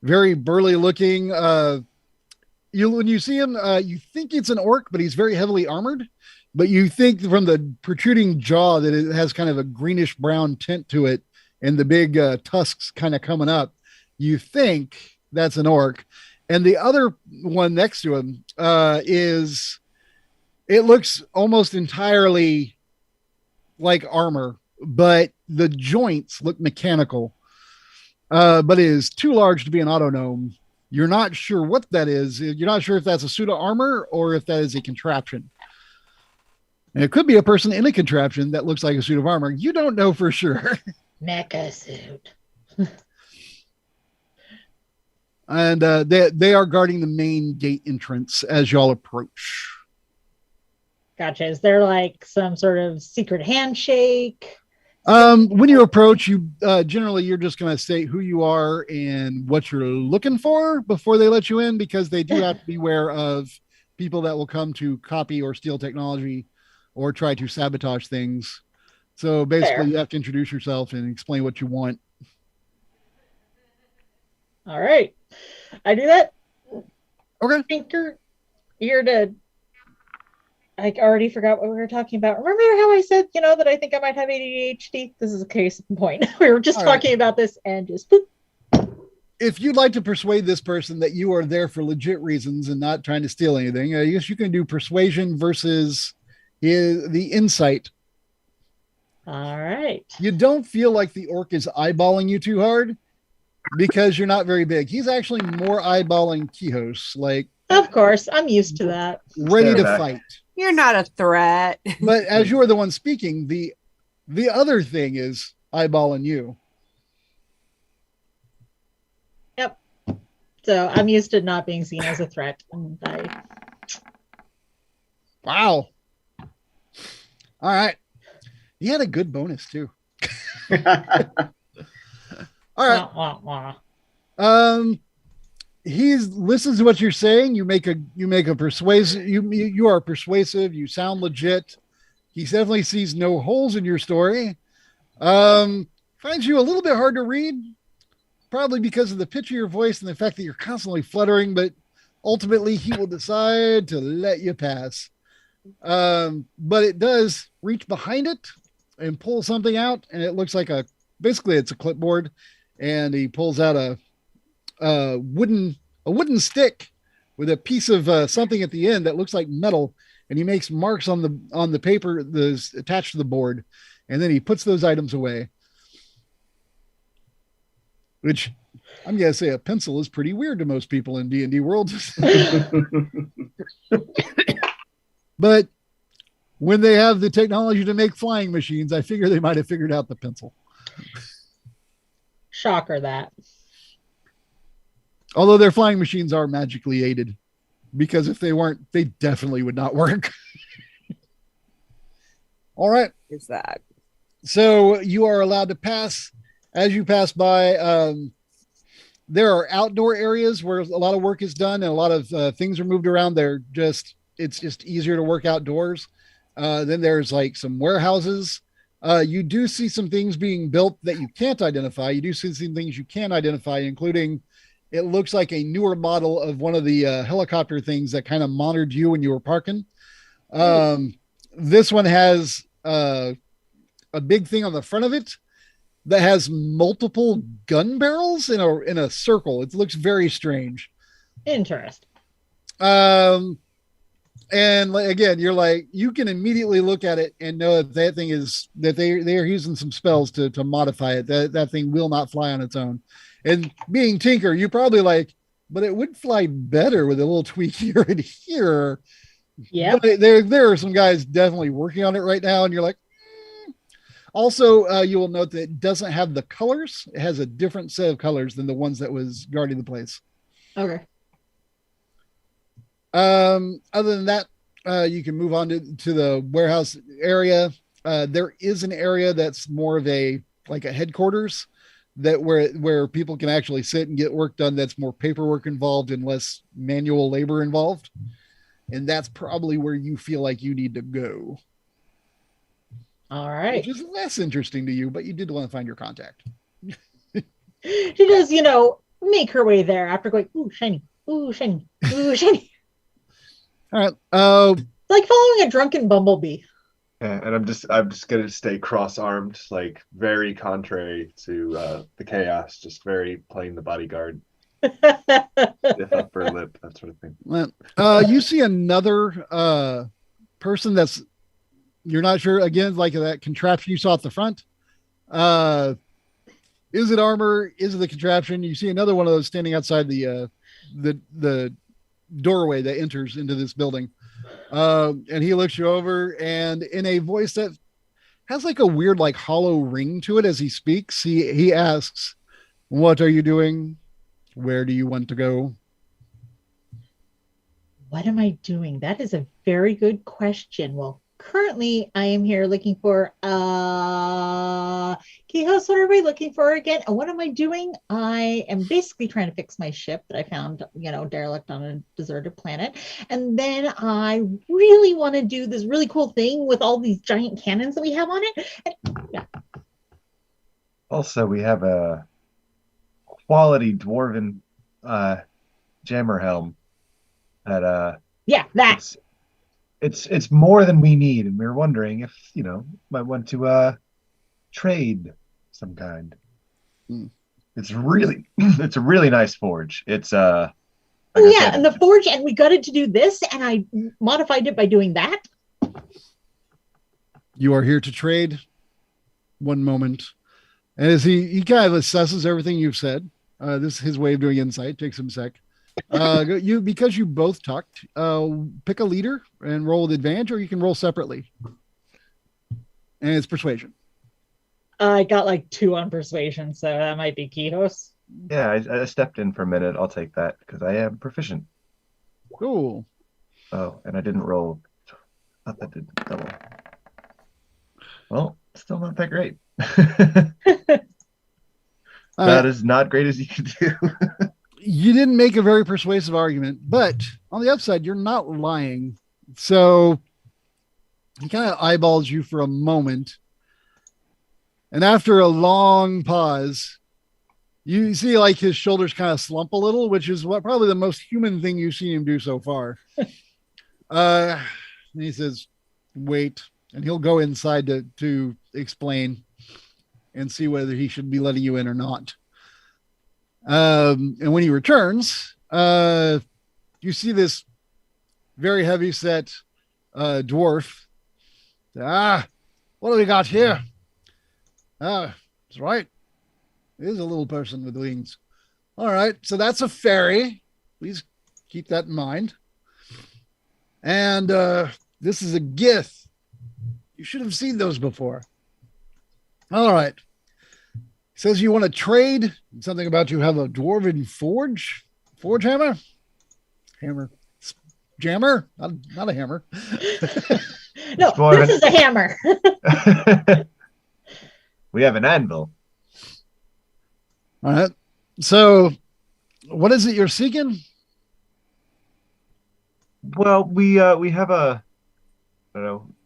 very burly looking. When you see him, you think it's an orc, but he's very heavily armored. But you think from the protruding jaw that it has kind of a greenish brown tint to it, and the big tusks kind of coming up. You think that's an orc. And the other one next to him it looks almost entirely like armor, but the joints look mechanical. But it is too large to be an autonome. You're not sure what that is. You're not sure if that's a suit of armor or if that is a contraption. And it could be a person in a contraption that looks like a suit of armor. You don't know for sure. Mecha suit. And they are guarding the main gate entrance as y'all approach. Gotcha. Is there like some sort of secret handshake? When you approach, you generally you're just going to state who you are and what you're looking for before they let you in, because they do have to beware of people that will come to copy or steal technology or try to sabotage things. So basically, Fair. you have to introduce yourself and explain what you want. All right. I do that. Okay. Tinker, here to. I already forgot what we were talking about. Remember how I said, that I think I might have ADHD? This is a case in point. We were just All talking about this and just boop. If you'd like to persuade this person that you are there for legit reasons and not trying to steal anything, I guess you can do persuasion versus the insight. All right. You don't feel like the orc is eyeballing you too hard because you're not very big. He's actually more eyeballing Kihos, like Of course, I'm used to that. ready to Back. fight. You're not a threat. But as you are the one speaking, the other thing is eyeballing you. So I'm used to not being seen as a threat. And Wow. All right. He had a good bonus too. All right. wah, wah, wah. He listens to what you're saying. You make a persuasive. You are persuasive. You sound legit. He definitely sees no holes in your story. Finds you a little bit hard to read, probably because of the pitch of your voice and the fact that you're constantly fluttering. But ultimately, he will decide to let you pass. But it does reach behind it and pull something out, and it looks like basically it's a clipboard, and he pulls out a wooden stick with a piece of something at the end that looks like metal, and he makes marks on the paper that's attached to the board, and then he puts those items away. Which I'm gonna say a pencil is pretty weird to most people in D&D world. But when they have the technology to make flying machines, I figure they might have figured out the pencil. Shocker that. Although their flying machines are magically aided, because if they weren't, they definitely would not work. All right. Is that? So you are allowed to pass. As you pass by, there are outdoor areas where a lot of work is done and a lot of things are moved around. It's just easier to work outdoors. Then there's like some warehouses. You do see some things being built that you can't identify. You do see some things you can identify, including it looks like a newer model of one of the helicopter things that kind of monitored you when you were parking. This one has a big thing on the front of it that has multiple gun barrels in a circle. It looks very strange. Interesting. And again, you're like, you can immediately look at it and know that thing is that they're using some spells to modify it. That thing will not fly on its own. And being Tinker, you probably like, but it would fly better with a little tweak here and here. Yeah. There are some guys definitely working on it right now, and you're like. Also, you will note that it doesn't have the colors. It has a different set of colors than the ones that was guarding the place. Okay. Other than that, you can move on to the warehouse area. There is an area that's more of a headquarters that where people can actually sit and get work done. That's more paperwork involved and less manual labor involved. And that's probably where you feel like you need to go. All right. which is less interesting to you, but you did want to find your contact. She does, make her way there after going, ooh, shiny, ooh, shiny, ooh, shiny. All right. Like following a drunken bumblebee. Yeah, and I'm just gonna stay cross-armed, like very contrary to the chaos, just very playing the bodyguard, stiff upper lip, that sort of thing. You see another person that's you're not sure again, like that contraption you saw at the front. Is it armor? Is it the contraption? You see another one of those standing outside the doorway that enters into this building. And he looks you over, and in a voice that has like a weird, like hollow ring to it as he speaks, he asks, "What are you doing? Where do you want to go?" What am I doing? That is a very good question. Well, currently I am here looking for Kihos, what are we looking for again? And what am I doing? I am basically trying to fix my ship that I found, derelict on a deserted planet. And then I really want to do this really cool thing with all these giant cannons that we have on it. And, yeah. Also, we have a quality dwarven jammer helm that Yeah, that. it's more than we need, and we were wondering if might want to trade some kind. It's a really nice forge. It's like Oh yeah, and the forge, and we got it to do this, and I modified it by doing that. You are here to trade. One moment. And as he kind of assesses everything you've said, this is his way of doing insight. Takes him a sec. Because you both talked, pick a leader and roll with advantage, or you can roll separately. And it's persuasion. I got like 2 on persuasion, so that might be Kihos. Yeah, I stepped in for a minute. I'll take that because I am proficient. Cool. Oh, and I didn't roll. I thought that did double. Well, still not that great. That is not great as you can do. You didn't make a very persuasive argument, but on the upside, you're not lying. So he kind of eyeballs you for a moment. And after a long pause, you see like his shoulders kind of slump a little, which is what probably the most human thing you've seen him do so far. And he says, "Wait," and he'll go inside to explain and see whether he should be letting you in or not. And when he returns, you see this very heavy set dwarf. What do we got here? That's right. It is a little person with wings. All right, so that's a fairy. Please keep that in mind. And this is a gith. You should have seen those before. All right. Says you want to trade. Something about you have a dwarven forge hammer, jammer, not a hammer. No, this is a hammer. We have an anvil. All right. So, what is it you're seeking? Well, we have a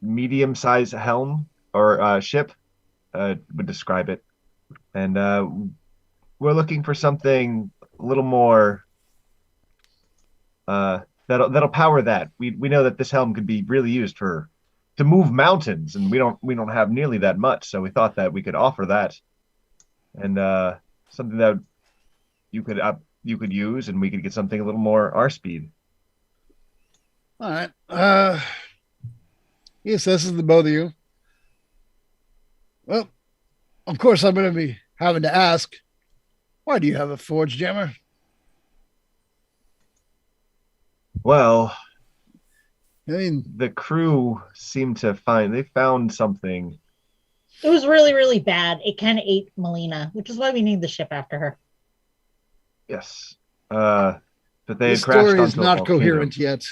medium-sized helm or ship. Would describe it. And we're looking for something a little more that'll power that. We know that this helm could be really used to move mountains, and we don't have nearly that much, so we thought that we could offer that, and something that you could use, and we could get something a little more our speed. All right. He assesses the both of you. Well, of course, I'm going to be having to ask, why do you have a forge jammer? Well, I mean, the crew seemed to found something. It was really, really bad. It kind of ate Melina, which is why we named the ship after her. Yes. But they the had crashed story is onto a not volcano. coherent yet.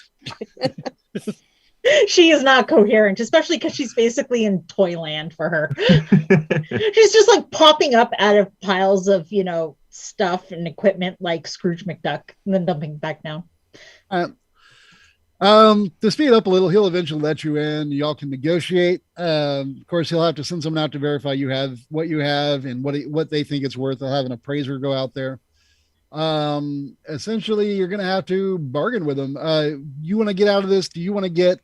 She is not coherent, especially because she's basically in Toyland for her. She's just like popping up out of piles of, stuff and equipment like Scrooge McDuck and then dumping back down. To speed it up a little, he'll eventually let you in. Y'all can negotiate. Of course, he'll have to send someone out to verify you have what you have and what they think it's worth. They'll have an appraiser go out there. Essentially, you're going to have to bargain with them. You want to get out of this? Do you want to get?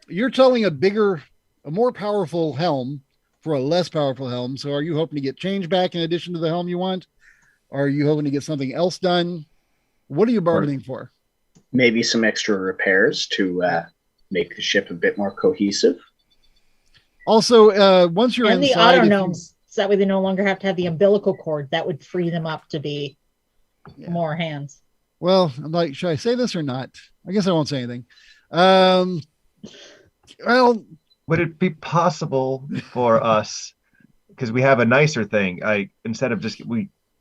You're selling a more powerful helm for a less powerful helm. So, are you hoping to get change back in addition to the helm you want? Or are you hoping to get something else done? What are you bargaining for? Maybe some extra repairs to make the ship a bit more cohesive. Also, once you're and the inside, autonomes, so that way they no longer have to have the umbilical cord. That would free them up to be more hands. Well, I'm like, should I say this or not? I guess I won't say anything. Well, Would it be possible for us, because we have a nicer thing, instead of just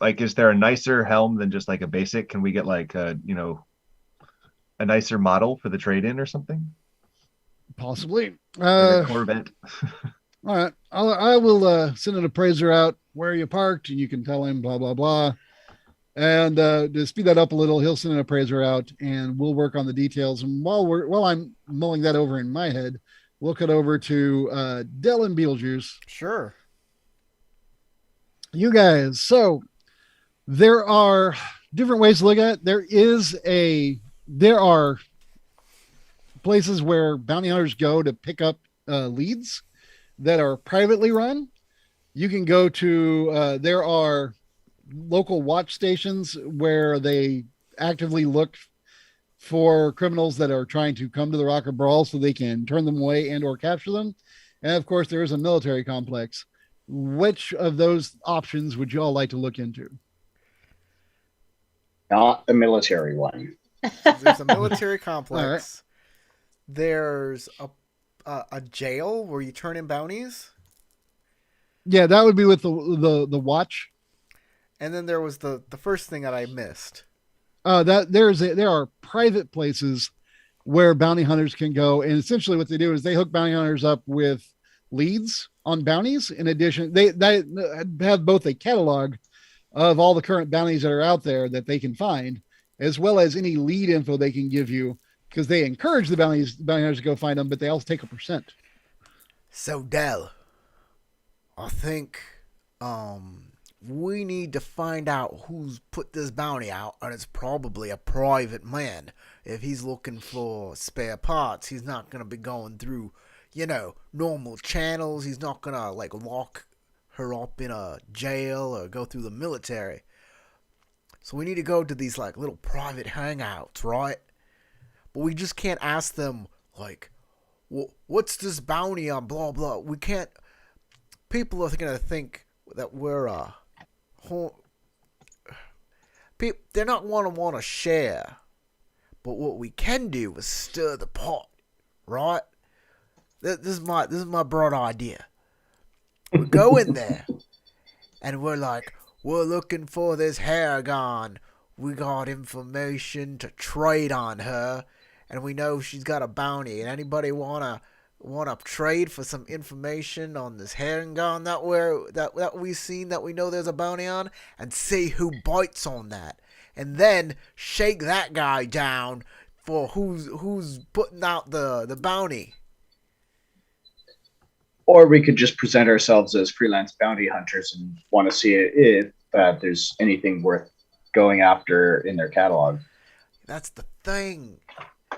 is there a nicer helm than just like a basic? Can we get like a nicer model for the trade-in or something? possibly. Like a Corvette. All right. I will send an appraiser out where you parked, and you can tell him blah, blah, blah. And to speed that up a little, he'll send an appraiser out, and we'll work on the details. And while I'm mulling that over in my head, we'll cut over to Dell and Beetlejuice. Sure. You guys. So there are different ways to look at it. There are places where bounty hunters go to pick up leads that are privately run. You can go to, there are local watch stations where they actively look for criminals that are trying to come to the Rocket Brawl so they can turn them away and or capture them. And of course, there is a military complex. Which of those options would you all like to look into? Not the military one. There's a military complex. All right. There's a jail where you turn in bounties. Yeah, that would be with the watch. And then there was the first thing that I missed. There are private places where bounty hunters can go, and essentially what they do is they hook bounty hunters up with leads on bounties. In addition, they have both a catalog of all the current bounties that are out there that they can find, as well as any lead info they can give you, because they encourage the bounty hunters to go find them, but they also take a percent. So Dell, I think we need to find out who's put this bounty out, and it's probably a private man. If he's looking for spare parts, he's not going to be going through, normal channels. He's not going to, lock her up in a jail or go through the military. So we need to go to these, little private hangouts, right? But we just can't ask them, what's this bounty on blah, blah. We can't. People are going to think that we're, they're not want to share. But what we can do is stir the pot, right? This is my broad idea. We go in there, and we're like, we're looking for this Haragon. We got information to trade on her, and we know she's got a bounty. And anybody wanna trade for some information on this Haragon that we've seen, that we know there's a bounty on, and see who bites on that, and then shake that guy down for who's putting out the bounty. Or we could just present ourselves as freelance bounty hunters and want to see if there's anything worth going after in their catalog. That's the thing.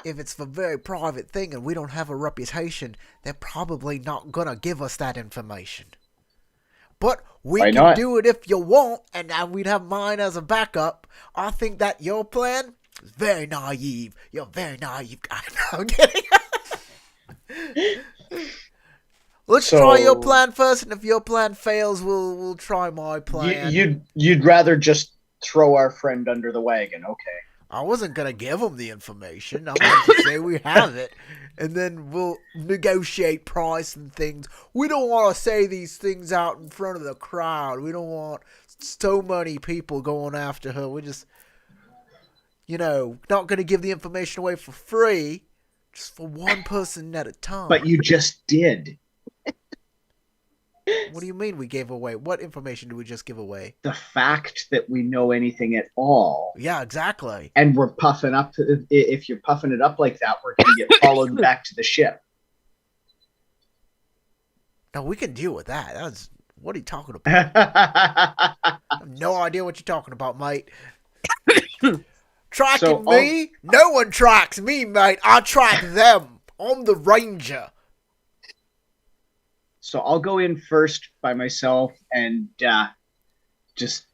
If it's a very private thing and we don't have a reputation, they're probably not gonna give us that information. But we Why can not? do it if you want, and we'd have mine as a backup. I think that your plan is very naive. You're a very naive guy. No, I'm kidding. Let's try your plan first, and if your plan fails, we'll try my plan. You'd rather just throw our friend under the wagon, okay? I wasn't gonna give him the information. I wanted to say we have it, and then we'll negotiate price and things. We don't want to say these things out in front of the crowd. We don't want so many people going after her. We're just, not gonna give the information away for free, just for one person at a time. But you just did. What do you mean we gave away? What information did we just give away? The fact that we know anything at all. Yeah, exactly. And we're puffing up. If you're puffing it up like that, we're going to get followed back to the ship. No, we can deal with that. What are you talking about? I have no idea what you're talking about, mate. Tracking me? No one tracks me, mate. I track them. I'm the ranger. So I'll go in first by myself and just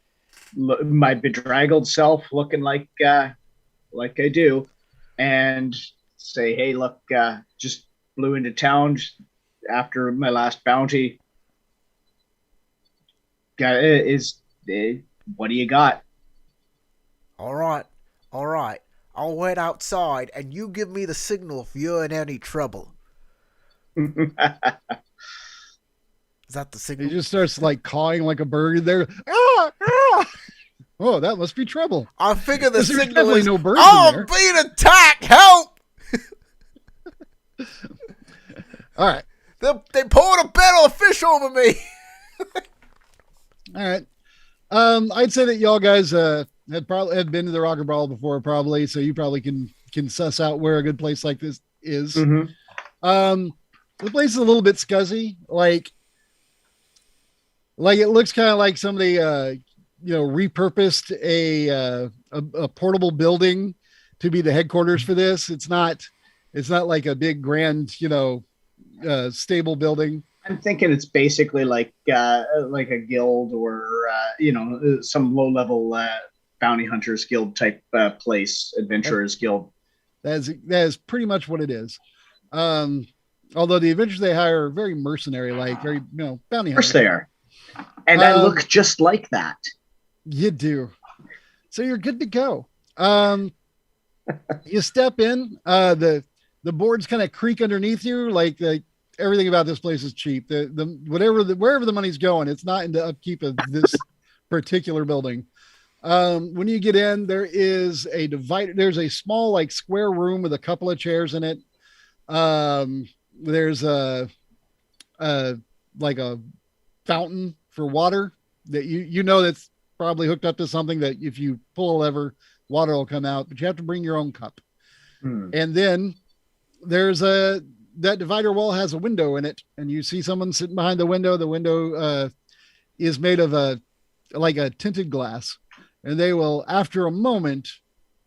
my bedraggled self, looking like I do, and say, "Hey, look, just blew into town after my last bounty. What do you got?" All right. I'll wait outside, and you give me the signal if you're in any trouble. Is that the signal? He just starts like cawing like a bird there. Ah, ah. Oh, that must be trouble. I figure the There's signal definitely is, no birds oh, in there. I'm being attacked! Help! All right. They poured a barrel of fish over me. All right. I'd say that y'all guys had been to the Rocker Brawl before, probably, so you probably can suss out where a good place like this is. Mm-hmm. The place is a little bit scuzzy, like it looks kind of like somebody repurposed a portable building to be the headquarters for this. It's not like a big grand stable building. I'm thinking it's basically like a guild or some low level bounty hunters guild type place, adventurers guild. That is pretty much what it is. Although the adventurers they hire are very mercenary, like very bounty hunters. Of course they are, and I look just like that. You do, so you're good to go. You step in, the boards kind of creak underneath you, like everything about this place is cheap. Wherever the money's going, it's not into upkeep of this particular building. When you get in, there is a divider. There's a small like square room with a couple of chairs in it. There's a fountain for water that that's probably hooked up to something that if you pull a lever, water will come out, but you have to bring your own cup. And then there's that divider wall has a window in it, and you see someone sitting behind the window. The window is made of a tinted glass, and they will, after a moment,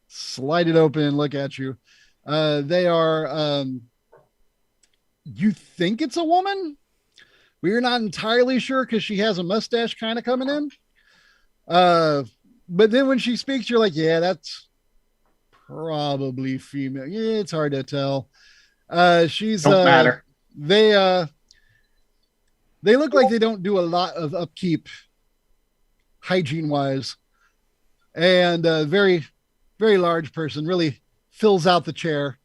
slide it open and look at you. They are, you think it's a woman? We're not entirely sure because she has a mustache kind of coming in. But then when she speaks, you're like, yeah, that's probably female. Yeah, it's hard to tell. She's don't matter. They look like they don't do a lot of upkeep hygiene wise, and a very, very large person really fills out the chair,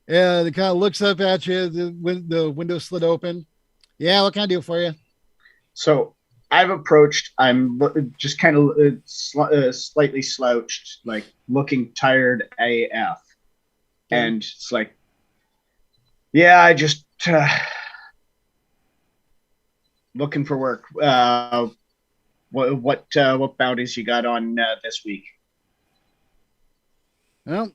and it kind of looks up at you. The window slid open. Yeah, what can I do for you? So I've approached. I'm just kind of slightly slouched, like looking tired AF, and it's like, yeah, I just looking for work. What bounties you got on this week? Well,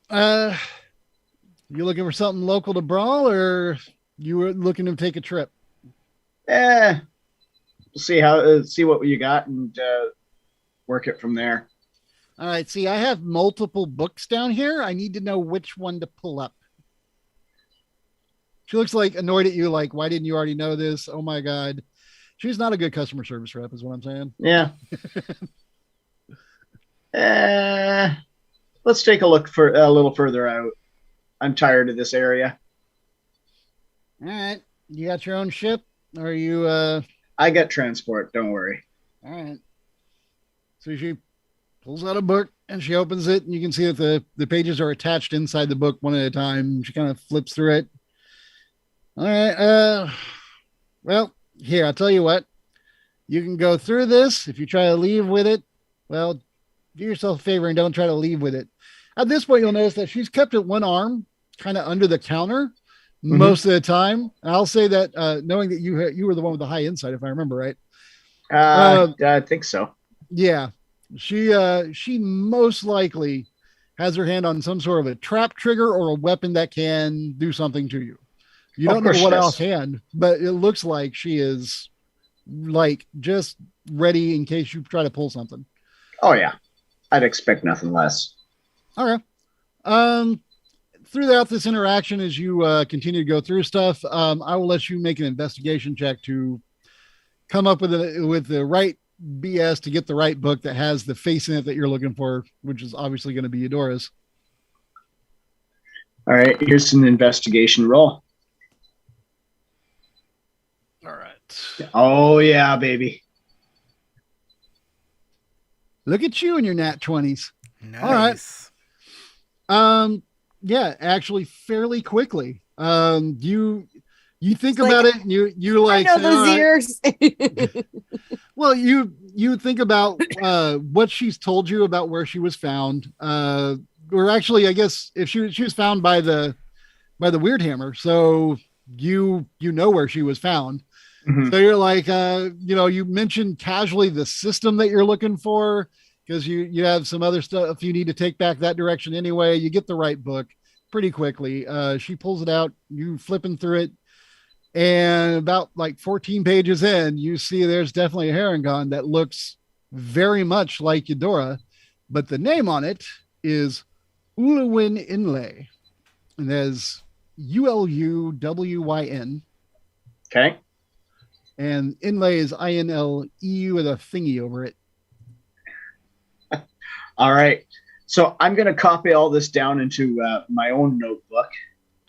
you looking for something local to Brawl, or you were looking to take a trip? We'll see what you got and work it from there. All right. See, I have multiple books down here. I need to know which one to pull up. She looks like annoyed at you, like, why didn't you already know this? Oh my God. She's not a good customer service rep, is what I'm saying. Yeah. Let's take a look for a little further out. I'm tired of this area. All right. You got your own ship? Or are you I got transport, don't worry. All right. So she pulls out a book and she opens it, and you can see that the pages are attached inside the book one at a time. She kind of flips through it. All right. Well, here, I'll tell you what. You can go through this. If you try to leave with it, well, do yourself a favor and don't try to leave with it. At this point, you'll notice that she's kept it one arm kind of under the counter, most of the time. I'll say that knowing that you were the one with the high insight, if I remember right. I think so. Yeah, she most likely has her hand on some sort of a trap trigger or a weapon that can do something to you. You don't know what offhand, but it looks like she is like just ready in case you try to pull something. Oh yeah, I'd expect nothing less. Okay. Throughout this interaction, as you continue to go through stuff, I will let you make an investigation check to come up with the right BS to get the right book that has the face in it that you're looking for, which is obviously going to be Eudora's. All right, here's an investigation roll. All right. Oh yeah, baby. Look at you and your nat 20s. Nice. All right. Yeah, actually fairly quickly. You think It's about like, it and you like I know say, those "All right." ears. Well, you think about what she's told you about where she was found. Or actually, I guess if she was found by the Weird Hammer, so you know where she was found. Mhm. So you're like, you mentioned casually the system that you're looking for because you have some other stuff you need to take back that direction anyway. You get the right book pretty quickly. She pulls it out, you flipping through it, and about like 14 pages in, you see there's definitely a Harangon that looks very much like Eudora, but the name on it is Ulwyn Inlay, and there's Ulwyn. Okay. And Inlay is INLE with a thingy over it. All right. So I'm going to copy all this down into my own notebook.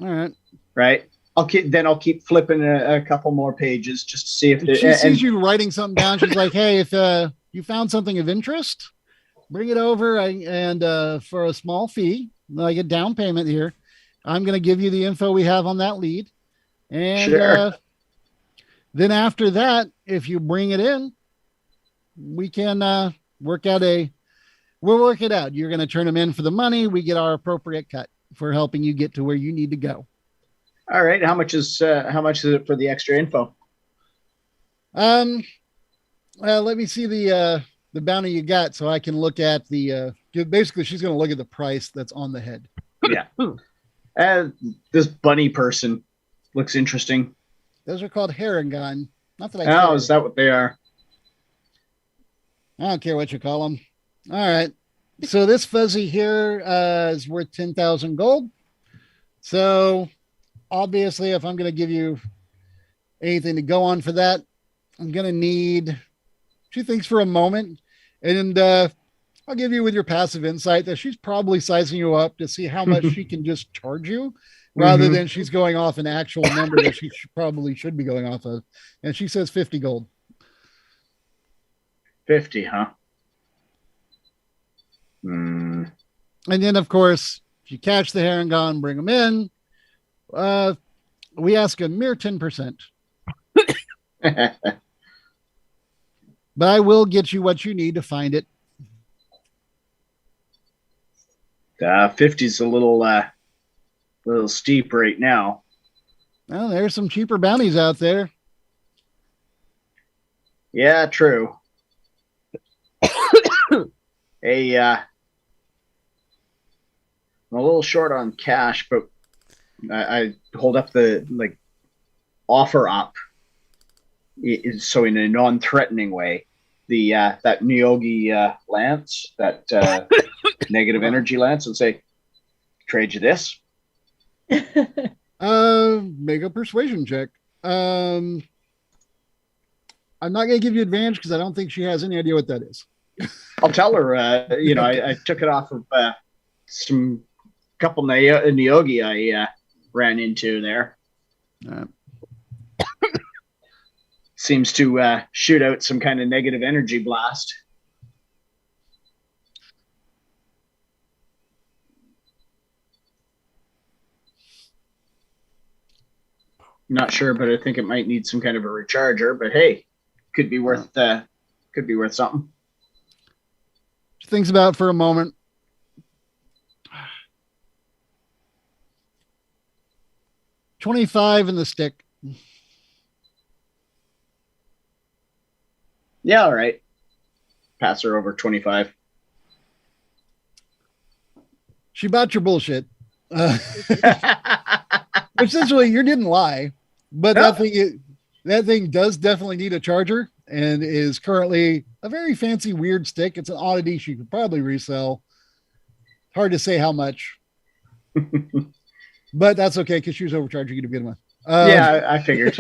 All right. Right. I'll keep flipping a couple more pages just to see if she sees you writing something down. She's like, "Hey, if you found something of interest, bring it over, and for a small fee, like a down payment here, I'm going to give you the info we have on that lead, and Sure. then after that, if you bring it in, we can work it out. You're going to turn them in for the money. We get our appropriate cut for helping you get to where you need to go." All right. How much is it for the extra info? Let me see the bounty you got so I can look at the basically she's going to look at the price that's on the head. Yeah. This bunny person looks interesting. Those are called Harangon. Not that I care. Oh, is that what they are? I don't care what you call them. All right. So this fuzzy here is worth 10,000 gold. So obviously, if I'm going to give you anything to go on for that, I'm going to need two things for a moment. And I'll give you with your passive insight that she's probably sizing you up to see how much she can just charge you rather than she's going off an actual number that she probably should be going off of. And she says 50 gold. 50, huh? Mm. And then, of course, if you catch the Harangon, bring them in. We ask a mere 10%. But I will get you what you need to find it. 50's a little steep right now. Well, there's some cheaper bounties out there. Yeah, true. I'm a little short on cash, but I hold up the offer up. So in a non-threatening way, that Nyogi lance, that negative energy lance, and say, trade you this. Make a persuasion check. I'm not going to give you advantage because I don't think she has any idea what that is. I'll tell her. I took it off of some couple Nyogi I ran into there. Seems to shoot out some kind of negative energy blast. Not sure, but I think it might need some kind of a recharger. But hey, could be worth something. She thinks about it for a moment. 25 in the stick. Yeah, all right. Pass her over 25. She bought your bullshit. Essentially, you didn't lie, but No. that thing does definitely need a charger and is currently a very fancy, weird stick. It's an oddity she could probably resell. Hard to say how much, but that's okay because she was overcharging you to begin with. Yeah, I figured.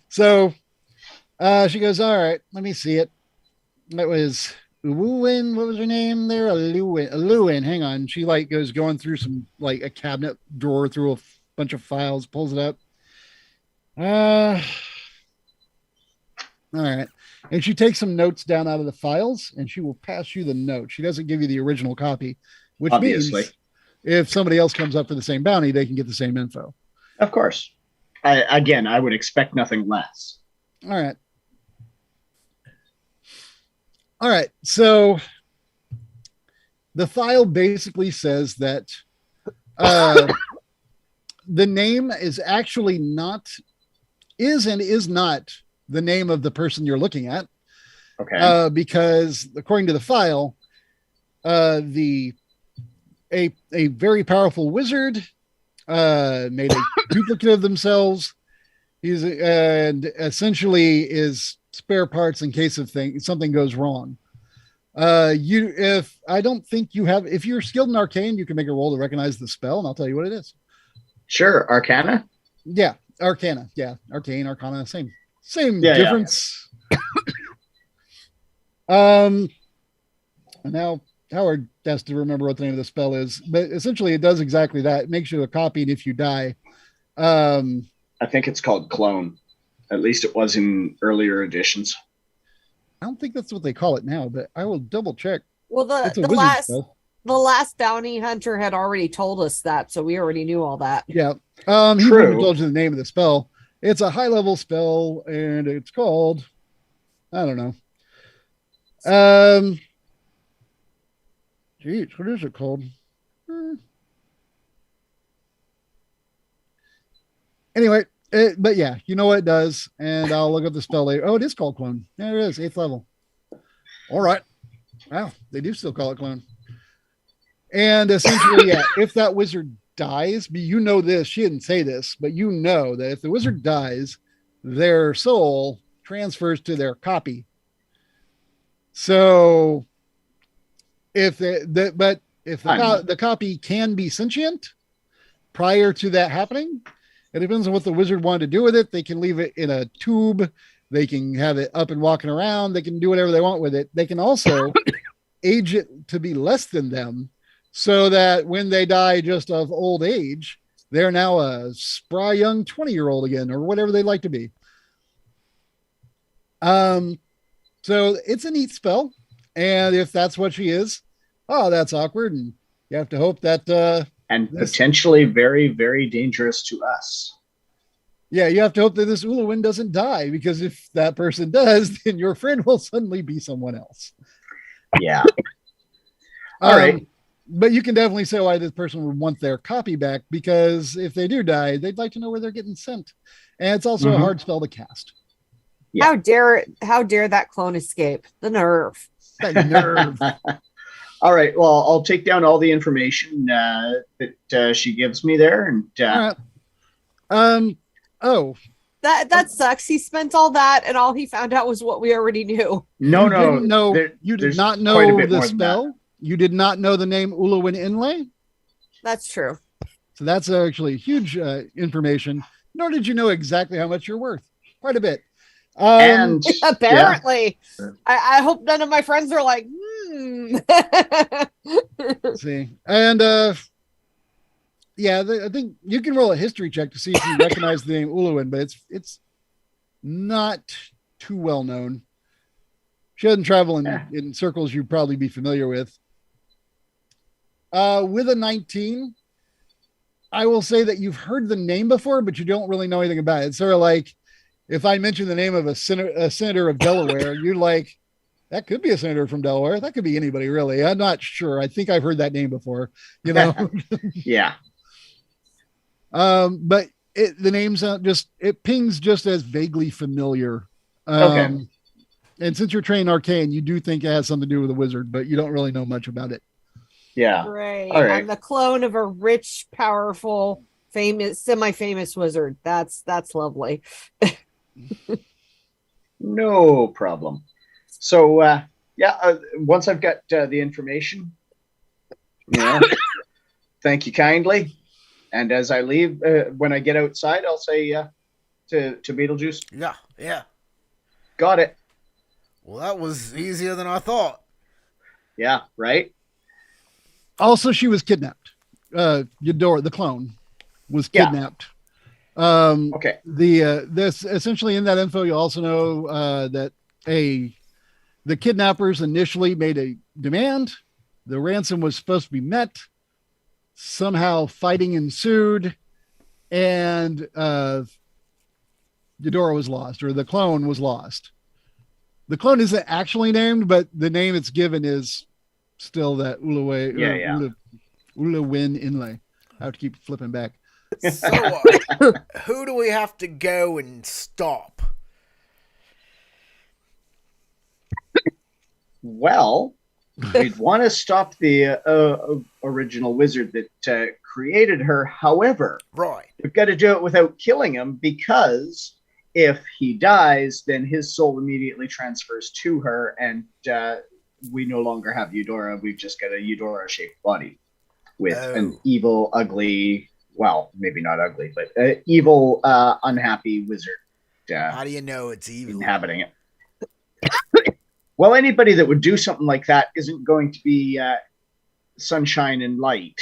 So she goes, all right, let me see it. That was Uwin. What was her name there? Luwin. Hang on. She like goes going through some like a cabinet drawer through a bunch of files, pulls it up. All right. And she takes some notes down out of the files and she will pass you the note. She doesn't give you the original copy, which Obviously. means if somebody else comes up for the same bounty, they can get the same info. Of course. I would expect nothing less. All right. All right. So the file basically says that the name is actually not, is and is not the name of the person you're looking at. Okay. Because according to the file, a very powerful wizard made a duplicate of themselves. He's and essentially is spare parts in case of something goes wrong. If I don't think you have, if you're skilled in arcane, you can make a roll to recognize the spell, and I'll tell you what it is. Sure. Arcana? Yeah, Arcana. Yeah, arcane, arcana, same Yeah, difference. And now Howard has to remember what the name of the spell is, but essentially it does exactly that. It makes you a copy, and if you die, I think it's called clone. At least it was in earlier editions. I don't think that's what they call it now, but I will double check. Well, It's a the wizard last spell. the last bounty hunter had already told us that, so we already knew all that. Yeah. He True. even told you the name of the spell. It's a high level spell, and it's called, I don't know. Geez, what is it called? Anyway, but yeah, you know what it does, and I'll look up the spell later. Oh, it is called clone. There it is, 8th level. All right. Wow, they do still call it clone. And essentially, yeah, if that wizard dies, you know this, she didn't say this, but you know that if the wizard dies, their soul transfers to their copy. So if the copy can be sentient prior to that happening, it depends on what the wizard wanted to do with it. They can leave it in a tube. They can have it up and walking around. They can do whatever they want with it. They can also age it to be less than them so that when they die just of old age, they're now a spry young 20-year-old again, or whatever they like to be. So it's a neat spell. And if that's what she is, oh, that's awkward. And you have to hope that, and potentially very, very dangerous to us. yeah, you have to hope that this Ulawin doesn't die, because if that person does, then your friend will suddenly be someone else. Yeah. All right. But you can definitely say why this person would want their copy back, because if they do die, they'd like to know where they're getting sent. And it's also a hard spell to cast. Yeah. How dare that clone escape? The nerve. That nerve. All right. Well, I'll take down all the information that she gives me there, and All right. Oh, That sucks. He spent all that, and all he found out was what we already knew. you did not quite a know bit the more than spell. You did not know the name Ulawin Inlay. That's true. So that's actually huge information. Nor did you know exactly how much you're worth. Quite a bit. And Apparently, I hope none of my friends are like, see, and I think you can roll a history check to see if you recognize the name Ulawin, but it's not too well known. She doesn't travel in circles you'd probably be familiar with. With a 19, I will say that you've heard the name before, but you don't really know anything about it. It's sort of like if I mention the name of a senator of Delaware, you're like, that could be a senator from Delaware. That could be anybody, really. I'm not sure. I think I've heard that name before, you know? Yeah. But the name's just it pings just as vaguely familiar. Okay. And since you're trained arcane, you do think it has something to do with a wizard, but you don't really know much about it. Yeah. Great. All right. I'm the clone of a rich, powerful, famous, semi-famous wizard. That's lovely. No problem. So, once I've got the information, thank you kindly. And as I leave, when I get outside, I'll say to Beetlejuice, Yeah. got it. Well, that was easier than I thought. Yeah, right? Also, she was kidnapped. Eudora, the clone, was Yeah. kidnapped. Okay. This essentially in that info, you also know that the kidnappers initially made a demand. The ransom was supposed to be met. Somehow fighting ensued, and Eudora was lost, or the clone was lost. The clone isn't actually named, but the name it's given is still that Ulawin Inlay. I have to keep flipping back. So, who do we have to go and stop? Well, we'd want to stop the original wizard that created her. However, Right. we've got to do it without killing him, because if he dies, then his soul immediately transfers to her, and we no longer have Eudora. We've just got a Eudora-shaped body with an evil, ugly, well, maybe not ugly, but evil, unhappy wizard How do you know it's evil? inhabiting it. Well, anybody that would do something like that isn't going to be sunshine and light.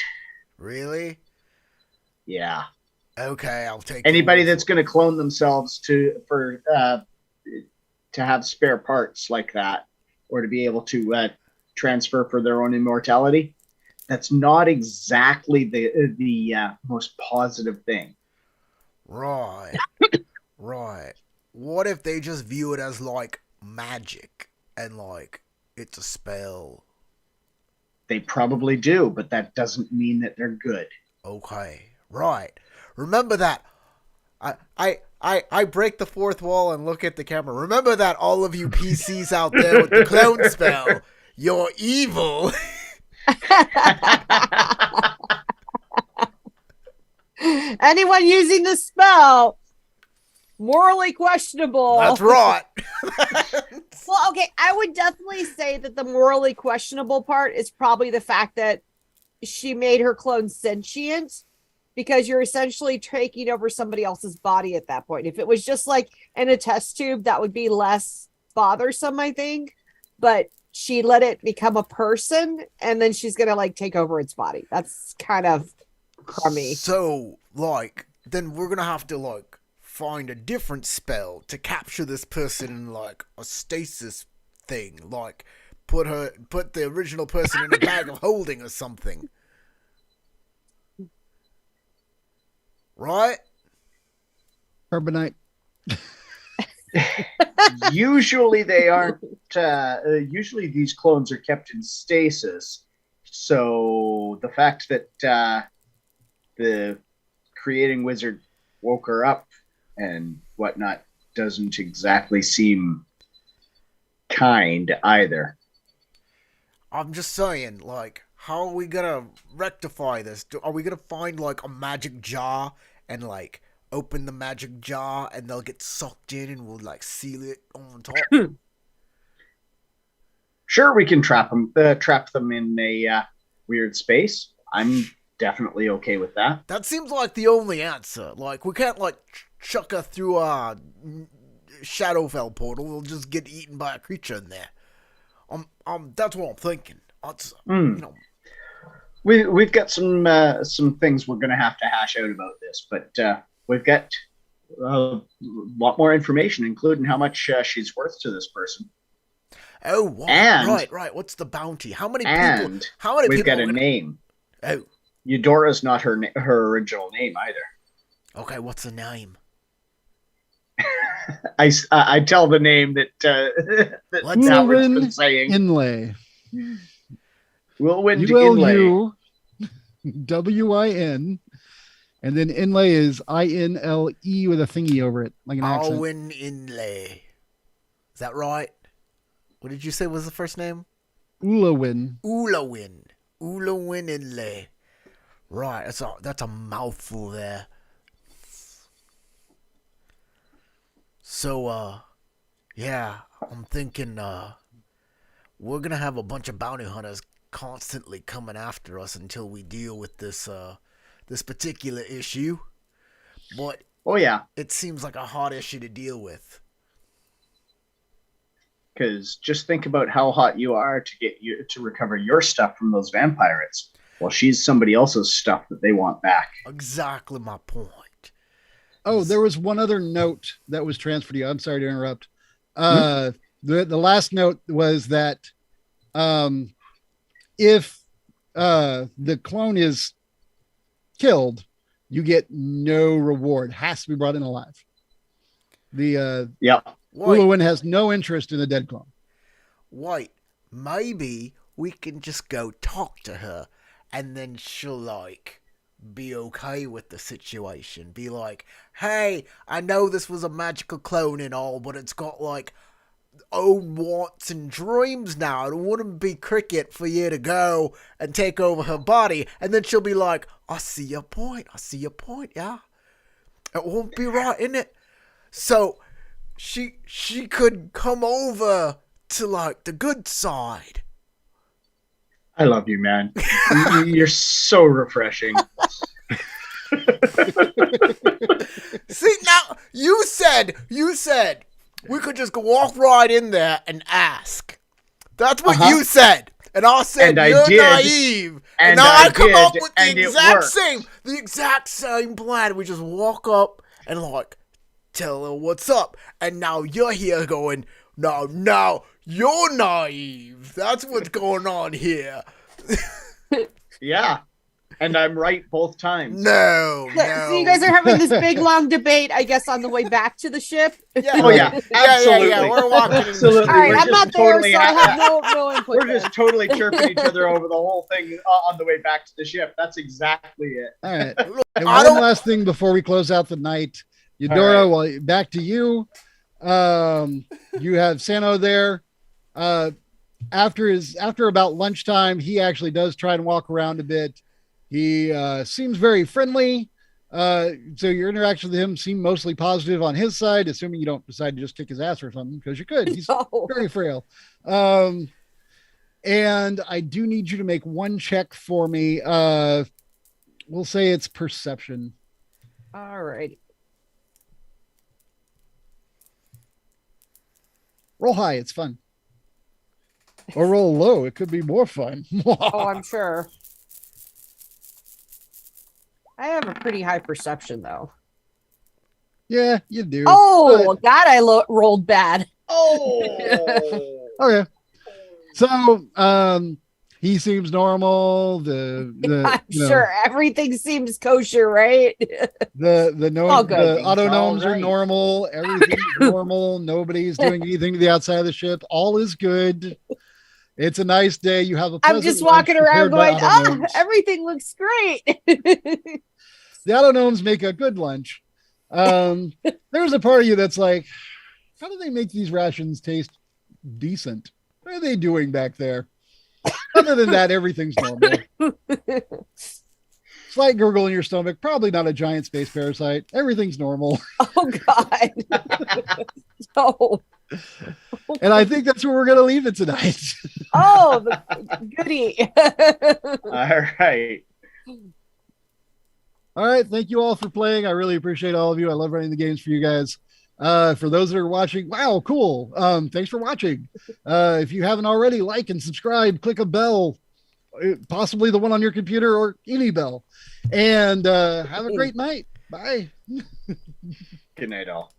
Really? Yeah. Okay, I'll take Anybody your word that's going to clone themselves to have spare parts like that, or to be able to transfer for their own immortality, that's not exactly the most positive thing. Right. Right. What if they just view it as like magic and like it's a spell? They probably do, but that doesn't mean that they're good. Okay. Right. Remember that. I break the fourth wall and look at the camera. Remember that, all of you PCs out there with the clone spell. You're evil. Anyone using the spell, morally questionable. That's right. Well, okay, I would definitely say that the morally questionable part is probably the fact that she made her clone sentient, because you're essentially taking over somebody else's body at that point. If it was just like in a test tube, that would be less bothersome, I think. But she let it become a person, and then she's gonna like take over its body. That's kind of crummy. So, like, then we're gonna have to like find a different spell to capture this person in like a stasis thing, like put the original person in a bag of holding or something. Right? Carbonite. Usually they aren't. Usually these clones are kept in stasis. So the fact that the creating wizard woke her up and whatnot doesn't exactly seem kind either. I'm just saying, like, how are we gonna rectify this? Are we gonna find like a magic jar and like open the magic jar and they'll get sucked in and we'll like seal it on top? Sure, we can trap them in a weird space. I'm definitely okay with that. That seems like the only answer. Like, we can't like chuck her through a Shadowfell portal. We'll just get eaten by a creature in there. That's what I'm thinking. You know. We've got some things we're going to have to hash out about this, but we've got a lot more information, including how much she's worth to this person. Oh, wow. And, right. What's the bounty? How many and people? How many we've people? got a name. Oh, Eudora's not her original name either. okay. What's the name? I tell the name that that Howard's been saying. Inlay. We'll win to Inlay. ULUWIN And then Inlay is INLE with a thingy over it, like an accent. Alwyn Inlay. Is that right? What did you say was the first name? Ulawin. Ulawin. Ulawin Inlay. Right, that's a mouthful there. So, yeah, I'm thinking, we're gonna have a bunch of bounty hunters constantly coming after us until we deal with this particular issue. But Oh yeah, it seems like a hard issue to deal with. because just think about how hot you are to get you to recover your stuff from those vampires. Well, she's somebody else's stuff that they want back. Exactly my point. Oh, there was one other note that was transferred to you. I'm sorry to interrupt. The last note was that if the clone is killed, you get no reward. Has to be brought in alive. The Yeah. Ulawin has no interest in a dead clone. Wait, maybe we can just go talk to her and then she'll, like, be okay with the situation. Be like, hey, I know this was a magical clone and all, but it's got, like, own wants and dreams now. It wouldn't be cricket for you to go and take over her body. And then she'll be like, I see your point, yeah? It won't be right, innit? So she could come over to, like, the good side. I love you, man. You're so refreshing. See, now you said we could just walk right in there and ask. That's what you said. And I said, And I you're did. naive. And And now I I come up did, with and the it exact same plan. We just walk up and, like, tell her what's up. And now you're here going, no, you're naive. That's what's going on here. Yeah. And I'm right both times. No. So you guys are having this big long debate, I guess, on the way back to the ship. Yeah. Oh yeah, absolutely. Yeah. We're walking in the Absolutely. street. All right, We're I'm just not there, totally so I ha- have no input. We're there. just totally chirping each other over the whole thing on the way back to the ship. That's exactly it. All right. And I one don't- last thing before we close out the night. Eudora, All well, back to you. You have Sano there. After about lunchtime, he actually does try and walk around a bit. He seems very friendly. So your interaction with him seemed mostly positive on his side, assuming you don't decide to just kick his ass or something, because you could. He's No. very frail. And I do need you to make one check for me. We'll say it's perception. All right. Roll high, it's fun. Or roll low, it could be more fun. Oh, I'm sure. I have a pretty high perception, though. Yeah, you do. Oh, God, I rolled bad. Oh. Okay. So, he seems normal. I'm sure everything seems kosher, right? All good. The auto gnomes All are right. normal. Everything's normal. Nobody's doing anything to the outside of the ship. All is good. It's a nice day. You have a I'm pleasant just lunch walking around prepared by going, auto gnomes. everything looks great. The auto gnomes make a good lunch. There's a part of you that's like, how do they make these rations taste decent? What are they doing back there? Other than that, everything's normal. Slight gurgle in your stomach, probably not a giant space parasite. Everything's normal. Oh, God. No. And I think that's where we're going to leave it tonight. Oh, the goody. All right. All right. Thank you all for playing. I really appreciate all of you. I love running the games for you guys. For those that are watching, wow, cool. Thanks for watching. If you haven't already, like and subscribe, click a bell, possibly the one on your computer or any bell. And have a great night. Bye. Good night, all.